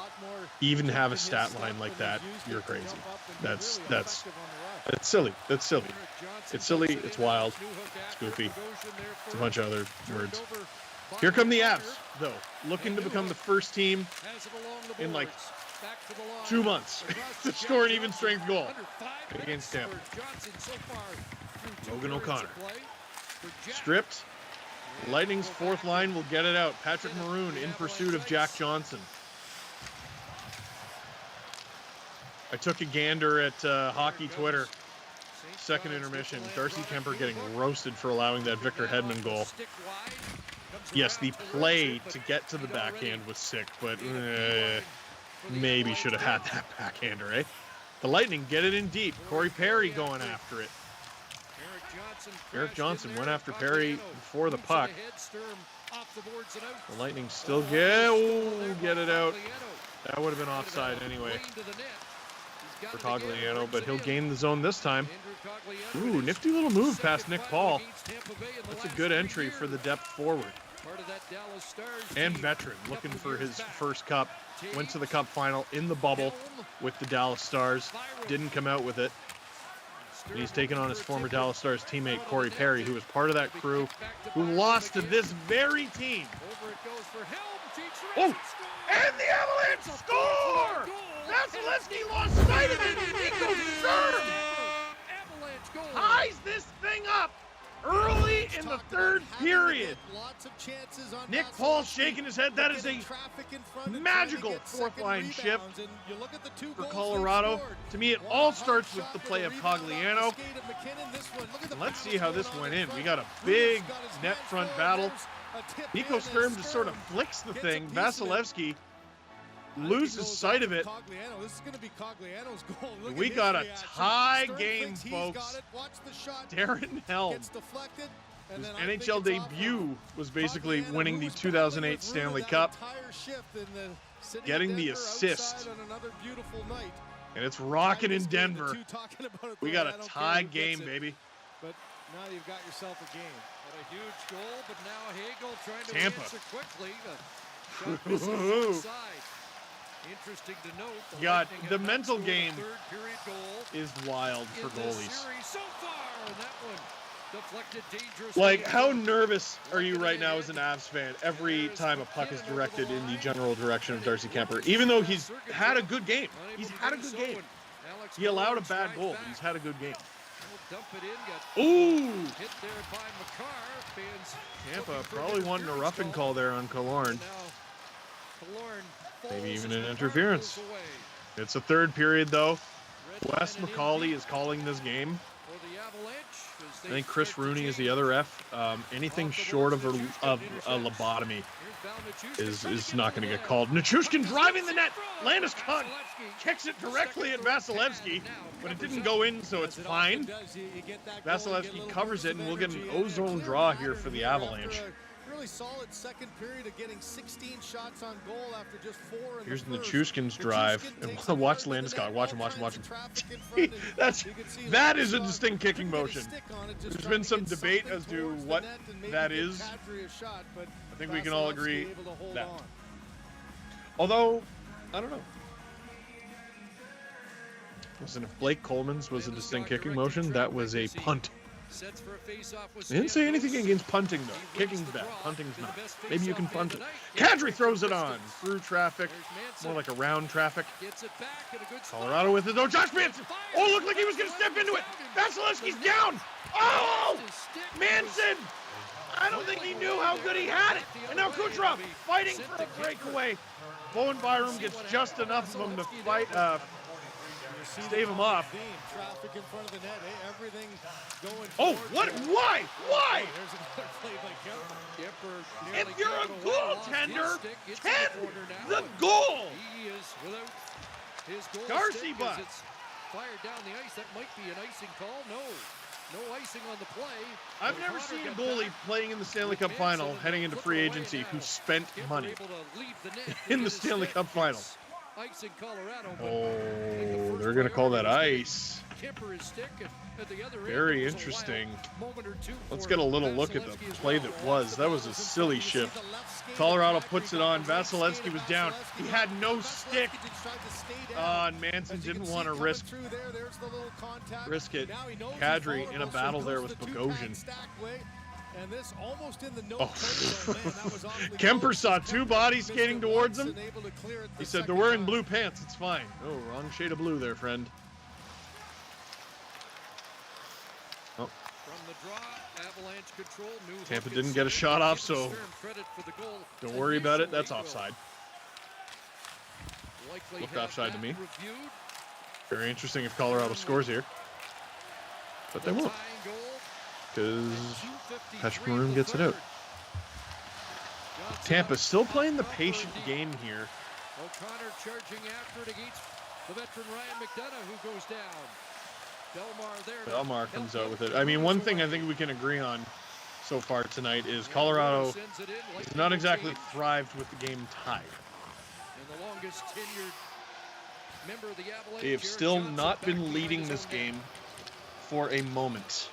even have a stat line like that? You're crazy. That's silly. That's silly. It's silly. It's wild. It's goofy. It's a bunch of other words. Here come the Avs, though, looking to become the first team in like 2 months to score an even strength goal against Tampa. Logan O'Connor stripped. Lightning's fourth line will get it out. Patrick Maroon in pursuit of Jack Johnson. I took a gander at hockey Twitter. Second intermission. Darcy Kemper getting roasted for allowing that Victor Hedman goal. Yes, the play to get to the backhand was sick, but maybe should have had that backhander, eh? The Lightning get it in deep. Corey Perry going after it. Erik Johnson went after Perry before the puck. The Lightning still get it out. That would have been offside anyway for Cogliano, but he'll gain the zone this time. Ooh, nifty little move past Nick Paul. That's a good entry for the depth forward. And veteran, looking for his first cup. Went to the cup final in the bubble with the Dallas Stars. Didn't come out with it. And he's taken on his former Dallas Stars teammate Corey Perry, who was part of that crew, who lost to this very team. Oh, and the Avalanche score! Vasilevsky lost sight of it. Nico serve ties this thing up early in the third period. Nick Paul shaking his head. That is a magical fourth-line shift for Colorado. To me, it all starts with the play of Cogliano. Let's see how this went in. We got a big net front battle. Nico Sturm just sort of flicks the thing. Vasilevsky loses sight of it. We got a tie game, folks. Darren Helm, whose NHL debut was basically winning the 2008 Stanley Cup, getting the assist. And it's rocking in Denver. We got a tie game, baby. But now you've got yourself a game. But a huge goal, but now Hagel trying to Tampa. answer quickly. The shot misses inside. Interesting to note. God, the mental game is wild for goalies. So far, and that one deflected dangerously. Like, how nervous are you right now as an Avs fan every time a puck is directed in the general direction of Darcy Kemper? Even though he's had a good game. He's had a good game. He allowed a bad goal, but he's had a good game. Dump it in, got Ooh! hit there by McCarr. Fans Tampa probably wanting a roughing call there on Killorn. Maybe even an interference. It's a third period, though. Wes McCauley is calling this game. I think Chris Rooney is the other ref. Anything short of a lobotomy is not going to get called. Nichushkin driving the net. Landeskog kicks it directly at Vasilevsky, but it didn't go in, so it's fine. Vasilevsky covers it, and we'll get an ozone draw here for the Avalanche. Really solid second period of getting 16 shots on goal after just 4 in Here's the first. Nichushkin's drive. And watch Landeskog. Watch him. That is a distinct kicking motion. There's been some debate as to what that is. I think we can all agree that. Although, I don't know. Listen, if Blake Coleman's was a distinct kicking motion, that was a punt. I didn't say anything against punting, though. Kicking's bad. Punting's not. Maybe you can punt it. Kadri throws it on. Through traffic. More like around traffic. Colorado with it, though. Josh Manson! Oh, looked like he was going to step into it! Vasilevsky's down! Oh! Manson! I don't think he knew how good he had it! And now Kucherov fighting for a breakaway. Bowen Byram gets just enough of him to fight, stave him off. Oh, what? Why? Why? If you're a goaltender, tend the goal. Darcy Buck. Fired down the ice. That might be an icing call. No icing on the play. I've never seen a goalie playing in the Stanley Cup Final heading into free agency who spent money in the Stanley Cup Final. Ice in Colorado. Oh, they're going to call that ice. Very interesting. Let's get a little look at the play that was. That was a silly shift. Colorado puts it on. Vasilevsky was down. He had no stick. And Manson didn't want to risk it. Kadri in a battle there with Bogosian. Oh. Kemper saw two bodies skating towards him. He said, they're wearing blue pants. It's fine. Oh, wrong shade of blue there, friend. Oh. Tampa didn't get a shot off, so don't worry about it. That's offside. Looked offside to me. Very interesting if Colorado scores here. But they won't. Because Patrick Maroon gets it out. Tampa still playing the patient game here. O'Connor charging after it against the veteran Ryan McDonough, who goes down. Belmar comes out with it. I mean, one thing I think we can agree on so far tonight is Colorado has not exactly thrived with the game tied. They have still not been leading this game for a moment.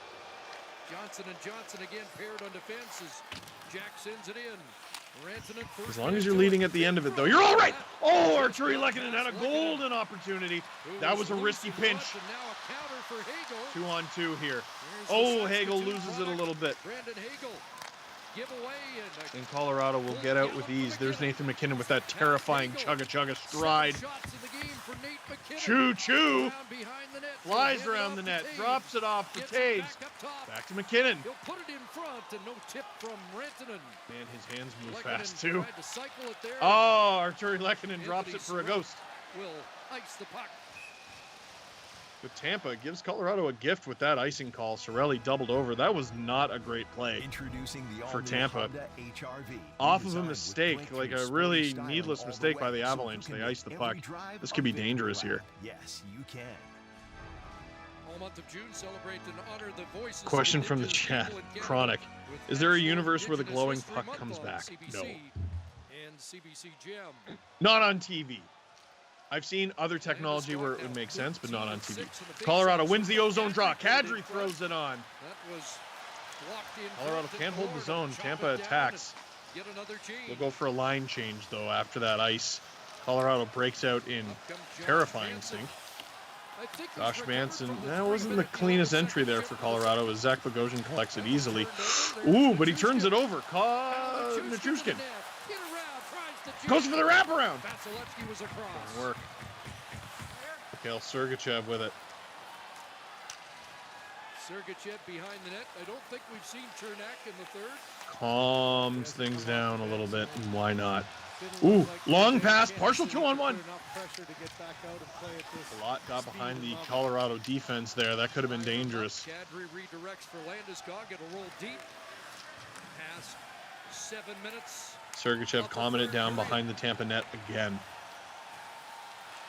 Johnson and Johnson again paired on defense as Jack sends it in. As long as you're leading at the end of it, though, you're all right. Oh, Arturi Lehkonen had a golden opportunity. That was a risky pinch. 2-on-2 here. Oh, Hagel loses it a little bit. And Colorado will get out with ease. There's Nathan MacKinnon with that terrifying chugga-chugga stride. Choo-choo. flies around the net, drops it off for Taves. Back to McKinnon. He'll put it in front and no tip from Rantanen. Man, his hands move fast too. Tried to cycle it there. Oh, Arturi Lehkonen drops it for a ghost. Will ice the puck. But Tampa gives Colorado a gift with that icing call. Sorelli doubled over. That was not a great play for Tampa. Off of a mistake, like a really needless mistake by the Avalanche. They iced the puck. This could be dangerous here. Yes, you can. All month of June, celebrate and honor the voices. Question from the chat. Chronic. Is there a universe where the glowing puck comes back? No. And CBC Gem. Not on TV. I've seen other technology where it would make sense, but not on TV. Colorado wins the ozone draw. Kadri throws it on. Colorado can't hold the zone. Tampa attacks. We'll go for a line change, though, after that ice. Colorado breaks out in terrifying sync. Josh Manson, that wasn't the cleanest entry there for Colorado as Zach Bogosian collects it easily. Ooh, but he turns it over. Nichushkin goes for the wraparound. Doesn't work. Mikhail Sergachev with it. Sergachev behind the net. I don't think we've seen Chernak in the third. Calms things down a little bit, and why not? Ooh, long pass, partial 2-on-1. A lot got behind the Colorado defense there. That could have been dangerous. Kadri redirects for Landeskog. It'll roll deep. Past 7 minutes. Sergachev calming it down behind the Tampa net again.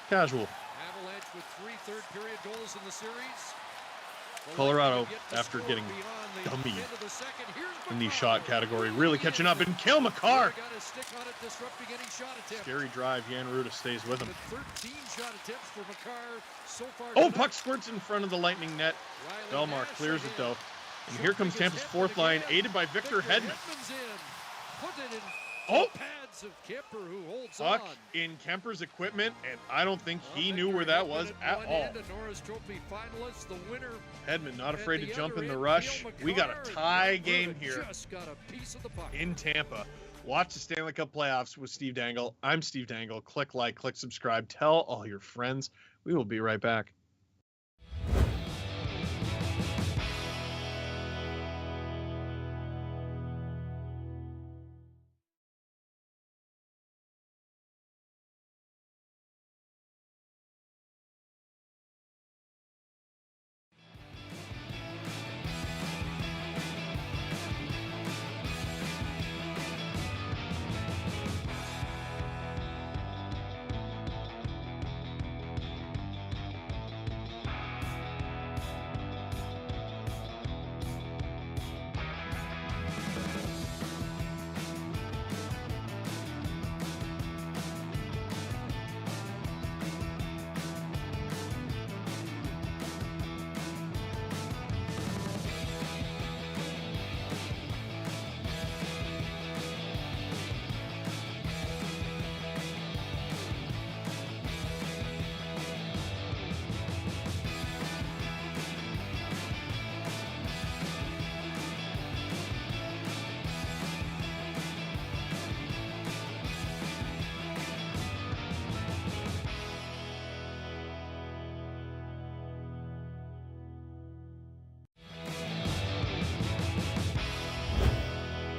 Casual. Avalanche with 3 third-period goals in the series. Colorado, after getting dummied in the shot category, really catching up. And Cale Makar. Scary drive. Jan Ruda stays with him. 13 shot attempts for Makar so far. Oh, puck squirts in front of the Lightning net. Belmar clears it, though. And here comes Tampa's fourth line, aided by Victor Hedman. Oh! Pads of Kemper, who holds Puck on. in Kemper's equipment, and I don't think he knew where that was at all. Norris Trophy finalists, the winner. Hedman not afraid to jump in the rush. We got a tie game here Just got a piece of the puck. in Tampa. Watch the Stanley Cup playoffs with Steve Dangle. I'm Steve Dangle. Click like, click subscribe. Tell all your friends. We will be right back.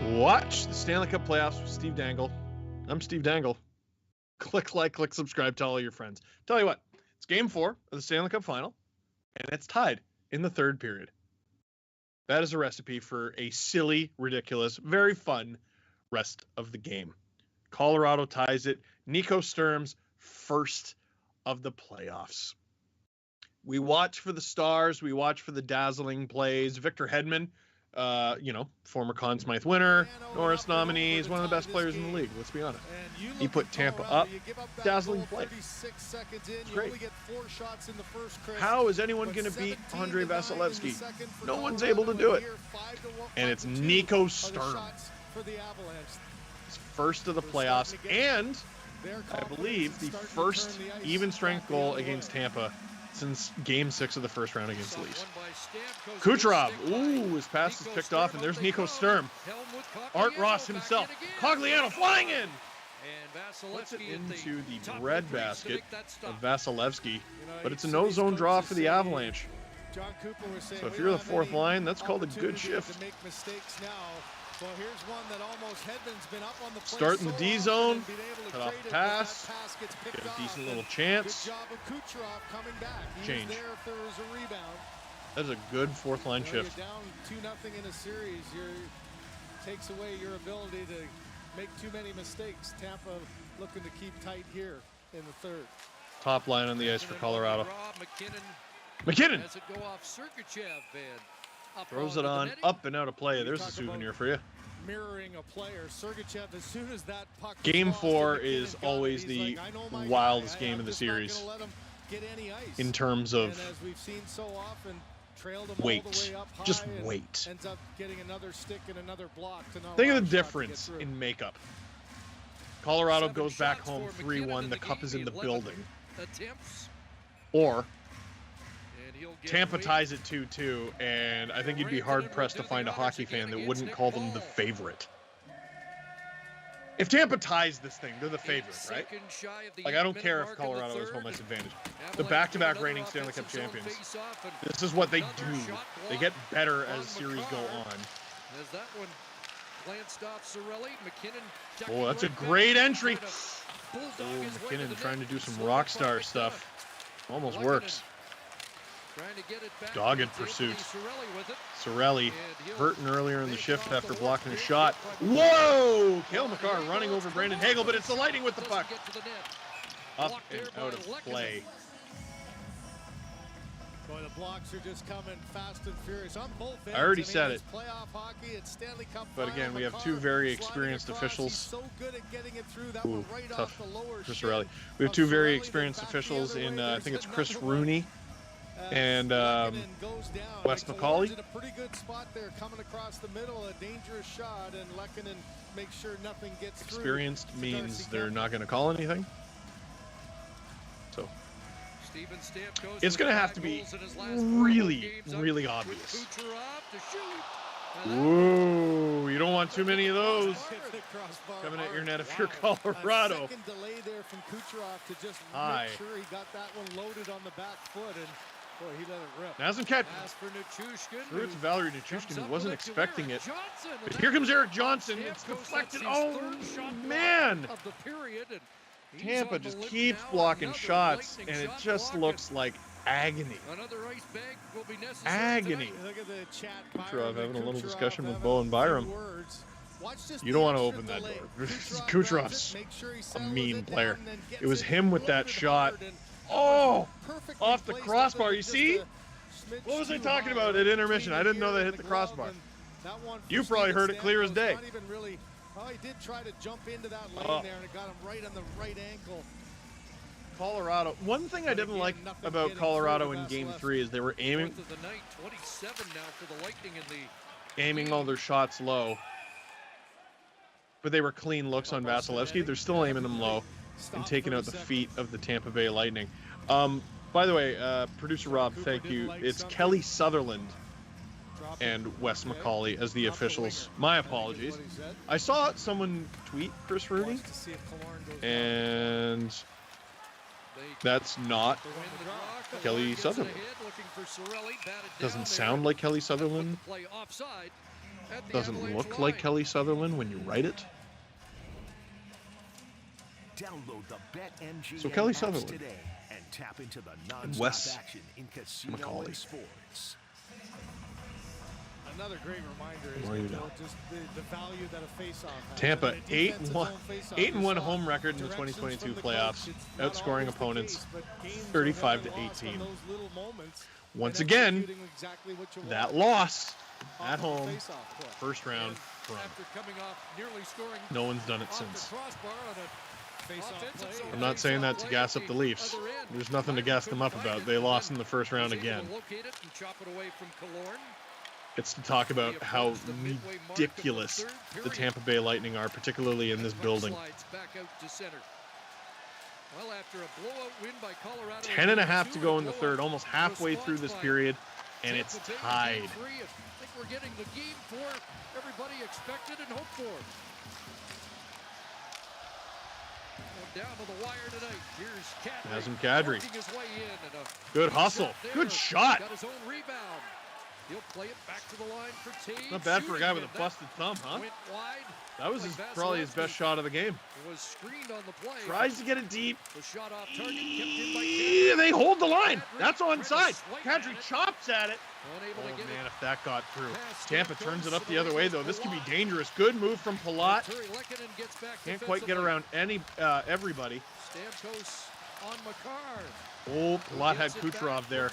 Watch the Stanley Cup playoffs with Steve Dangle. I'm Steve Dangle. Click like, click subscribe, tell all your friends. Tell you what, it's game 4 of the Stanley Cup final, and it's tied in the third period. That is a recipe for a silly, ridiculous, very fun rest of the game. Colorado ties it. Nico Sturm's first of the playoffs. We watch for the stars. We watch for the dazzling plays. Victor Hedman, former Conn Smythe winner, Norris nominee, is one of the best players in the league. Let's be honest. He put Tampa up. Dazzling play. It's great. How is anyone going to beat Andrei Vasilevsky? No one's able to do it. And it's Nico Sturm. His first of the playoffs, and I believe the first even strength goal against Tampa since Game 6 of the first round against the Leafs. Kucherov, his pass is picked off, and there's Nico Sturm. Art Ross himself. Cogliano flying in. Puts it into the breadbasket of Vasilevsky, but it's a no-zone draw for the Avalanche. John Cooper was saying, So if you're the fourth line, that's called a good shift. make mistakes now. Well, here's one that almost Hedman's been up on the play Starting the so D often zone, and being able to cut off trade the it, but that pass, gets picked get a off. decent little And chance. Good job of Kucherov coming back. He Change. was there if there was a rebound. That is a good fourth line You know, shift. you're down 2-0 in a series. Takes away your ability to make too many mistakes. Tampa looking to keep tight here in the third. Top line on the ice for Colorado. McKinnon As it go off Sergachev and up throws it onto the on netting. up and out of play. There's a souvenir for you. Mirroring a player, Sergachev, as soon as that puck Game crossed 4 and is McKinnon got always it, he's the like, I know my wildest guy. game I'm in the just not series gonna let him get any ice. in terms of And as we've seen so often, trailed him wait. all the way up high Just and wait. ends up getting another stick and another block to not Think allow of the a shot to get difference through. in makeup. Colorado 7 goes back shots home for 3-1. McKinnon The cup is in the 11 building. Attempts, Or and he'll get Tampa away. ties it 2-2, and I think you'd be hard-pressed to find a hockey fan that wouldn't call them the favorite. If Tampa ties this thing, they're the favorite, right? Like, I don't care if Colorado has home ice advantage. The back-to-back reigning Stanley Cup champions, this is what they do. They get better as series go on. As that one glanced off Cirelli, McKinnon. Oh, that's a great entry. Oh, McKinnon trying to do some rock star stuff. Almost works. Dogged pursuit. Cirelli hurting earlier in the shift after blocking a shot. Whoa! Cale Makar running over Brandon Hagel, but it's the Lightning with the puck. Up and out of play. Boy, the blocks are just coming fast and furious on both ends. I already said it's it. Playoff hockey, it's Stanley Cup But again, we have two very experienced officials. So good at getting it through. That Ooh, one right tough off the lower for shin Cirelli. We have two very Cirelli, experienced then back the officials other in, way. I There's think it's another Chris one. Rooney and goes down. Wes McCauley. In a pretty good spot there, coming across the middle, a dangerous shot, and Lehkonen makes sure nothing gets through. Experienced to means Darcy they're Kemper. not going to call anything. So Steven Stamkos it's going to have to be really, really obvious. Ooh, you don't want too many of those coming at your net if you're Colorado. A second delay there from Kucherov to just High. make sure he got that one loaded on the back foot, and boy, he let it rip. Doesn't catch. As for Nichushkin, Threw it to Valerie Nichushkin, who comes wasn't up with it to expecting Eric it. Johnson, and But here comes Eric Johnson. It's Stamkos, deflected. that's his Oh, third shot block man. of the period, and he's Tampa on the just limp keeps now. blocking Another shots, lightning and it shot just block, looks like agony. and another ice bag will be necessary Agony. tonight. Look at the chat. Kucherov having a little Kucherov discussion with having Bo and a few Byram. words. Watch just You the don't want to extra open that delay. door. Kucherov Kucherov's grabs it, makes sure he a settles mean it player. down, and then gets It was him with that loaded shot. hard, and Oh, perfectly off the placed crossbar. up You just see? a smidge What was I too talking high. about at intermission? I didn't know Clean that hit in the glove, crossbar. and that one for You probably Steven heard it clear as Stamkos, day. not even really, well, he did try to jump into that lane Oh. there, and it got him right on the right ankle. Colorado. One thing I didn't again, like nothing about getting Colorado through in to Game Vasilevsky. 3 is they were aiming Fourth of the night, 27 now for the Lightning in the all their shots low. But they were clean looks on Vasilevsky. They're still aiming them low and taking out the feet of the Tampa Bay Lightning. By the way, producer Rob, thank you. It's Kelly Sutherland and Wes McCauley as the officials. My apologies. I saw someone tweet Chris Rooney, and that's not Kelly Sutherland. Doesn't sound like Kelly Sutherland. Doesn't look like Kelly Sutherland when you write it. Download the BetMGM So Kelly apps Sutherland today and tap into the and nonstop Wes action in casino McCauley. and sports. Another great reminder is Well, you know. just the value that a face-off has. Tampa And a defensive zone face-off, 8-1 you home saw record in the directions 2022 from the playoffs, coach. It's not outscoring always the opponents case, but games are 35 to won and lost on 18. those little moments Once and again, executing exactly what you that want loss off at of the home, face-off play. first round, run. after coming off nearly scoring No one's done it off since. the crossbar on a Face-off offensive play. zone I'm not saying that face-off to play gas at up the Leafs. other end. There's nothing to gas them up Couldn't about. find They it. lost in the first round Was able again. to locate it and chop it away from Killorn. It's to talk about how ridiculous the Tampa Bay Lightning are, particularly in this building. Slides back out to center. Well, after a blowout win by Colorado, 10 and a half to go in the third, almost halfway through this period, and it's tied. I think we're getting the game for everybody expected and hoped for. Down to the wire tonight. Here's Kadri. Has him Kadri. Working his way in, and Good hustle. Good shot. Got his own rebound. He'll play it back to the line for Taves. Not bad for a guy with a busted thumb, huh? Went wide. That was probably his best shot of the game. Was screened on the play. Tries to get it deep. The shot off target, kept in by Kadri. They hold the line. That's onside. Kadri chops at it. Unable to get man, if that got through. Tampa turns it up the other way, though. This could be dangerous. Good move from Palat. Can't quite get around everybody. Stamkos on Makar. Oh, Palat had Kucherov there.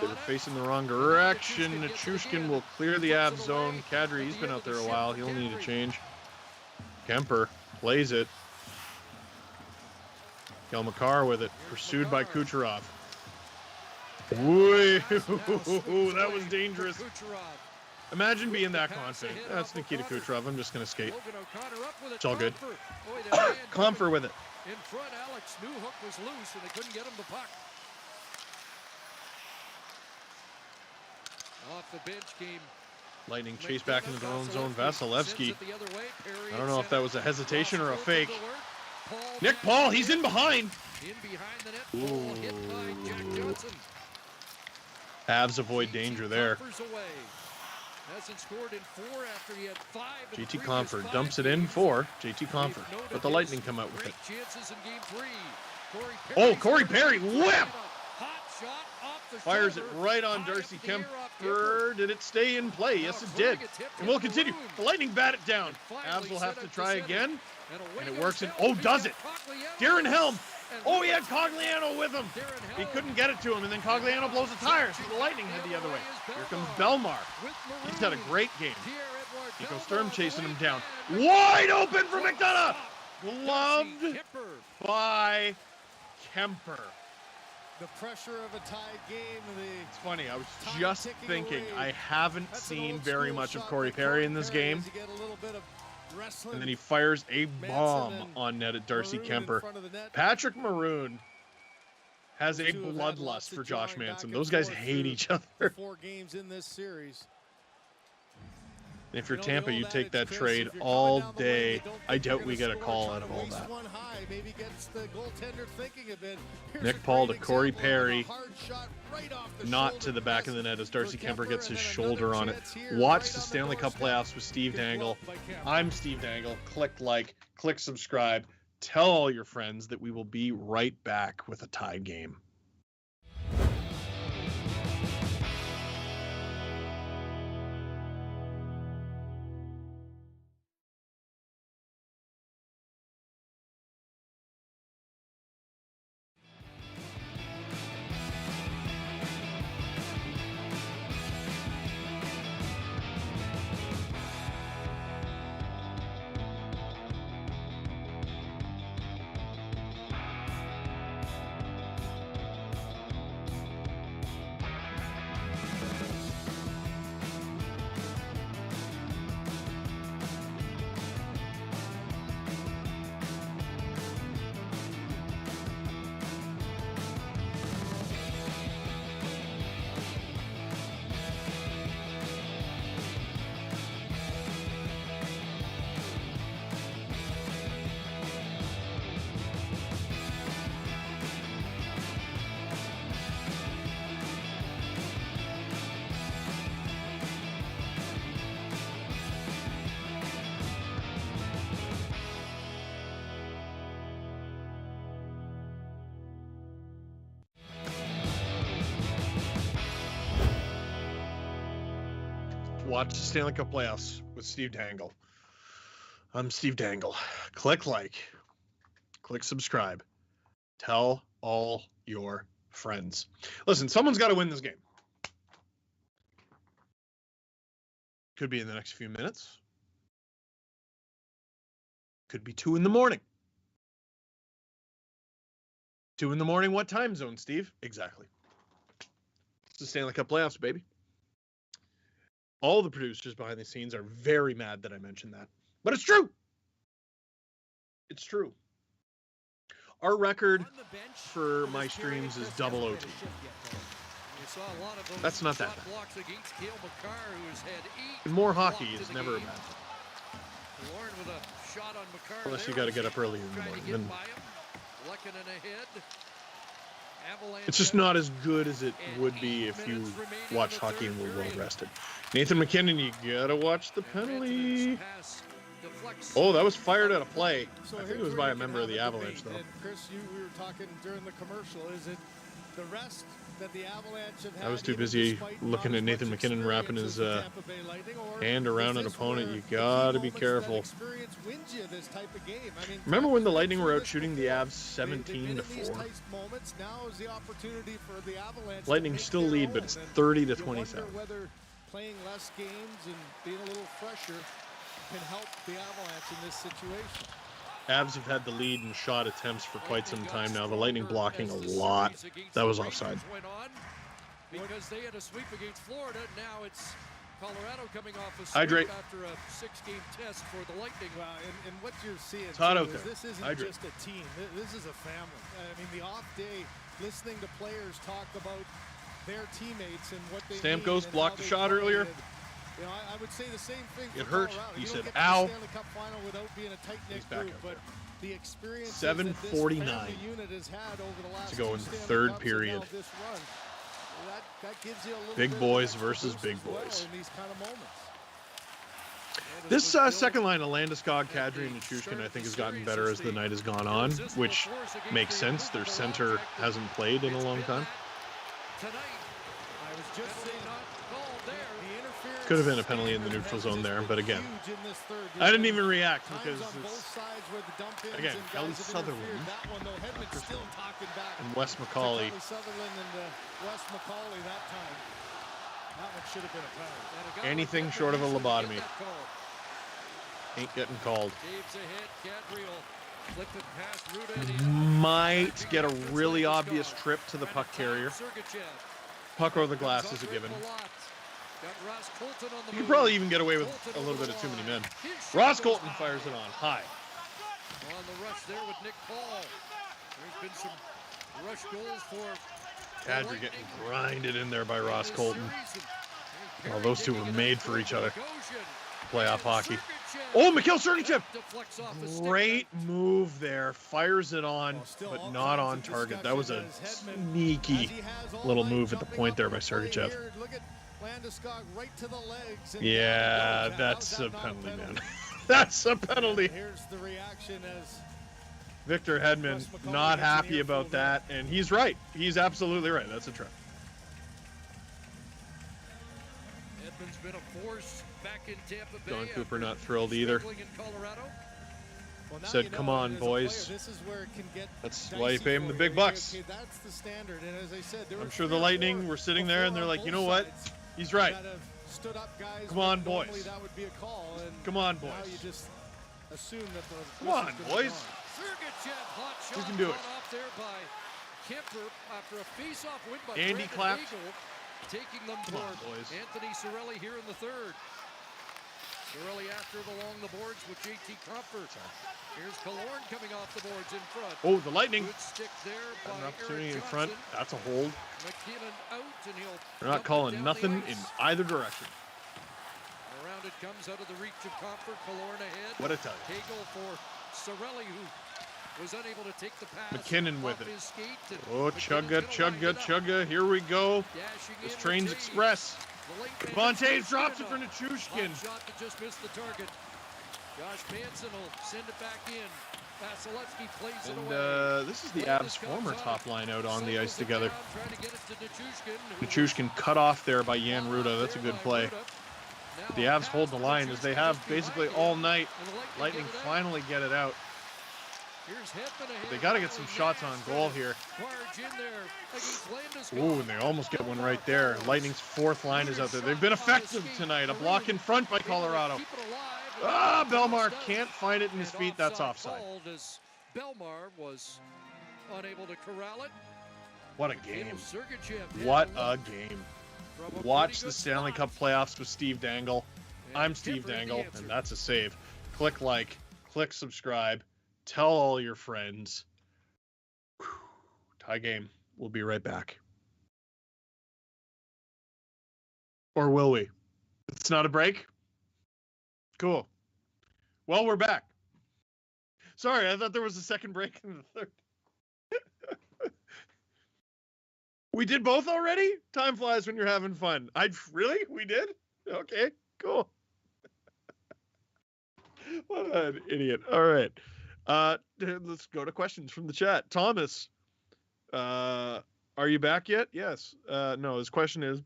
They were facing the wrong direction. Nichushkin will clear the Av zone. Kadri, he's been out there a while. He'll need a change. Kemper plays it. Kel Makar with it. Pursued by Kucherov. Woo, that was dangerous. Imagine being that confident. That's Nikita Kucherov. I'm just going to skate. It's all good. Comfer with it. In front, Alex Newhook was loose, and they couldn't get him the puck. Off the bench came Lightning chase back into their own zone. Vasilevsky. I don't know if that was a hesitation or a fake. Nick Paul, he's in behind. In behind the net, ball hit by Jack Johnson. Avs avoid danger there. Hasn't scored in 4 after he had 5. JT Compher dumps it in for JT Compher, but the Lightning come out with it. Chances in game 3. Oh, Corey Perry, whip! Fires it right on Darcy Kemper. Did it stay in play? Yes, it did. And we'll continue. The Lightning bat it down. Avs will have to try again. And it works. Oh, does it? Darren Helm. Oh, he had Cogliano with him. He couldn't get it to him, and then Cogliano blows a tire, so the Lightning head the other way. Here comes Belmar. He's had a great game. Nico Sturm chasing him down. Wide open for McDonough. Gloved by Kemper. The pressure of a tied game. It's funny, I was just thinking, I haven't seen very much of Corey Perry in this game. And then he fires a bomb on net at Darcy Kemper. Patrick Maroon has a bloodlust for Josh Manson. Those guys hate each other. 4 games in this series. If you're Tampa, you take that trade all day. I doubt we get a call out of all that. Nick Paul to Corey Perry. Not to the back of the net as Darcy Kemper gets his shoulder on it. Watch the Stanley Cup playoffs with Steve Dangle. I'm Steve Dangle. Click like, click subscribe. Tell all your friends that we will be right back with a tied game. Watch the Stanley Cup playoffs with Steve Dangle. I'm Steve Dangle. Click like, click subscribe. Tell all your friends. Listen, someone's got to win this game. Could be in the next few minutes. Could be 2 in the morning. 2 in the morning, what time zone, Steve? Exactly. It's the Stanley Cup playoffs, baby. All the producers behind the scenes are very mad that I mentioned that. But it's true. It's true. Our record for my streams is double OT. That's not that bad. And more hockey is never a bad thing. Warren with a shot on McCarr. Unless you got to get up early in the morning. Then it's just not as good as it would be if you watched hockey and were well rested. Nathan McKinnon, you got to watch the penalty. Oh, that was fired at a play. I think it was by a member of the Avalanche, though. And Chris, we were talking during the commercial. Is it the rest that the Avalanche have had? I was too busy looking at Nathan McKinnon wrapping his hand around an opponent. You got to be careful. Remember when the Lightning were out shooting the Avs 17-4? Lightning still lead, but it's 30-27. Whether playing less games and being a little fresher can help the Avalanche in this situation. Avs have had the lead in shot attempts for quite some time now. The Lightning blocking a lot. That was offside. Because they had a sweep against Florida. Now it's Colorado coming off a sweep Hydrate. after a 6-game test for the Lightning. Well, and what you're seeing it's hot out is there. This isn't Hydrate. just a team. This is a family. I mean, the off day, listening to players talk about their teammates and what they Stamkos need blocked and a how shot they earlier. play. You know, I would say the same thing for It hurt. Colorado. He You said, don't get "Ow." to the Stanley Cup final without being a tight-knit back group, out but the experience 7:49 unit has had over the last to go in the Stanley third Cups and period. now this run, that gives you a little Big bit boys of versus boost big as well boys. in these kind of moments. This second line of Landeskog, Kadri, and Nichushkin, I think, has gotten better as the night has gone on, which makes sense. Their center hasn't played in a long time. I was just saying, Could have been a penalty in the neutral zone there, but again, I didn't even react because it's, again, Kelly Sutherland and Wes McCauley. Anything short of a lobotomy ain't getting called. Might get a really obvious trip to the puck carrier. Puck over the glass is a given. You can probably even get away with a little bit of too many men. Ross Colton fires it on high. On the rush there with Nick Paul. There's been some rush goals for Kadri getting grinded in there by Ross Colton. Well, those two were made for each other. Playoff hockey. Oh, Mikhail Sergachev! Great move there. Fires it on, but not on target. That was a sneaky little move at the point there by Sergachev. Yeah, that's a penalty, man. That's a penalty. Here's the reaction as Victor Hedman not happy about that, and he's right. He's absolutely right. That's a trap. Edmonds been a force back in Tampa Bay. Don Cooper not thrilled either. Well, Said, "Come on, boys." Player, this is where it can get That's why you pay him the big bucks. Okay, that's the standard. And as I said, I'm sure the Lightning were sitting there and they're like, you know what? He's right. Stood up guys. Come on, boys. That would be a call. And come on, boys. Now you just assume that the come on, boys. You can do it. Off there by Kemper after a face-off win by Andy Brandon clapped. Dangle, taking them Come on, toward boys. Anthony Cirelli here in the third. Cirelli after it along the boards with JT Comfort. Here's Killorn coming off the boards in front. Oh, the Lightning. Good stick there by An opportunity Eric in front. Johnson. That's a hold. McKinnon out, and he'll They're not dump it calling down nothing the in ice. either direction. Around it comes out of the reach of Comfort. Killorn ahead. What'd I tell you? Hagel for Cirelli, who was unable to take the pass. McKinnon with off it. his skate, and Oh, chugga, chugga, chugga. Here we go. This train's express. Bontays drops it for Nichushkin. Shot that just missed the target. Josh Manson will send it back in. Vasilevsky plays it And away. this is the Avs' former top line out on the ice together. Trying to get it to Nichushkin. Nichushkin cut off there by Jan Ruda. That's a good play. The Avs hold the line as they have basically all night. Lightning finally get it out. They got to get some shots on goal here. Ooh, and they almost get one right there. Lightning's fourth line is out there. They've been effective tonight. A block in front by Colorado. Ah, Belmar can't find it in his feet. That's offside. Belmar was unable to corral it. What a game. What a game. Watch the Stanley Cup playoffs with Steve Dangle. I'm Steve Dangle, and that's a save. Click like, click subscribe, tell all your friends. Whew. Tie game. We'll be right back. Or will we? It's not a break? Cool. Well, we're back. Sorry, I thought there was a second break in the third. We did both already? Time flies when you're having fun. Really? We did? Okay, cool. What an idiot. All right. Let's go to questions from the chat. Thomas, are you back yet? Yes. No, his question is,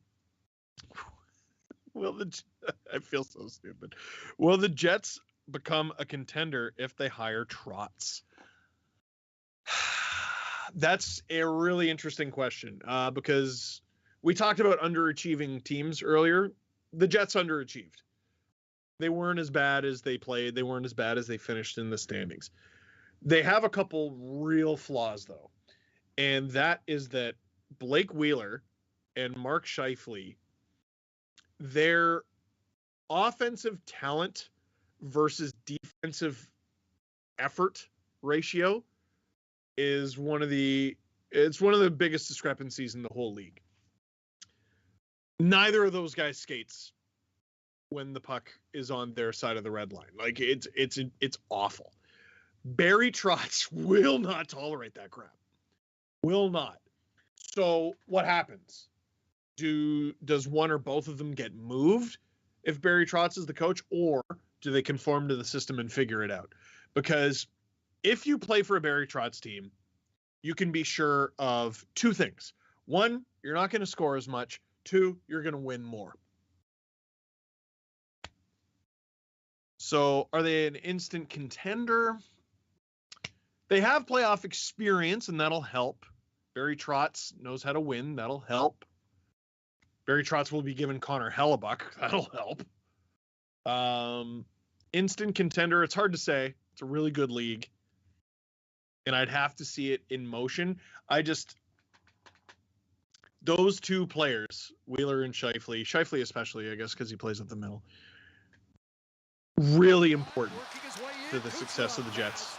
I feel so stupid. Will the Jets become a contender if they hire Trotz? That's a really interesting question because we talked about underachieving teams earlier. The Jets underachieved. They weren't as bad as they played. They weren't as bad as they finished in the standings. They have a couple real flaws, though. And that is that Blake Wheeler and Mark Scheifele, their offensive talent versus defensive effort ratio is one of the biggest discrepancies in the whole league. Neither of those guys skates when the puck is on their side of the red line. Like it's awful. Barry Trotz will not tolerate that crap. Will not. So what happens? Does one or both of them get moved if Barry Trotz is the coach, or do they conform to the system and figure it out? Because if you play for a Barry Trotz team, you can be sure of two things. One, you're not going to score as much. Two, you're going to win more. So are they an instant contender? They have playoff experience, and that'll help. Barry Trotz knows how to win. That'll help. Barry Trotz will be given Connor Hellebuck. That'll help. Instant contender, it's hard to say. It's a really good league. And I'd have to see it in motion. Those two players, Wheeler and Scheifele especially, I guess, because he plays at the middle, really important to the success of the Jets.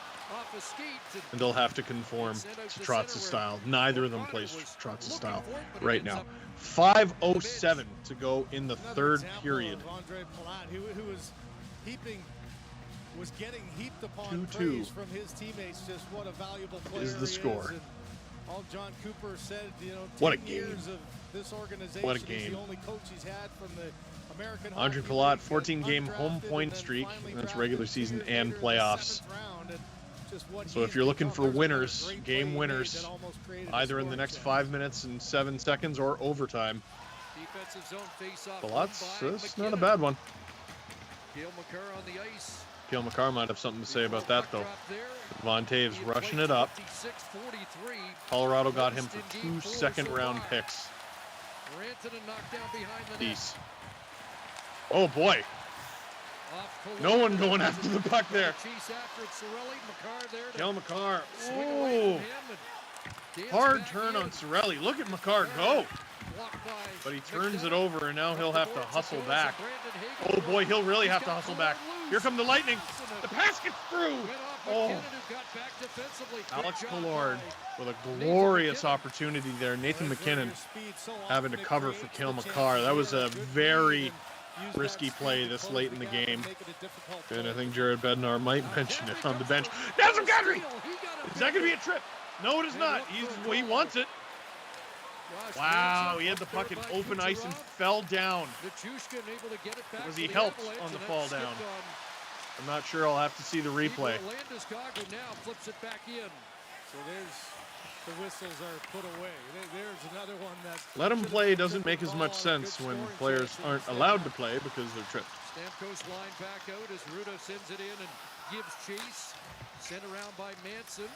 And they'll have to conform to Trotz's style. Neither of them plays Trotz's style right now. 5:07 to go in the third period. Was getting heaped upon praise from his teammates. Just what a valuable player is the score. And all John Cooper said, what a 10 game. Years of this organization. What a game. He's the only coach he's had from the American Andre Palat, 14-game home point streak. That's regular season and playoffs. So if you're looking for winners, game winners, either in the next 5 minutes and 7 seconds or overtime, Palat's that's not a bad one. Cale Makar might have something to say about that, though. Von Taves rushing it up. Colorado got him for 2 second-round picks. Peace. Oh, boy. No one going after the puck there. Cale Makar. Oh. Hard turn on Cirelli. Look at Makar go. But he turns it over, and now he'll have to hustle back. Oh, boy, he'll really have to hustle back. Here come the Lightning. The pass gets through. Oh. Alex Killord with a glorious opportunity there. Nathan McKinnon having to cover for Cale Makar. That was a very risky play this late in the game. And I think Jared Bednar might mention it on the bench. Nazem Kadri! Is that going to be a trip? No, it is not. He wants it. Wow, he had the puck in open ice and fell down. Was he helped on the fall down? I'm not sure. I'll have to see the replay. So there's the whistles are put away. There's another one that. Let them play doesn't make as much sense when players aren't allowed to play because they're tripped. Stamkos line back out as Ruda sends it in and gives chase. Sent around by Manson.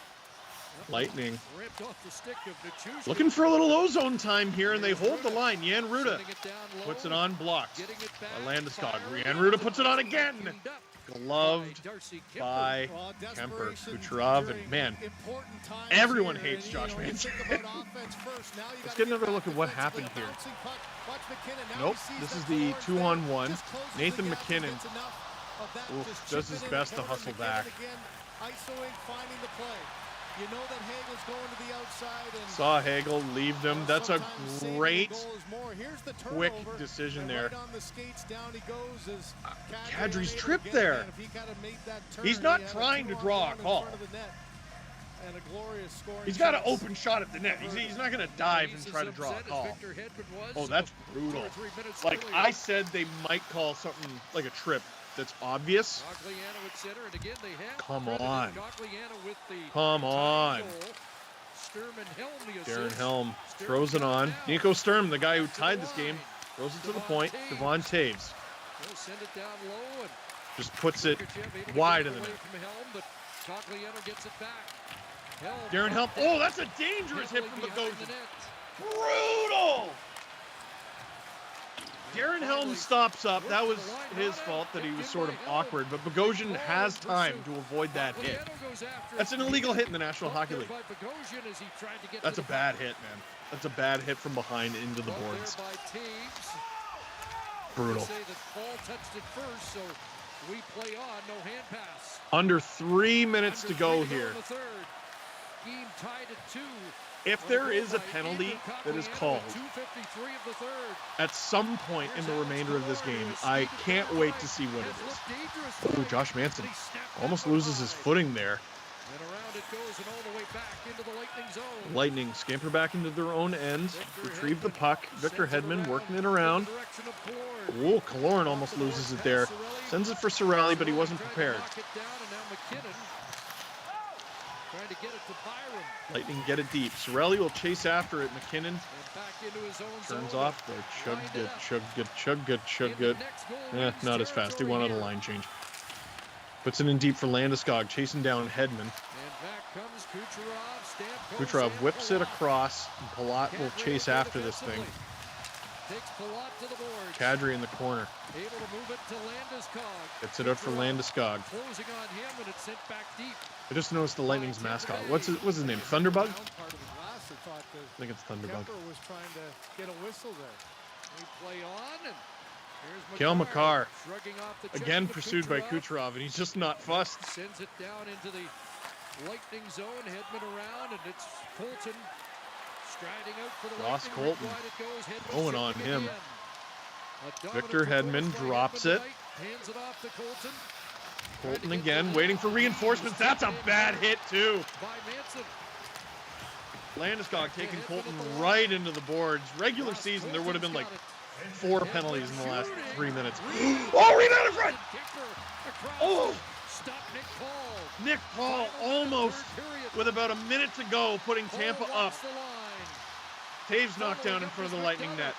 Lightning. Ripped off the stick of Nichushkin. Looking for a little ozone time here, and they hold the line. Jan Ruda puts it on, blocked by Landeskog. Jan Ruda puts it on again. Gloved by Kemper. Kucherov, and man, everyone hates Josh Manson. Let's get another look at what happened here. Nope, this is the 2-on-1. Nathan McKinnon does his best to hustle back. You know that Hagel's going to the outside. And Saw Hagel leave them. That's a great, quick turnover, decision and there. Right on the skates, down he goes as Kadri's tripped there. He's not trying to draw a call. He's got an open shot at the net. He's not going to dive and try to draw a call. Oh, that's brutal. Like I said, they might call something like a trip that's obvious. Come on. Come on. Darren Helm throws it on. Nico Sturm, the guy who tied this game, throws it to the point. Devon Taves just puts it wide of the net. Darren Helm. Oh, that's a dangerous hit from Bogosian. Brutal! Darren Helm stops up. That was his fault that he was sort of awkward, but Bogosian has time to avoid that hit. That's an illegal hit in the National Hockey League. That's a bad hit, man. That's a bad hit from behind into the boards. Brutal. Under 3 minutes to go here. If there is a penalty that is called at some point in the remainder of this game, I can't wait to see what it is. Oh, Josh Manson almost loses his footing there. Lightning scamper back into their own end, retrieve the puck. Victor Hedman working it around. Oh, Kaloran almost loses it there. Sends it for Cirelli, but he wasn't prepared. Lightning get it deep. Cirelli will chase after it. McKinnon turns off. Chug good, chug good, chug good, chug good. Not as fast. He wanted a line change. Puts it in deep for Landeskog, chasing down Hedman. Kucherov whips it across, and Palat will chase after this thing. Kadri in the corner. Gets it out for Landeskog. I just noticed the Lightning's mascot. What's his name? Thunderbug? I think it's Thunderbug. Cale Makar, again pursued by Kucherov, and he's just not fussed. Sends it down into the Lightning zone. Hedman around, and it's Colton striding out for the Ross Lightning. Colton going on him. Victor Hedman drops it. Hands it off to Colton. Colton again, waiting for reinforcements. That's a bad hit, too. Landeskog taking Colton right into the boards. Regular season, there would have been like 4 penalties in the last 3 minutes. Oh, rebound in front! Oh! Nick Paul almost, with about a minute to go, putting Tampa up. Taves knocked down in front of the Lightning net.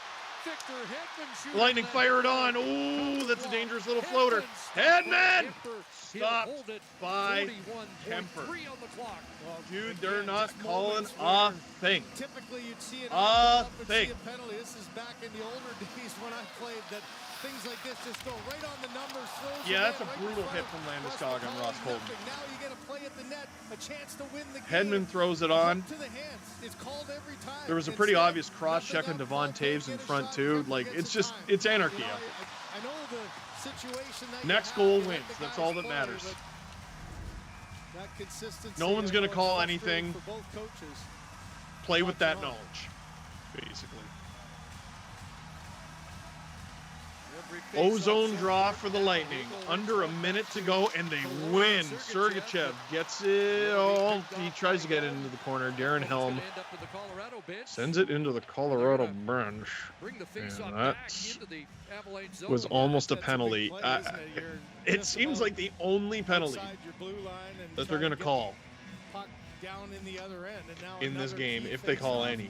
Lightning fire it on. Oh, that's a dangerous little floater. Hedman! Stopped by Kemper. Dude, they're not calling a thing. Typically, you'd see it a thing. Penalty. This is back in the older days when I played that things like this just go right on the numbers. Yeah, that's a brutal hit from Landeskog on Ross Colton. Now you get a play at the net, a chance to win the game. Hedman throws it on. To the hands. It's called every time. There was a pretty obvious cross check on Devon Taves in front too. Like it's anarchy out there. I know the situation that next goal wins. That's all that matters. No one's going to call anything. Play with that knowledge, basically. Ozone draw for the Lightning. Under a minute to go, and they win. Sergachev gets it. Oh, he tries to get it into the corner. Darren Helm sends it into the Colorado bench. And that was almost a penalty. It seems like the only penalty that they're going to call in this game, if they call any,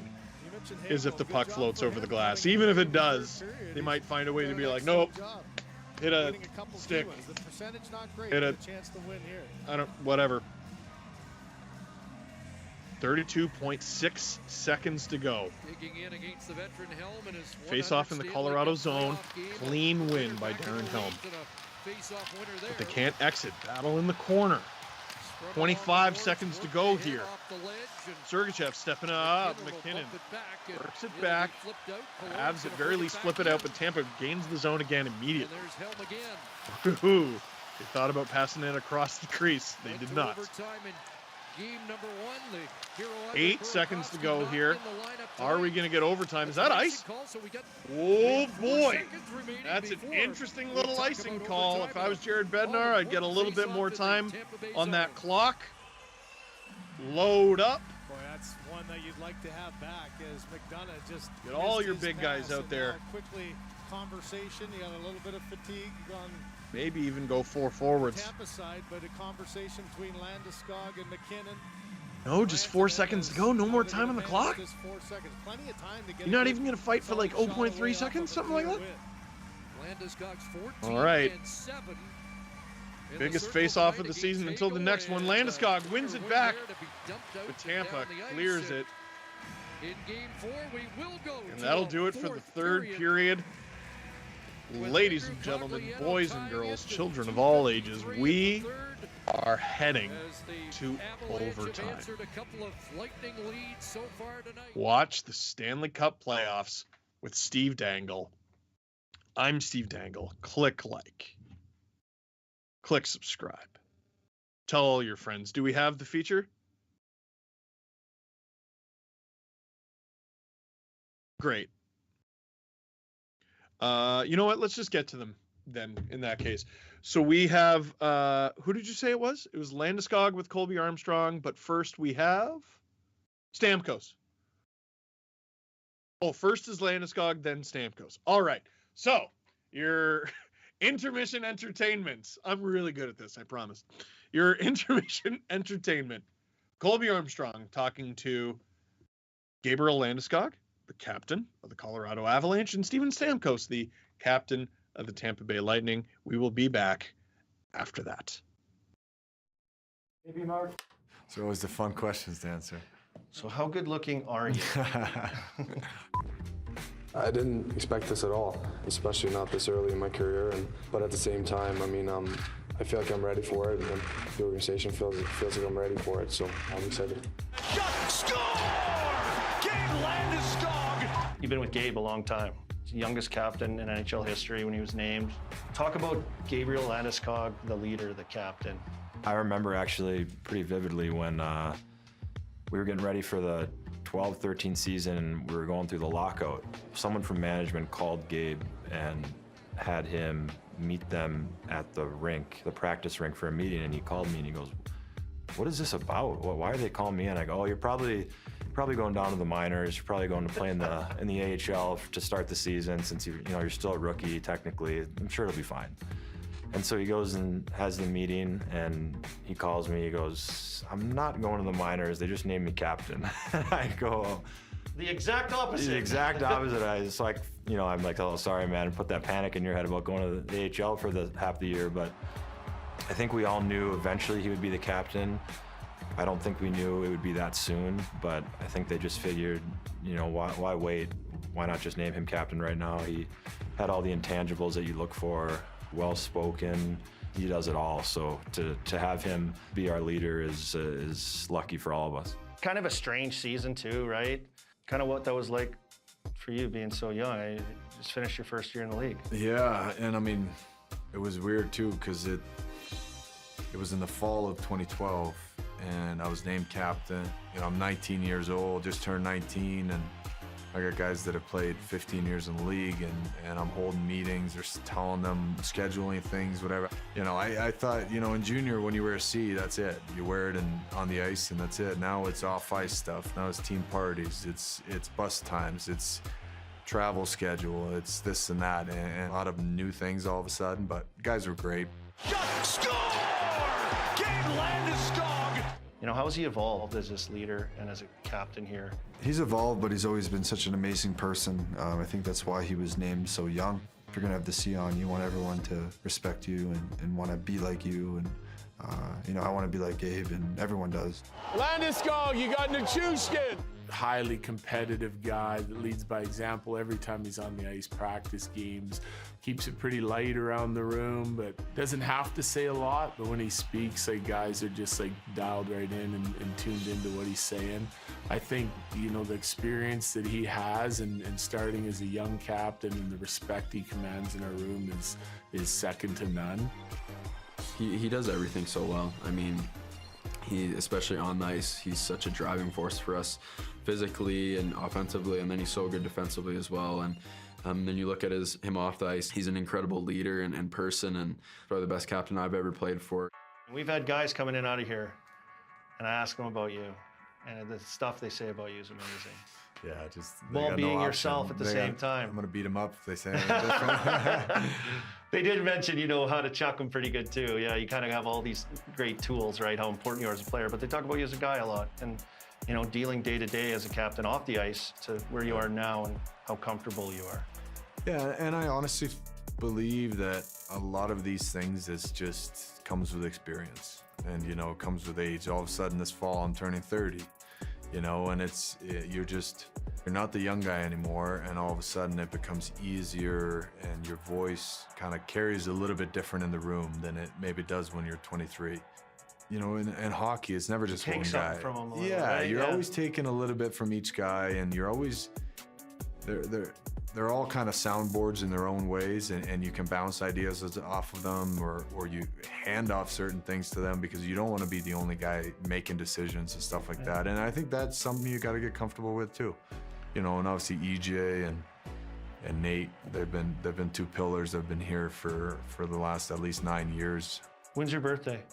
is if the puck floats over the glass. Even if it does, they might find a way to be like, nope, hit a stick, hit a, whatever. 32.6 seconds to go. Face off in the Colorado zone. Clean win by Darren Helm. But they can't exit. Battle in the corner. 25 seconds to go here. Sergachev stepping up. McKinnon works it back. Avs at very least flip it out, but Tampa gains the zone again immediately. They thought about passing it across the crease. They did not. game number 1. The hero 8 seconds to go here. Are we going to get overtime? Is that ice? Oh boy, that's an interesting little icing call. If I was Jared Bednar, I'd get a little bit more time on that clock. Load up. Boy, that's one that you'd like to have back as McDonough just get all your big guys out there. Quickly, conversation. You got a little bit of fatigue on. Maybe even go 4 forwards. Tampa side, but a conversation between Landeskog and McKinnon. No, just 4 seconds to go. No more time on the clock. Just 4 seconds. Plenty of time to get. You're not even going to fight for like 0.3 seconds, something like that. Landeskog's 14 all right. and 7. Biggest face-off of the season until the next one. Landeskog wins it back, but Tampa clears it. In game 4, we will go. And that'll do it for the third period. Ladies and gentlemen, boys and girls, children of all ages, we are heading to overtime. Watch the Stanley Cup playoffs with Steve Dangle. I'm Steve Dangle. Click like. Click subscribe. Tell all your friends. Do we have the feature? Great. You know what? Let's just get to them then in that case. So we have, who did you say it was? It was Landeskog with Colby Armstrong, but first we have Stamkos. Oh, first is Landeskog, then Stamkos. All right. So your intermission entertainment. I'm really good at this, I promise. Your intermission entertainment. Colby Armstrong talking to Gabriel Landeskog, the captain of the Colorado Avalanche, and Steven Stamkos, the captain of the Tampa Bay Lightning. We will be back after that. Maybe Mark. So always the fun questions to answer. So how good looking are you? I didn't expect this at all, especially not this early in my career. But at the same time, I mean, I feel like I'm ready for it, and the organization feels like I'm ready for it. So I'm excited. Score! Gabe Landeskog! You've been with Gabe a long time. He's the youngest captain in NHL history when he was named. Talk about Gabriel Landeskog, the leader, the captain. I remember actually pretty vividly when we were getting ready for the 12-13 season and we were going through the lockout. Someone from management called Gabe and had him meet them at the rink, the practice rink, for a meeting, and he called me and he goes, "What is this about? Why are they calling me in?" I go, "Oh, you're probably going down to the minors. You're probably going to play in the AHL to start the season, since you're still a rookie technically. I'm sure it'll be fine." And so he goes and has the meeting, and he calls me. He goes, "I'm not going to the minors. They just named me captain." I go, the exact opposite. The exact opposite. I just I'm like, "Oh, sorry, man," and put that panic in your head about going to the AHL for the half the year. But I think we all knew eventually he would be the captain. I don't think we knew it would be that soon, but I think they just figured, why wait? Why not just name him captain right now? He had all the intangibles that you look for. Well-spoken, he does it all. So to have him be our leader is lucky for all of us. Kind of a strange season too, right? Kind of what that was like for you being so young. You just finished your first year in the league. Yeah, and I mean, it was weird too because it was in the fall of 2012, and I was named captain. I'm 19 years old, just turned 19, and I got guys that have played 15 years in the league, and I'm holding meetings or telling them, scheduling things, whatever. I thought, in junior, when you wear a C, that's it. You wear it on the ice, and that's it. Now it's off-ice stuff. Now it's team parties. It's bus times. It's travel schedule. It's this and that, and a lot of new things all of a sudden, but guys were great. Score! Gabe Landeskog! How has he evolved as this leader and as a captain here? He's evolved, but he's always been such an amazing person. I think that's why he was named so young. If you're gonna have the C on, you want everyone to respect you and want to be like you. And I want to be like Gabe, and everyone does. Landeskog, you got Nichushkin. Highly competitive guy that leads by example every time he's on the ice, practice games. Keeps it pretty light around the room, but doesn't have to say a lot. But when he speaks, guys are just dialed right in and tuned into what he's saying. I think, the experience that he has and starting as a young captain and the respect he commands in our room is second to none. He does everything so well. I mean, He, especially on the ice, he's such a driving force for us physically and offensively, and then he's so good defensively as well. And then you look at him off the ice, he's an incredible leader and person, and probably the best captain I've ever played for. We've had guys coming in out of here, and I ask them about you, and the stuff they say about you is amazing. Yeah, just while being yourself at the same time. I'm gonna beat them up if they say anything different. They did mention you know how to chuck them pretty good too. Yeah, you kind of have all these great tools, right? How important you are as a player, but they talk about you as a guy a lot, and you know, dealing day to day as a captain off the ice to where you are now and how comfortable you are. Yeah, and I honestly believe that a lot of these things is just comes with experience, and you know, it comes with age. All of a sudden, this fall, I'm turning 30. You know, and you're not the young guy anymore, and all of a sudden it becomes easier, and your voice kind of carries a little bit different in the room than it maybe does when you're 23. You know, in hockey, it's never just one guy. From them a little, yeah, right? you're always taking a little bit from each guy, and you're always they're all kind of soundboards in their own ways, and you can bounce ideas off of them, or you hand off certain things to them because you don't want to be the only guy making decisions and stuff like that. And I think that's something you got to get comfortable with too. You know, and obviously EJ and Nate, they've been two pillars that have been here for the last at least 9 years. When's your birthday?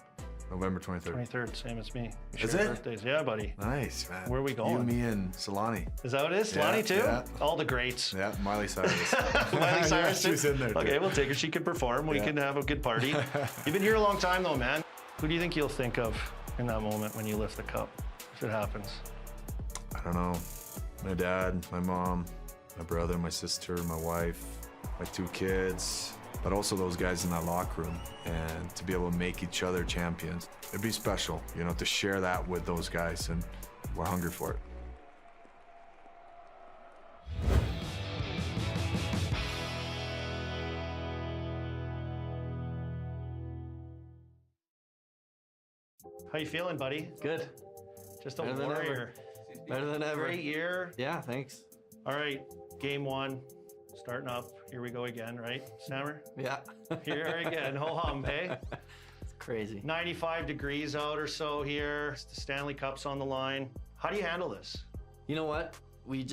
November 23rd. 23rd, same as me. Is it? Birthdays. Yeah, buddy. Nice, man. Where are we going? You, me, and Solani. Is that what it is? Solani too? Yeah. All the greats. Yeah, Miley Cyrus. Miley Cyrus Yeah, too? she's in there too. Okay, we'll take her. She can perform. We can have a good party. You've been here a long time though, man. Who do you think you'll think of in that moment when you lift the cup, if it happens? I don't know. My dad, my mom, my brother, my sister, my wife, my 2 kids, but also those guys in that locker room, and to be able to make each other champions. It'd be special, you know, to share that with those guys, and we're hungry for it. How you feeling, buddy? Good. Just a Better than warrior. Better than ever. Great year. Yeah, thanks. All right, game 1, starting up. Here we go again, right, Snammer? Yeah. Here again, ho hum, hey? It's crazy. 95 degrees out or so here. The Stanley Cup's on the line. How do you handle this? You know what? We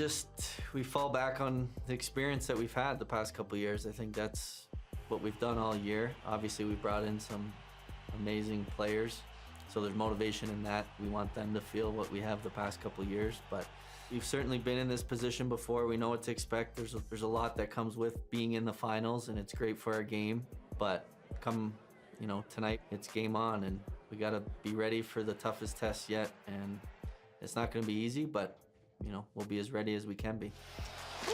fall back on the experience that we've had the past couple of years. I think that's what we've done all year. Obviously, we brought in some amazing players, so there's motivation in that. We want them to feel what we have the past couple of years, but we've certainly been in this position before. We know what to expect. There's a lot that comes with being in the finals, and it's great for our game. But come, you know, tonight it's game on, and we got to be ready for the toughest test yet. And it's not going to be easy, but you know, we'll be as ready as we can be. The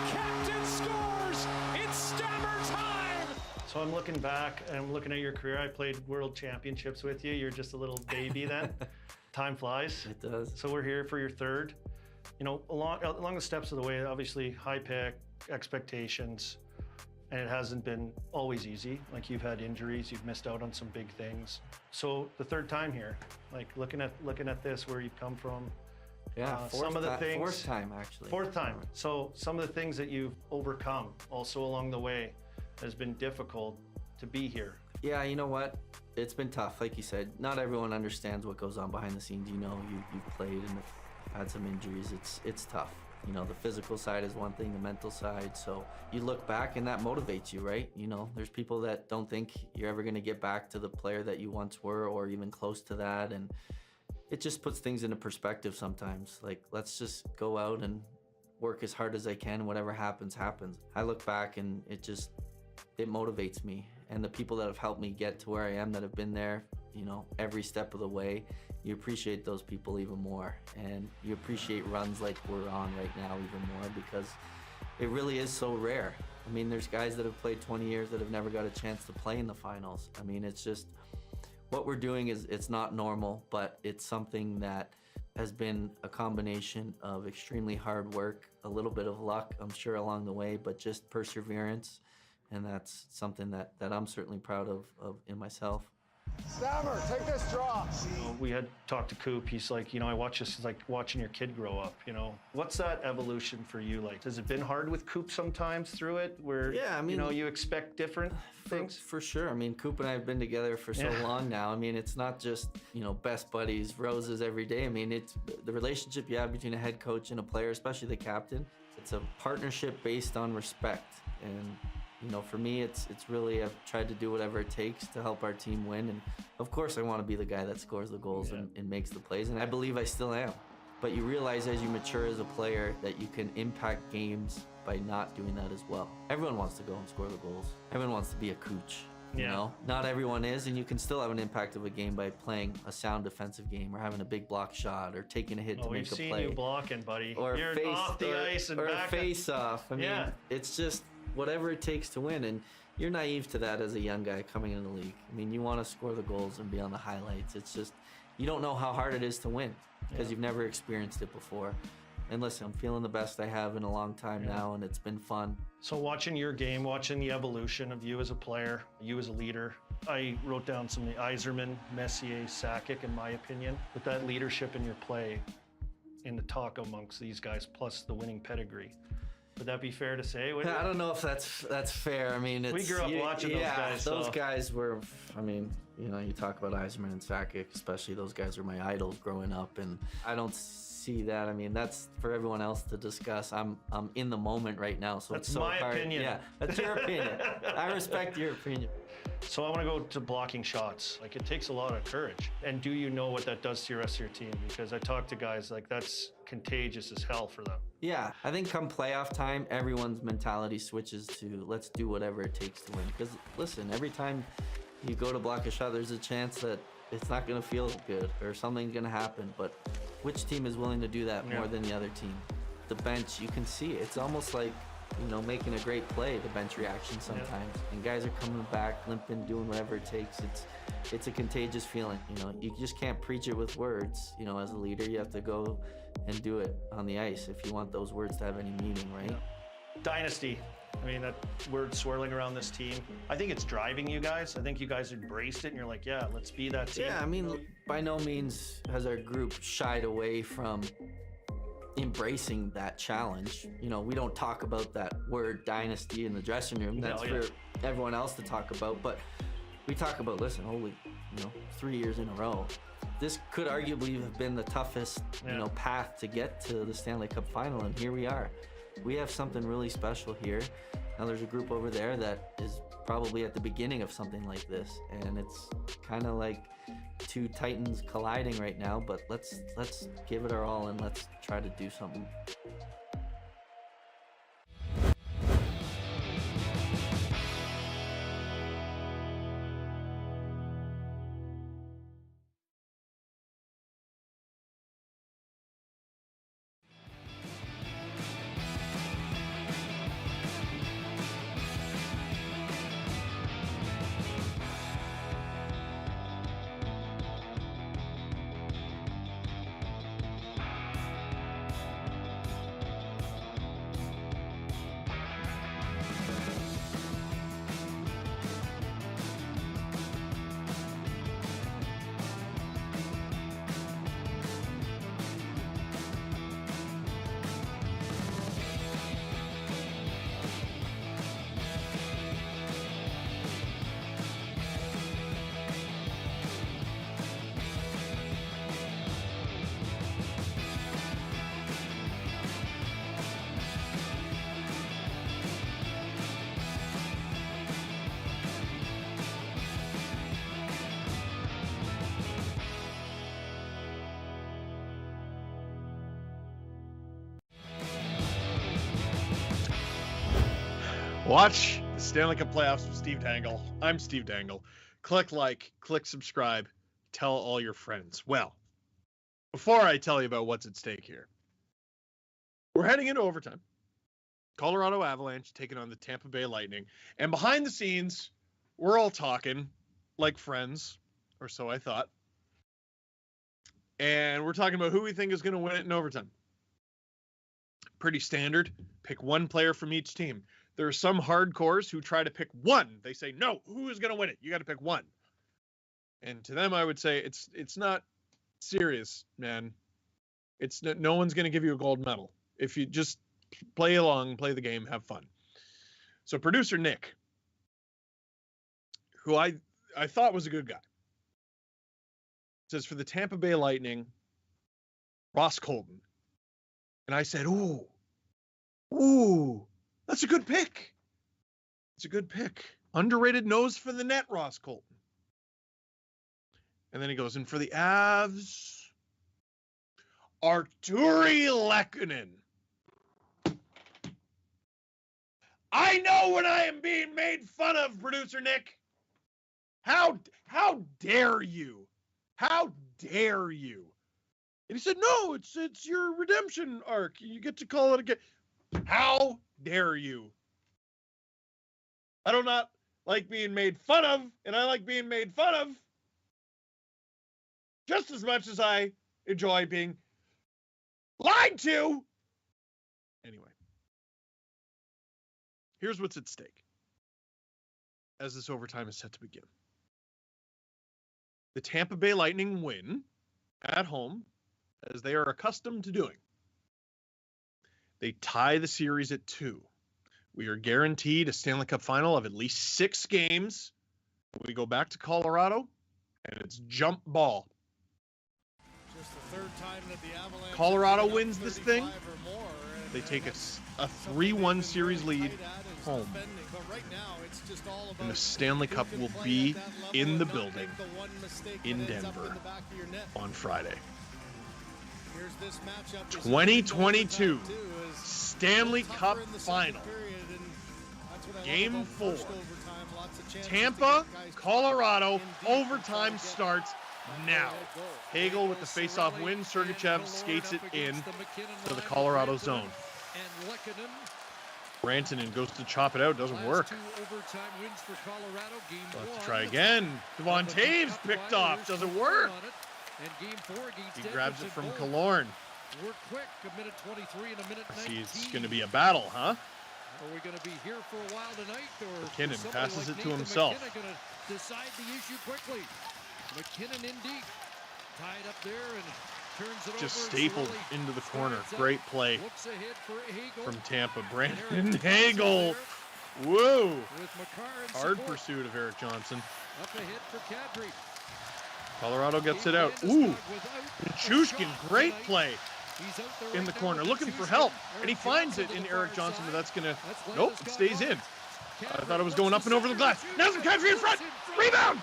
captain scores. It's Stammer time. So I'm looking back and I'm looking at your career. I played world championships with you. You're just a little baby then. Time flies. It does. So we're here for your 3rd. You know, along the steps of the way, obviously high pick, expectations, and it hasn't been always easy. Like you've had injuries, you've missed out on some big things. So the 3rd time here, like looking at this, where you've come from. Yeah, some of the things. 4th time actually. 4th time. So some of the things that you've overcome also along the way has been difficult to be here. Yeah, you know what? It's been tough, like you said. Not everyone understands what goes on behind the scenes. You know, you've played and had some injuries. It's tough. You know, the physical side is one thing, the mental side. So you look back and that motivates you, right? You know, there's people that don't think you're ever going to get back to the player that you once were, or even close to that. And it just puts things into perspective sometimes. Like, let's just go out and work as hard as I can. Whatever happens, happens. I look back and it motivates me. And the people that have helped me get to where I am, that have been there, you know, every step of the way, you appreciate those people even more. And you appreciate runs like we're on right now even more, because it really is so rare. I mean, there's guys that have played 20 years that have never got a chance to play in the finals. I mean, it's just, what we're doing it's not normal, but it's something that has been a combination of extremely hard work, a little bit of luck, I'm sure, along the way, but just perseverance. And that's something that I'm certainly proud of in myself. Stammer, take this draw. We had talked to Coop. He's like, I watch this, it's like watching your kid grow up, What's that evolution for you like? Has it been hard with Coop sometimes through it where, you expect different things? For sure. I mean, Coop and I have been together for so long now. I mean, it's not just, best buddies, roses every day. I mean, it's the relationship you have between a head coach and a player, especially the captain. It's a partnership based on respect. And for me, it's really, I've tried to do whatever it takes to help our team win. And of course, I want to be the guy that scores the goals and makes the plays. And I believe I still am. But you realize as you mature as a player that you can impact games by not doing that as well. Everyone wants to go and score the goals. Everyone wants to be a cooch. You know, not everyone is, and you can still have an impact of a game by playing a sound defensive game or having a big block shot or taking a hit to make a play. We've seen you blocking, buddy. Or You're face, off the ice and or back. A face-off. I mean, it's just whatever it takes to win, and you're naive to that as a young guy coming in the league. I mean, you want to score the goals and be on the highlights. It's just, you don't know how hard it is to win because you've never experienced it before. And listen, I'm feeling the best I have in a long time now, and it's been fun. So watching your game, watching the evolution of you as a player, you as a leader, I wrote down some of the Yzerman, Messier, Sakic, in my opinion. With that leadership in your play, in the talk amongst these guys, plus the winning pedigree. Would that be fair to say? I don't know if that's fair. I mean, we grew up watching those guys. Those guys were, I mean, you talk about Yzerman and Sakic, especially those guys were my idols growing up, and I don't see that. I mean, that's for everyone else to discuss. I'm in the moment right now, so that's it's so my hard. opinion. Yeah, that's your opinion. I respect your opinion. So I want to go to blocking shots. Like, it takes a lot of courage. And do you know what that does to the rest of your team? Because I talk to guys like that's contagious as hell for them. Yeah, I think come playoff time, everyone's mentality switches to let's do whatever it takes to win. Because listen, every time you go to block a shot, there's a chance that it's not going to feel good or something's going to happen. But which team is willing to do that more than the other team? The bench, you can see it. It's almost like, making a great play, the bench reaction sometimes. And guys are coming back, limping, doing whatever it takes. It's a contagious feeling. You just can't preach it with words. As a leader, you have to go and do it on the ice if you want those words to have any meaning, right? Dynasty. I mean, that word swirling around this team. I think it's driving you guys. I think you guys embraced it and you're like, yeah, let's be that team. Yeah, I mean, by no means has our group shied away from embracing that challenge. We don't talk about that word dynasty in the dressing room. That's for everyone else to talk about. But we talk about, listen, holy, 3 years in a row. This could arguably have been the toughest, path to get to the Stanley Cup final, and here we are. We have something really special here. Now there's a group over there that is probably at the beginning of something like this, and it's kind of like two titans colliding right now, but let's give it our all and let's try to do something. Watch the Stanley Cup playoffs with Steve Dangle. I'm Steve Dangle. Click like, click subscribe, tell all your friends. Well, before I tell you about what's at stake here, we're heading into overtime. Colorado Avalanche taking on the Tampa Bay Lightning. And behind the scenes, we're all talking like friends, or so I thought. And we're talking about who we think is going to win it in overtime. Pretty standard. Pick one player from each team. There are some hardcores who try to pick one. They say, no, who is going to win it? You got to pick one. And to them, I would say it's not serious, man. No one's going to give you a gold medal. If you just play along, play the game, have fun. So producer Nick, who I thought was a good guy, says for the Tampa Bay Lightning, Ross Colton. And I said, ooh, that's a good pick. It's a good pick. Underrated nose for the net, Ross Colton. And then he goes, and for the Avs, Arturi Lehkonen. I know when I am being made fun of, producer Nick. How dare you? How dare you? And he said, no, it's your redemption arc. You get to call it again. How dare you? I do not like being made fun of, and I like being made fun of just as much as I enjoy being lied to. Anyway, here's what's at stake as this overtime is set to begin. The Tampa Bay Lightning win at home, as they are accustomed to doing. They tie the series at 2. We are guaranteed a Stanley Cup final of at least 6 games. We go back to Colorado, and it's jump ball. Just the third time that the Avalanche Colorado wins this thing. They take a 3-1 series lead home. And the Stanley Cup will be in the building in Denver on Friday. 2022 Stanley Cup Final. Game 4. Tampa, Colorado. Overtime starts now. Hagel with the face-off win. Sergachev skates it in to the Colorado zone. Rantanen goes to chop it out. Doesn't work. We'll have to try again. Devon Taves picked off. Doesn't work. He grabs it from Killorn. I see it's going to be a battle, huh? Are we going to be here for a while tonight, or McKinnon passes it to himself. McKinnon going to decide the issue quickly. McKinnon in deep, tied up there and turns it just over. stapled into the corner. Great play from Tampa. Brandon Hagel. Whoa! Hard pursuit of Erik Johnson. Up ahead for Kadri. Colorado gets it out. Ooh! Nichushkin, great play in the corner, looking for help, and he finds it in Erik Johnson, but that's gonna, nope, it stays in. I thought it was going up and over the glass. Now some Kadri in front. Rebound!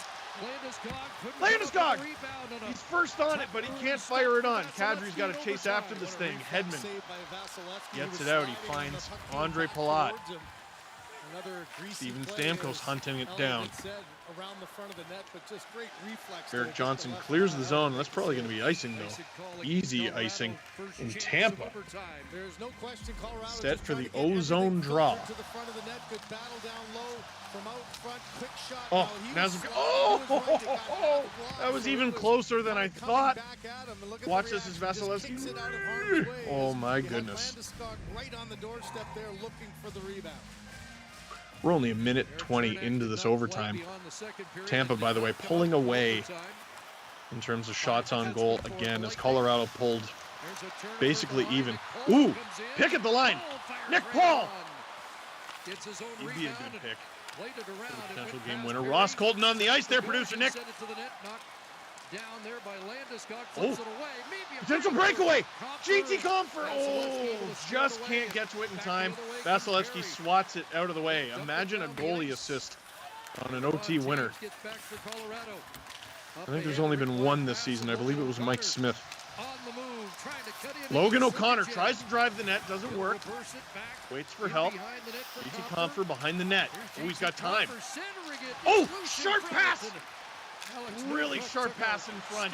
Landeskog! He's first on it, but he can't fire it on. Kadri's got to chase after this thing. Hedman gets it out. He finds Andre Palat. Steven Stamkos hunting it down. Erik Johnson clears the zone. That's probably going to be icing, though. Easy icing in Tampa. Set for the ozone draw. Oh, oh, that was even closer than I thought. Watch this as Vasilevsky. Oh, my goodness. We're only a minute 20 into this overtime. Tampa, by the way, pulling away in terms of shots on goal again as Colorado pulled basically even. Ooh, pick at the line. Nick Paul. He'd be a good pick. Potential game winner. Ross Colton on the ice there, producer Nick. Oh, potential breakaway. GT Comfort. Oh, just can't get to it in time. Vasilevsky swats it out of the way. Imagine a goalie assist on an OT winner. I think there's only been one this season. I believe it was Mike Smith. Logan O'Connor tries to drive the net. Doesn't work. Waits for help. GT Comfort behind the net. Oh, he's got time. Oh, sharp pass. Really sharp pass in front.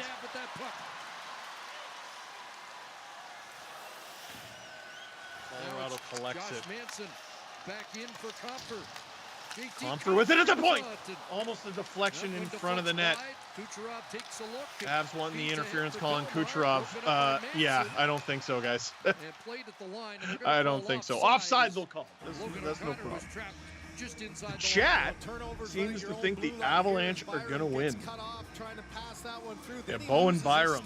Colorado collects it. Back in for Comfort. Comfort with it at the point. Almost a deflection in front of the net. Avs wanting the interference call on Kucherov. Yeah, I don't think so, guys. I don't think so. Offside they'll call. That's no problem. The chat seems to think the Avalanche are going to win. trying to pass that one through. Yeah, Then Bowen Byram.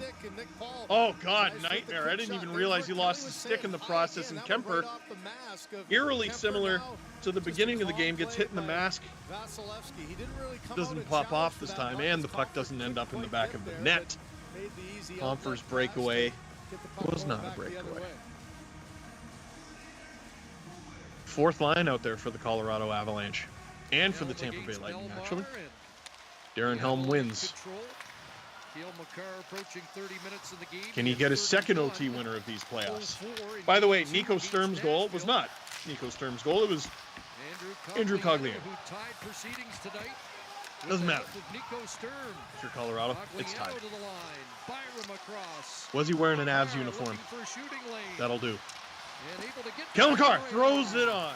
Paul Oh, God, nightmare. I didn't even realize he lost his stick in the process, and Kemper, eerily similar to the beginning of the game, gets hit in the mask. Vasilevsky, he didn't really come Doesn't pop off this time, and the puck doesn't end up in the back of the net. Compher's breakaway was not a breakaway. Fourth line out there for the Colorado Avalanche, and for the Tampa Bay Lightning, actually. Darren Helm wins. Can he get his second OT winner of these playoffs? By the way, Nico Sturm's goal was not Nico Sturm's goal. It was Andrew Cogliano. Doesn't matter. If you're Colorado, it's tied. Was he wearing an Avs uniform? That'll do. Kellen McCarr throws it on.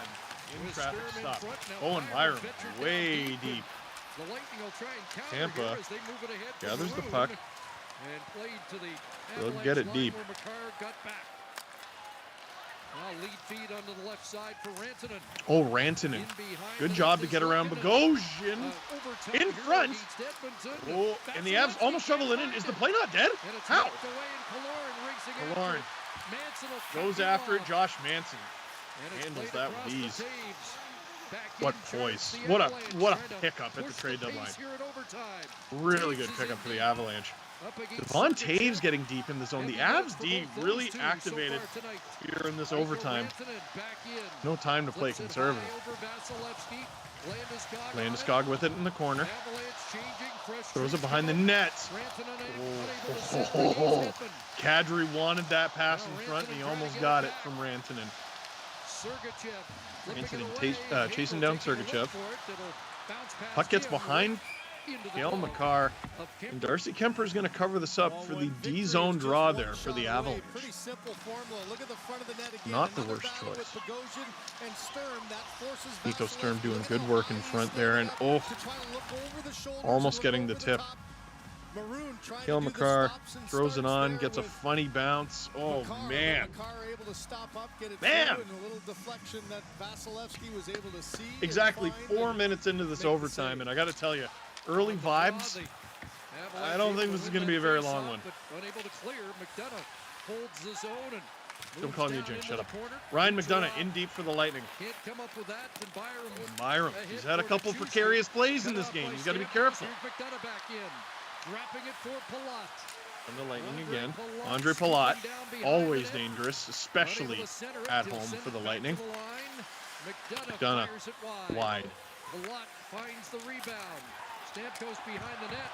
In traffic stop. Bowen Byram way deep. Tampa gathers the puck. They'll get it deep. Lead feed onto the left side for Rantanen. Oh, Rantanen. Good job to get around Bogosian. In front. Oh, and the Avs almost shovel it in. Is the play not dead? How? Killorn goes after it. Josh Manson handles that with ease. What poise. What a pickup at the trade deadline. Really good pickup for the Avalanche. Devon Taves getting deep in the zone. The Avs D really activated here in this overtime. No time to play conservative. Landeskog with it in the corner. Throws it behind the net. Oh. Kadri wanted that pass in front, and he almost got it from Rantanen. Rantanen chasing down Sergachev. Puck gets behind Cale Makar, and Darcy Kemper is going to cover this up for the D-zone draw there for the Avalanche. Not the worst choice. Nico Sturm doing good work in front there, and almost getting the tip. Cale Makar throws it on, gets a funny bounce. Oh, man. Man! Exactly 4 minutes into this overtime, and I got to tell you, early vibes. I don't think this is going to be a very long one. Don't call me a jinx. Shut up. Ryan McDonough in deep for the Lightning. Byram. He's had a couple precarious plays in this game. He's got to be careful. And the Lightning again. Andre Palat. Always dangerous, especially at home for the Lightning. McDonough wide. Palat finds the rebound. Stamkos behind the net.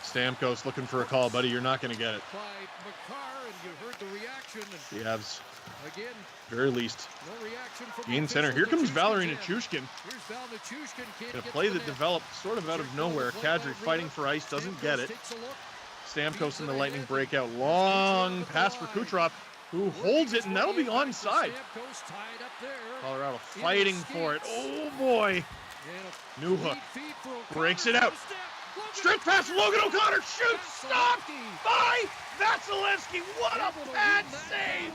Stamkos looking for a call, buddy. You're not going to get it. By McCarr, and you heard the reaction. The Avs, again, very least. No reaction from in center. Here comes Valeri Nichushkin. Here's Val Nichushkin. In a play that developed sort of out of nowhere. Kadri fighting for ice, doesn't get it. Stamkos in the Lightning breakout. Long pass for Kucherov, who holds it, and that'll be onside. Colorado fighting for it. Oh, boy. Newhook breaks it out. Stretch pass from Logan O'Connor. Shoots. Stopped by Vasilevsky. What a bad save.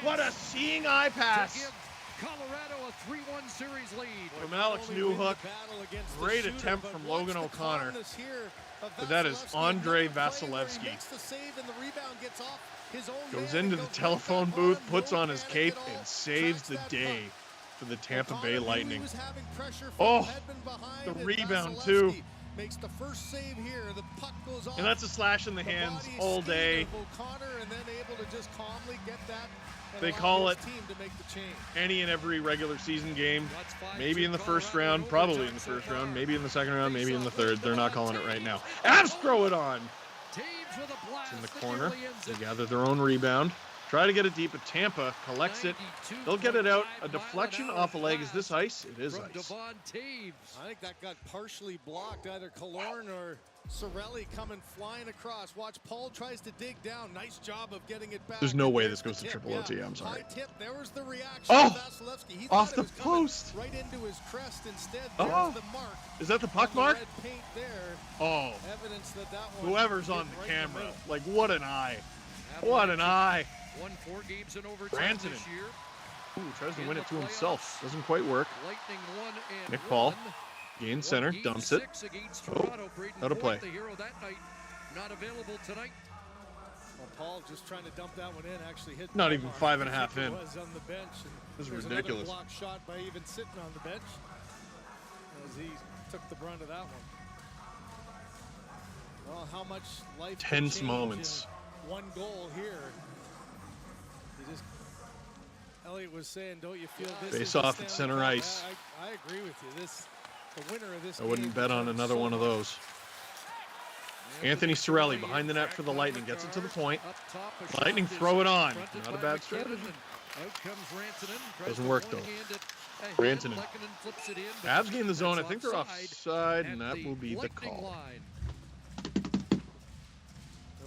What a seeing eye pass. Colorado a 3-1 series lead. From Alex Newhook. Great attempt from Logan O'Connor. But that is Andre Vasilevsky. Goes into the telephone booth, puts on his cape, and saves the day for the Tampa Bay Lightning. Oh, the rebound too. Makes the first save here. The puck goes off. And that's a slash in the hands all day. They call it any and every regular season game. Maybe in the first round, probably in the first round, maybe in the second round, maybe in the third. They're not calling it right now. Avs throw it on. It's in the corner. They gather their own rebound. Try to get it deep, but Tampa collects it. They'll get it out. A deflection off a leg. Is this ice? It is ice. I think that got partially blocked. Either Killorn or Sorelli coming flying across. Watch, Paul tries to dig down. Nice job of getting it back. There's no way this goes to triple OT. I'm sorry. High tip. There was the reaction. Oh! Off the post. Right into his crest instead. Oh! The mark. Is that the puck mark? There. Oh. Evidence that one whoever's on the camera. Like, what an eye. What an eye. Won 4 games in overtime this year. Ooh, tries to win it to himself. Doesn't quite work. Lightning 1 and Nick Paul Gain center, dumps it. Oh, out of play. The hero that night, not available tonight. Well, Paul just trying to dump that one in, actually hit. Not even 5.5 in. Was on the bench. This is there's ridiculous. Another block shot by even sitting on the bench as he took the brunt of that one. Well, how much life tense moments. One goal here. Elliot was saying, don't you feel this? Face off at center ice. I agree with you. The winner of this. I wouldn't bet on another one of those. Anthony Cirelli behind the net for the Lightning, gets it to the point. Lightning throw it on. Not a bad strategy. Doesn't work though. Rantanen. Avs gain the zone. I think they're offside, and that will be the call.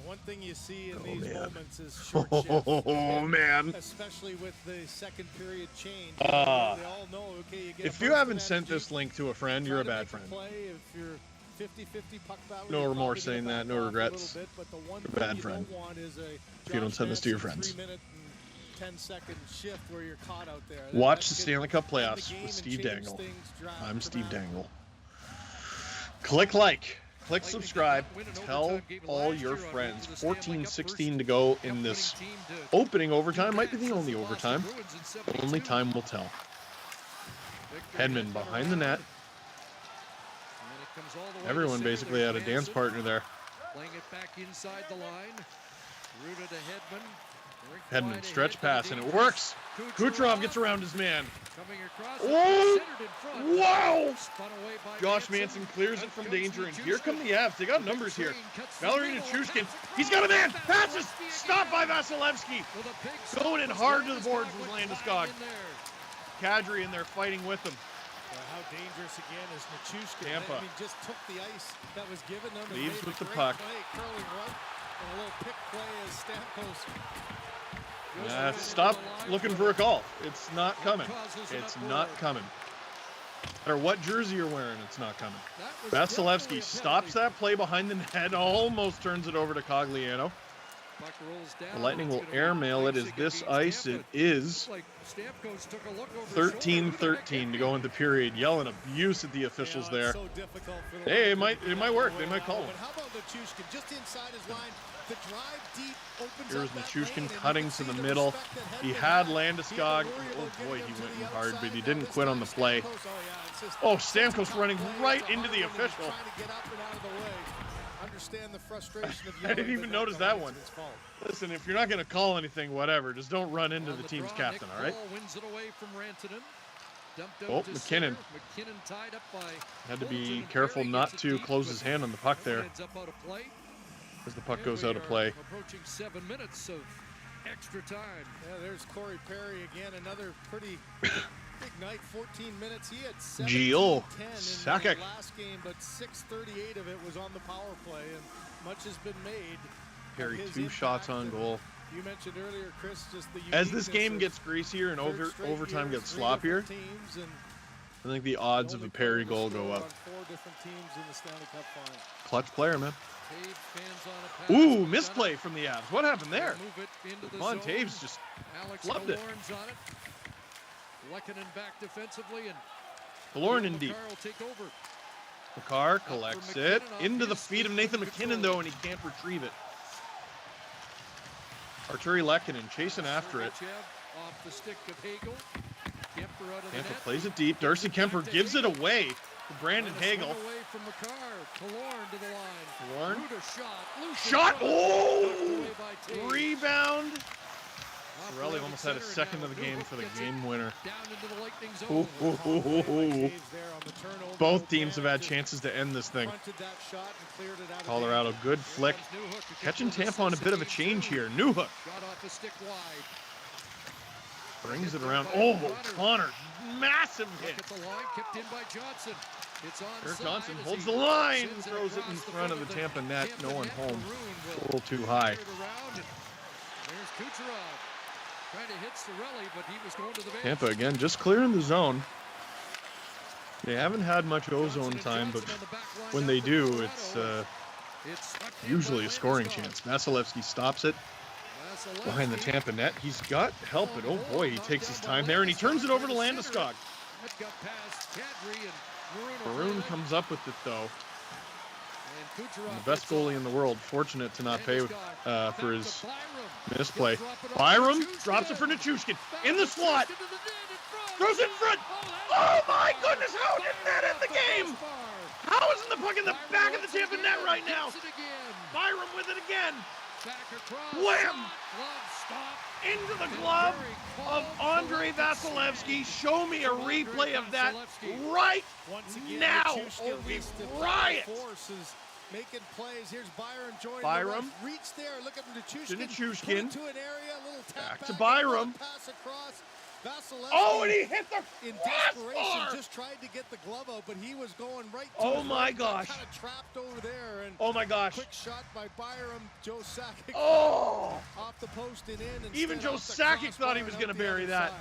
One thing you see in these moments is short shift. Oh man! Especially with the second period change. They all know, okay, if you haven't sent this link to a friend, you're a bad friend. If you're 50-50 puck battle, no remorse saying that, no regrets. You're a bad friend. If you don't send this to your friends. 10-second shift where you're caught out there. Watch the Stanley Cup playoffs with Steve Dangle. I'm Steve Dangle. Click like. Click subscribe, tell all your friends. 14-16 to go in this opening overtime. Might be the only overtime. Only time will tell. Hedman behind the net. Everyone basically had a dance partner there. Playing it back inside the line. Rooted to Hedman. Hedman stretch pass, and it works. Kucherov gets around his man. Oh! Wow! Josh Manson clears it from danger, and here come the Avs. They got numbers here. Valery Nichushkin, he's got a man. Passes! Stopped by Vasilevsky. Going in hard to the boards with Landeskog. Kadri in there fighting with him. How dangerous again is Nichushkin. Tampa. I mean, just took the ice that was given them. Leaves with the puck. Curling run and a little pick play as Stamkos. Stop looking for a call. It's not coming. It's not coming. No matter what jersey you're wearing, it's not coming. Vasilevsky stops that play behind the net, almost turns it over to Cogliano. The Lightning will airmail it as this ice. It is 13-13 to go into period. Yelling abuse at the officials there. Hey, it might work. They might call him. How about Nichushkin just inside his line? The drive deep opens Here's up Nichushkin cutting to the middle. He had Landeskog. Oh boy, he went in hard, but he didn't quit on the play. Oh, Stamkos running right into the official. I didn't even notice that one. Listen, if you're not going to call anything, whatever, just don't run into the team's captain, all right? Oh, McKinnon. Had to be careful not to close his hand on the puck there, as the puck goes out of play. Approaching 7 minutes of extra time. Yeah, there's Corey Perry again, another pretty big night. 14 minutes. He had 17-10 in the last game, but 6:38 of it was on the power play, and much has been made. Perry, 2 shots on goal. You mentioned earlier, Chris, just the as this game gets greasier and overtime gets sloppier, I think the odds of a Perry goal go up. 4 different teams in the Stanley Cup final. Clutch player, man. Ooh, misplay from the Avs. What happened there? Come on, Taves just flubbed it. Back defensively, and Killorn in deep. Makar collects it into the feet of Nathan McKinnon, though, and he can't retrieve it. Arturi Lehkonen chasing after it. Off the stick of Hagel. Tampa plays it deep. Darcy Kemper gives it away to Brandon Hagel. Away from Makar. Killorn to the line. Killorn. Shot! Oh! Rebound. Cirelli almost had a second of the game for the game winner. Both teams have had chances to end this thing. Colorado, good flick. Catching Tampa on a bit of a change here. Newhook. Brings it around. Oh, Connor. Massive hit. There's Johnson holds the line. Throws it in front of the Tampa net. No one home. A little too high. There's Kucherov. Trying to hit Cirelli, but he was going to the bench. Tampa again, just clearing the zone. They haven't had much ozone time, but when they do, it's usually a scoring chance. Vasilevsky stops it behind the Tampa net. He's got help, but oh boy, he takes his time there, and he turns it over to Landeskog. That got past Kadri, and Maroon comes up with it, though. And the best goalie in the world, fortunate to not pay for his misplay. Byram drops it for Nichushkin. In the slot. Throws it in front. Oh my goodness, how did that end the game? How isn't the puck in the back of the Tampa net right now? Byram with it again. Wham! Into the glove of Andrei Vasilevsky. Show me a replay of that right now, or we riot. Making plays. Here's Byram joining. Byram. Reach there. Look at To Nichushkin. Nichushkin. To an area, a little tap Back to Byram. Pass across. Vasilevsky, Oh, and he hit the in crossbar. desperation, just tried to get the glove out, but he was going right to Oh his my right, gosh. Kind of trapped over there. And Oh my gosh. Quick shot by Byram. Joe Sakic. Oh. Off the post and in. Even Joe Sakic thought he was going to bury that.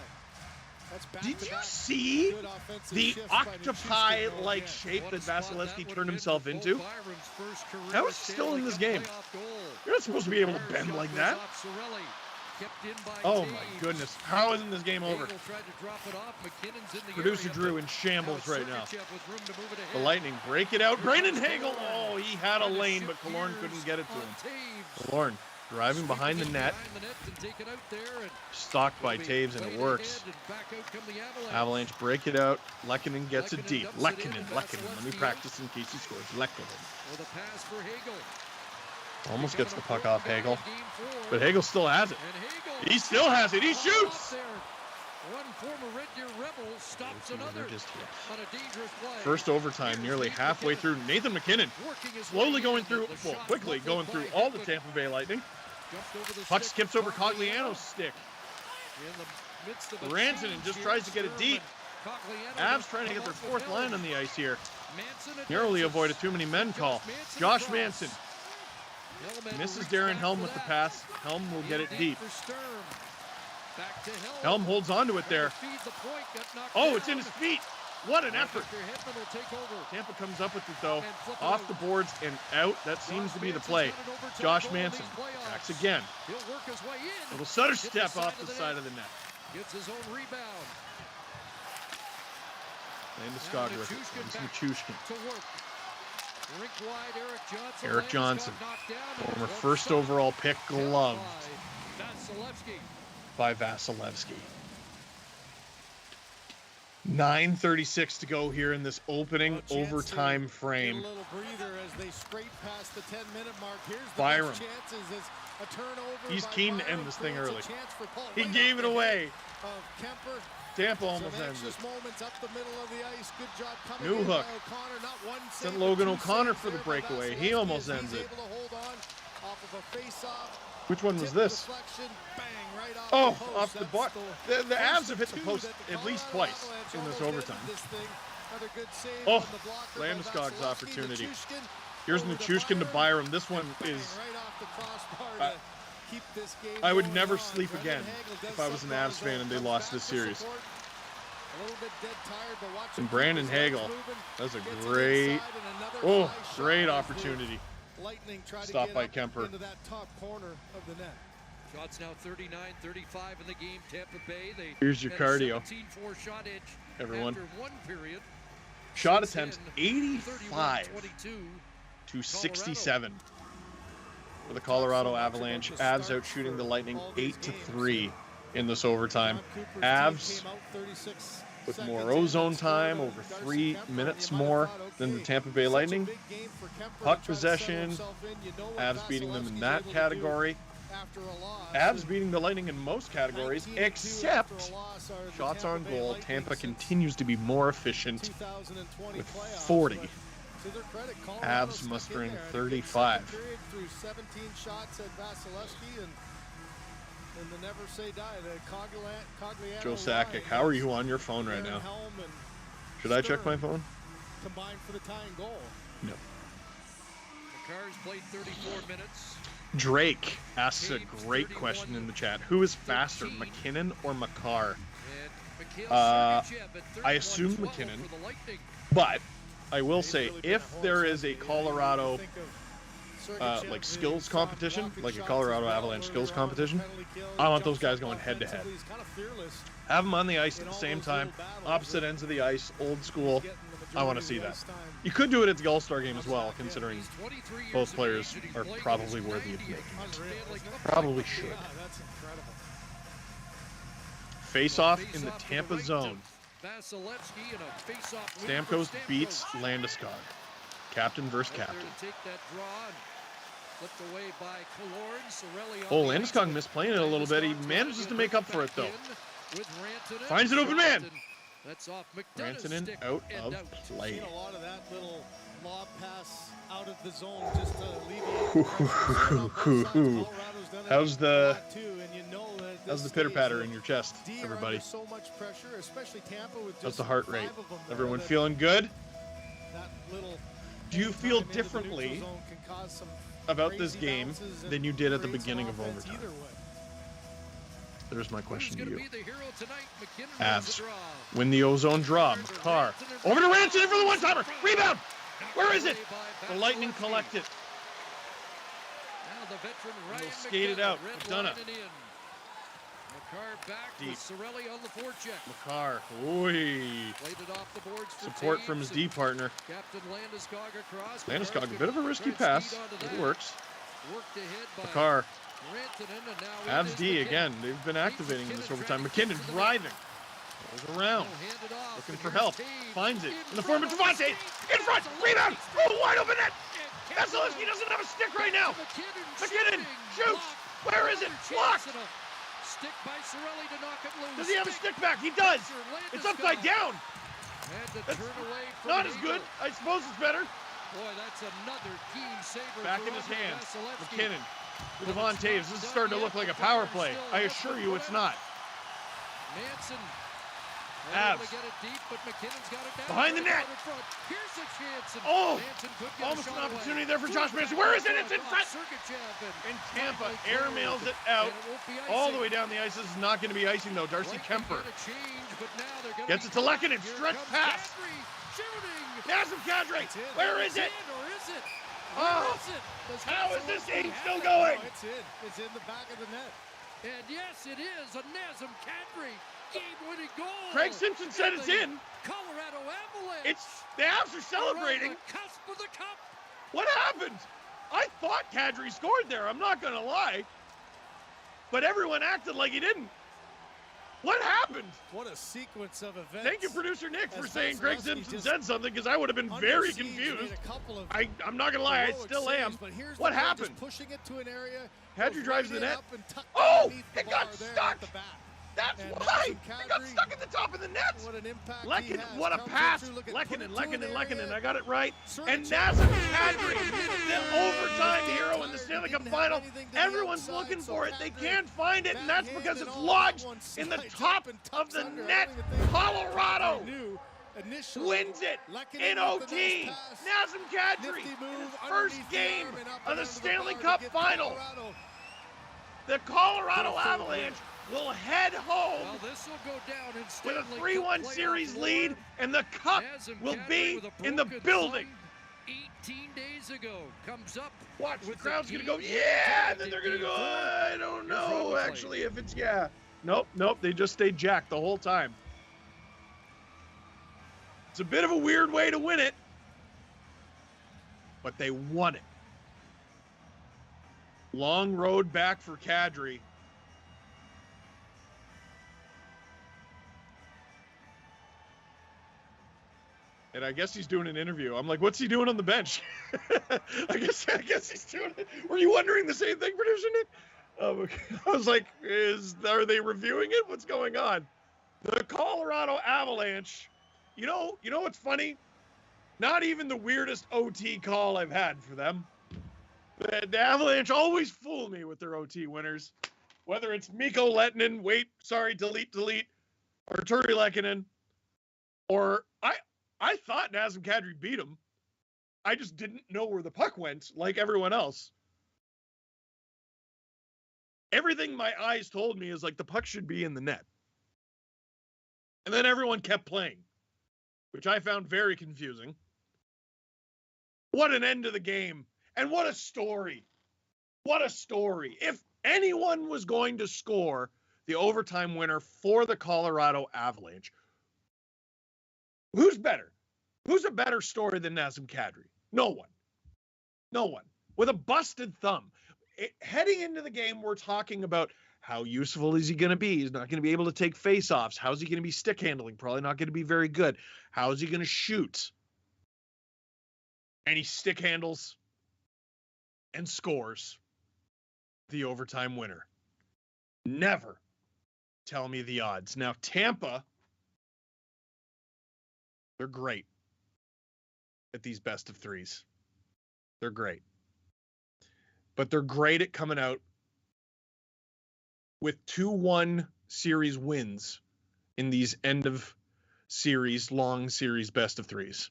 Did you see the octopi-like shape that Vasilevsky turned himself into? How is he still in this game? You're not supposed to be able to bend like that. Oh my goodness. How isn't this game over? Producer Drew in shambles right now. The Lightning break it out. Brandon Hagel. Oh, he had a lane, but Killorn couldn't get it to him. Killorn driving behind the net. Stalked by Taves, and it works. Avalanche break it out. Lehkonen gets it deep. Lehkonen. Let me practice in case he scores. Lehkonen. Almost gets the puck off Hagel. But Hagel still has it. He still has it. He shoots! One former Red Deer Rebel stops another on a dangerous play. First overtime, nearly halfway through. Nathan MacKinnon slowly going through, well, quickly going through all the Tampa Bay Lightning. Puck skips over Cogliano's stick. Rantanen just tries to get it deep. Avs trying to get their fourth line on the ice here. Narrowly avoided too many men call. Josh Manson misses Darren Helm with the pass. Helm will get it deep. Helm holds onto it there. Oh, it's in his feet. What an effort. Tampa comes up with it, though. Off the boards and out. That seems to be the play. Josh Manson attacks again. Little stutter step off the side of the net. Gets his own rebound. Landeskog with Nichushkin. Rink wide, Eric Johnson. Former first overall pick, gloved by Vasilevsky. 9:36 to go here in this opening overtime frame. Byram. He's keen to end this thing early. He gave it away. Tampa almost ends it. New hook. Sent Logan O'Connor for the breakaway. He almost ends it. Which one was this? Oh, off the butt. The Avs have hit the post at least twice in this overtime. Oh, Landeskog's opportunity. Here's Nichushkin to Byram. This one is... I would never sleep again if I was an Avs fan and they lost this series. And Brandon Hagel, that's a great, great opportunity. Stopped by Kemper. Shots now 39-35 in the game. Tampa Bay. Here's your cardio, shot edge everyone. after one period. Shot attempts 85 to 67 for the Colorado Avalanche. Avs out shooting the Lightning 8-3 in this overtime. Avs with more ozone time, over 3 minutes more than the Tampa Bay Lightning. Puck possession, Avs beating them in that category. Avs beating the Lightning in most categories, except shots on goal. Tampa continues to be more efficient with 40. Avs mustering 35. Joe Sakic, how are you on your phone right now? Should I check my phone? Combined for the tying goal. No. The Cars played 34 minutes. Drake asks a great question in the chat. Who is faster, McKinnon or Makar? I assume McKinnon, but I will say if there is a Colorado like skills competition, like a Colorado Avalanche skills competition, I want those guys going head to head. Have them on the ice at the same time, opposite ends of the ice, old school. I want to see that. You could do it at the All-Star game as well, considering both players are probably worthy of making it. Probably should. That's incredible. Face-off in the Tampa zone. Stamkos beats Landeskog. Captain versus captain. Oh, Landeskog missed playing it a little bit. He manages to make up for it, though. Finds an open man. Rantanen out of play. A lot of that little lob pass out of the zone just to alleviate. How's the pitter patter in your chest, everybody? So much pressure, especially Tampa with How's the heart rate? Everyone feeling good? Do you feel differently about this game than you did at the beginning of overtime? There's my question to you. Avs win the ozone draw. Makar over to Rantanen for the one-timer. Rebound. Where is it? The Lightning collect it. We'll skate it out. McDonough. Deep. Makar. Support from his D partner. Landeskog, a bit of a risky pass. It works. Makar. Avs D again. They've been activating in this overtime. McKinnon driving. Goes around. Looking for help. Finds it. In the form of Devontae. In front. Rebound. Oh, wide open net. Vasilevsky doesn't have a stick right now. McKinnon shoots. Where is it? Blocked. Does he have a stick back? He does. It's upside down. That's not as good. I suppose it's better. Back in his hands. McKinnon. Devon Taves. This is starting to look like a power play. I assure you it's not. Avs. Behind the net. Oh, almost an opportunity there for Josh Manson. Where is it? It's in front. And Tampa airmails it out all the way down the ice. This is not going to be icing, though. Darcy Kemper gets it to Lehkonen. Stretch pass. Nazem Kadri. Where is it? Oh, how is this game still going? It's in. It's in the back of the net. And yes, it is a Nazem Kadri game-winning goal. Craig Simpson said it's in. Colorado Avalanche. The Avs are celebrating. On the cusp of the cup. What happened? I thought Kadri scored there. I'm not gonna lie, but everyone acted like he didn't. What happened? What a sequence of events. Thank you, producer Nick, for saying Craig Simpson said something, because I would have been very confused. I'm not gonna lie, I still am. What happened? Pushing it to an area. Kadri drives the net. Oh, it got stuck. That's why! It got stuck at the top of the net! What an impact Lehkonen, what a pass! Lehkonen, I got it right. And Nazem Kadri, the overtime hero in the Stanley Cup final. Everyone's looking for it. They can't find it, and that's because it's lodged in the top of the net. Colorado wins it in OT. Nazem Kadri, in his first game of the Stanley Cup final. The Colorado Avalanche will head home with a 3-1 series lead, and the cup will be in the building. 18 days ago comes up. Watch, the crowd's gonna go, yeah, and then they're gonna go, I don't know, actually, if it's, yeah. Nope, they just stayed jacked the whole time. It's a bit of a weird way to win it, but they won it. Long road back for Kadri. And I guess he's doing an interview. I'm like, what's he doing on the bench? I guess he's doing it. Were you wondering the same thing, producer Nick? I was like, are they reviewing it? What's going on? The Colorado Avalanche. You know what's funny? Not even the weirdest OT call I've had for them. The Avalanche always fool me with their OT winners. Whether it's Mikko Lehtonen, delete, or Turi Lehkonen, or I thought Nazem Kadri beat him. I just didn't know where the puck went, like everyone else. Everything my eyes told me is like the puck should be in the net. And then everyone kept playing, which I found very confusing. What an end to the game. And what a story. What a story. If anyone was going to score the overtime winner for the Colorado Avalanche, who's better? Who's a better story than Nazem Kadri? No one. No one. With a busted thumb. Heading into the game, we're talking about how useful is he going to be? He's not going to be able to take faceoffs. How's he going to be stick handling? Probably not going to be very good. How is he going to shoot? And he stick handles and scores the overtime winner. Never tell me the odds. Now, Tampa, they're great at these best of threes. They're great. But they're great at coming out with 2-1 series wins in these end of series, long series best of threes.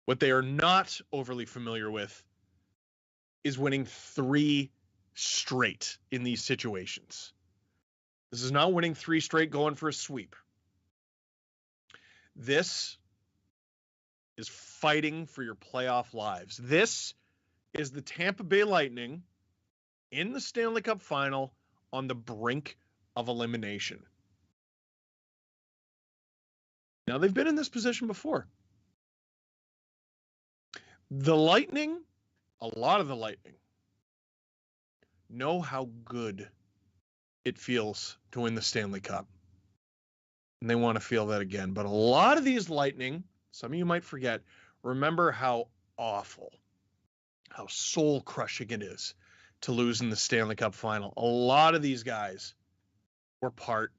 What they are not overly familiar with is winning 3 straight in these situations. This is not winning 3 straight going for a sweep. This is fighting for your playoff lives. This is the Tampa Bay Lightning in the Stanley Cup final on the brink of elimination. Now, they've been in this position before. The Lightning, a lot of the Lightning, know how good it feels to win the Stanley Cup. And they want to feel that again. But a lot of these Lightning, some of you might forget, remember how awful, how soul-crushing it is to lose in the Stanley Cup final. A lot of these guys were part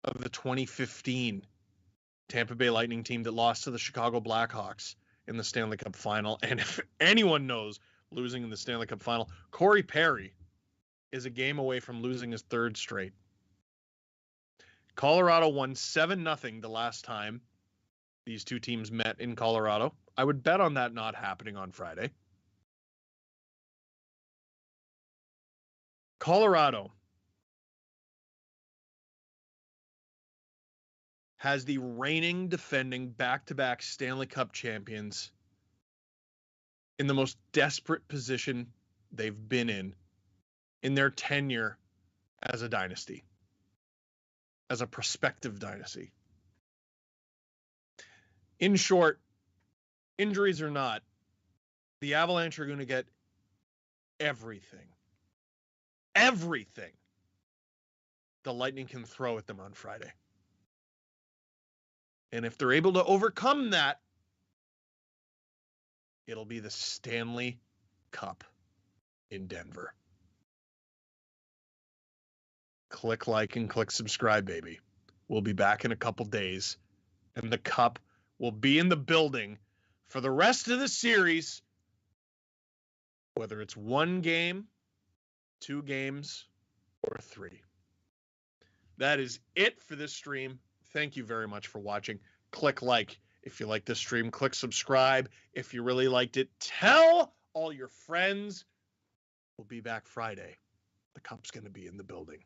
of the 2015 Tampa Bay Lightning team that lost to the Chicago Blackhawks in the Stanley Cup final. And if anyone knows losing in the Stanley Cup final, Corey Perry is a game away from losing his 3rd straight. Colorado won 7-0 the last time these two teams met in Colorado. I would bet on that not happening on Friday. Colorado has the reigning, defending, back-to-back Stanley Cup champions in the most desperate position they've been in their tenure as a dynasty, as a prospective dynasty. In short, injuries or not, the Avalanche are going to get everything the Lightning can throw at them on Friday. And if they're able to overcome that, it'll be the Stanley Cup in Denver. Click like and click subscribe, baby. We'll be back in a couple days, and the Cup will be in the building for the rest of the series, whether it's 1 game, 2 games, or 3. That is it for this stream. Thank you very much for watching. Click like if you like this stream. Click subscribe if you really liked it. Tell all your friends. We'll be back Friday. The Cup's going to be in the building.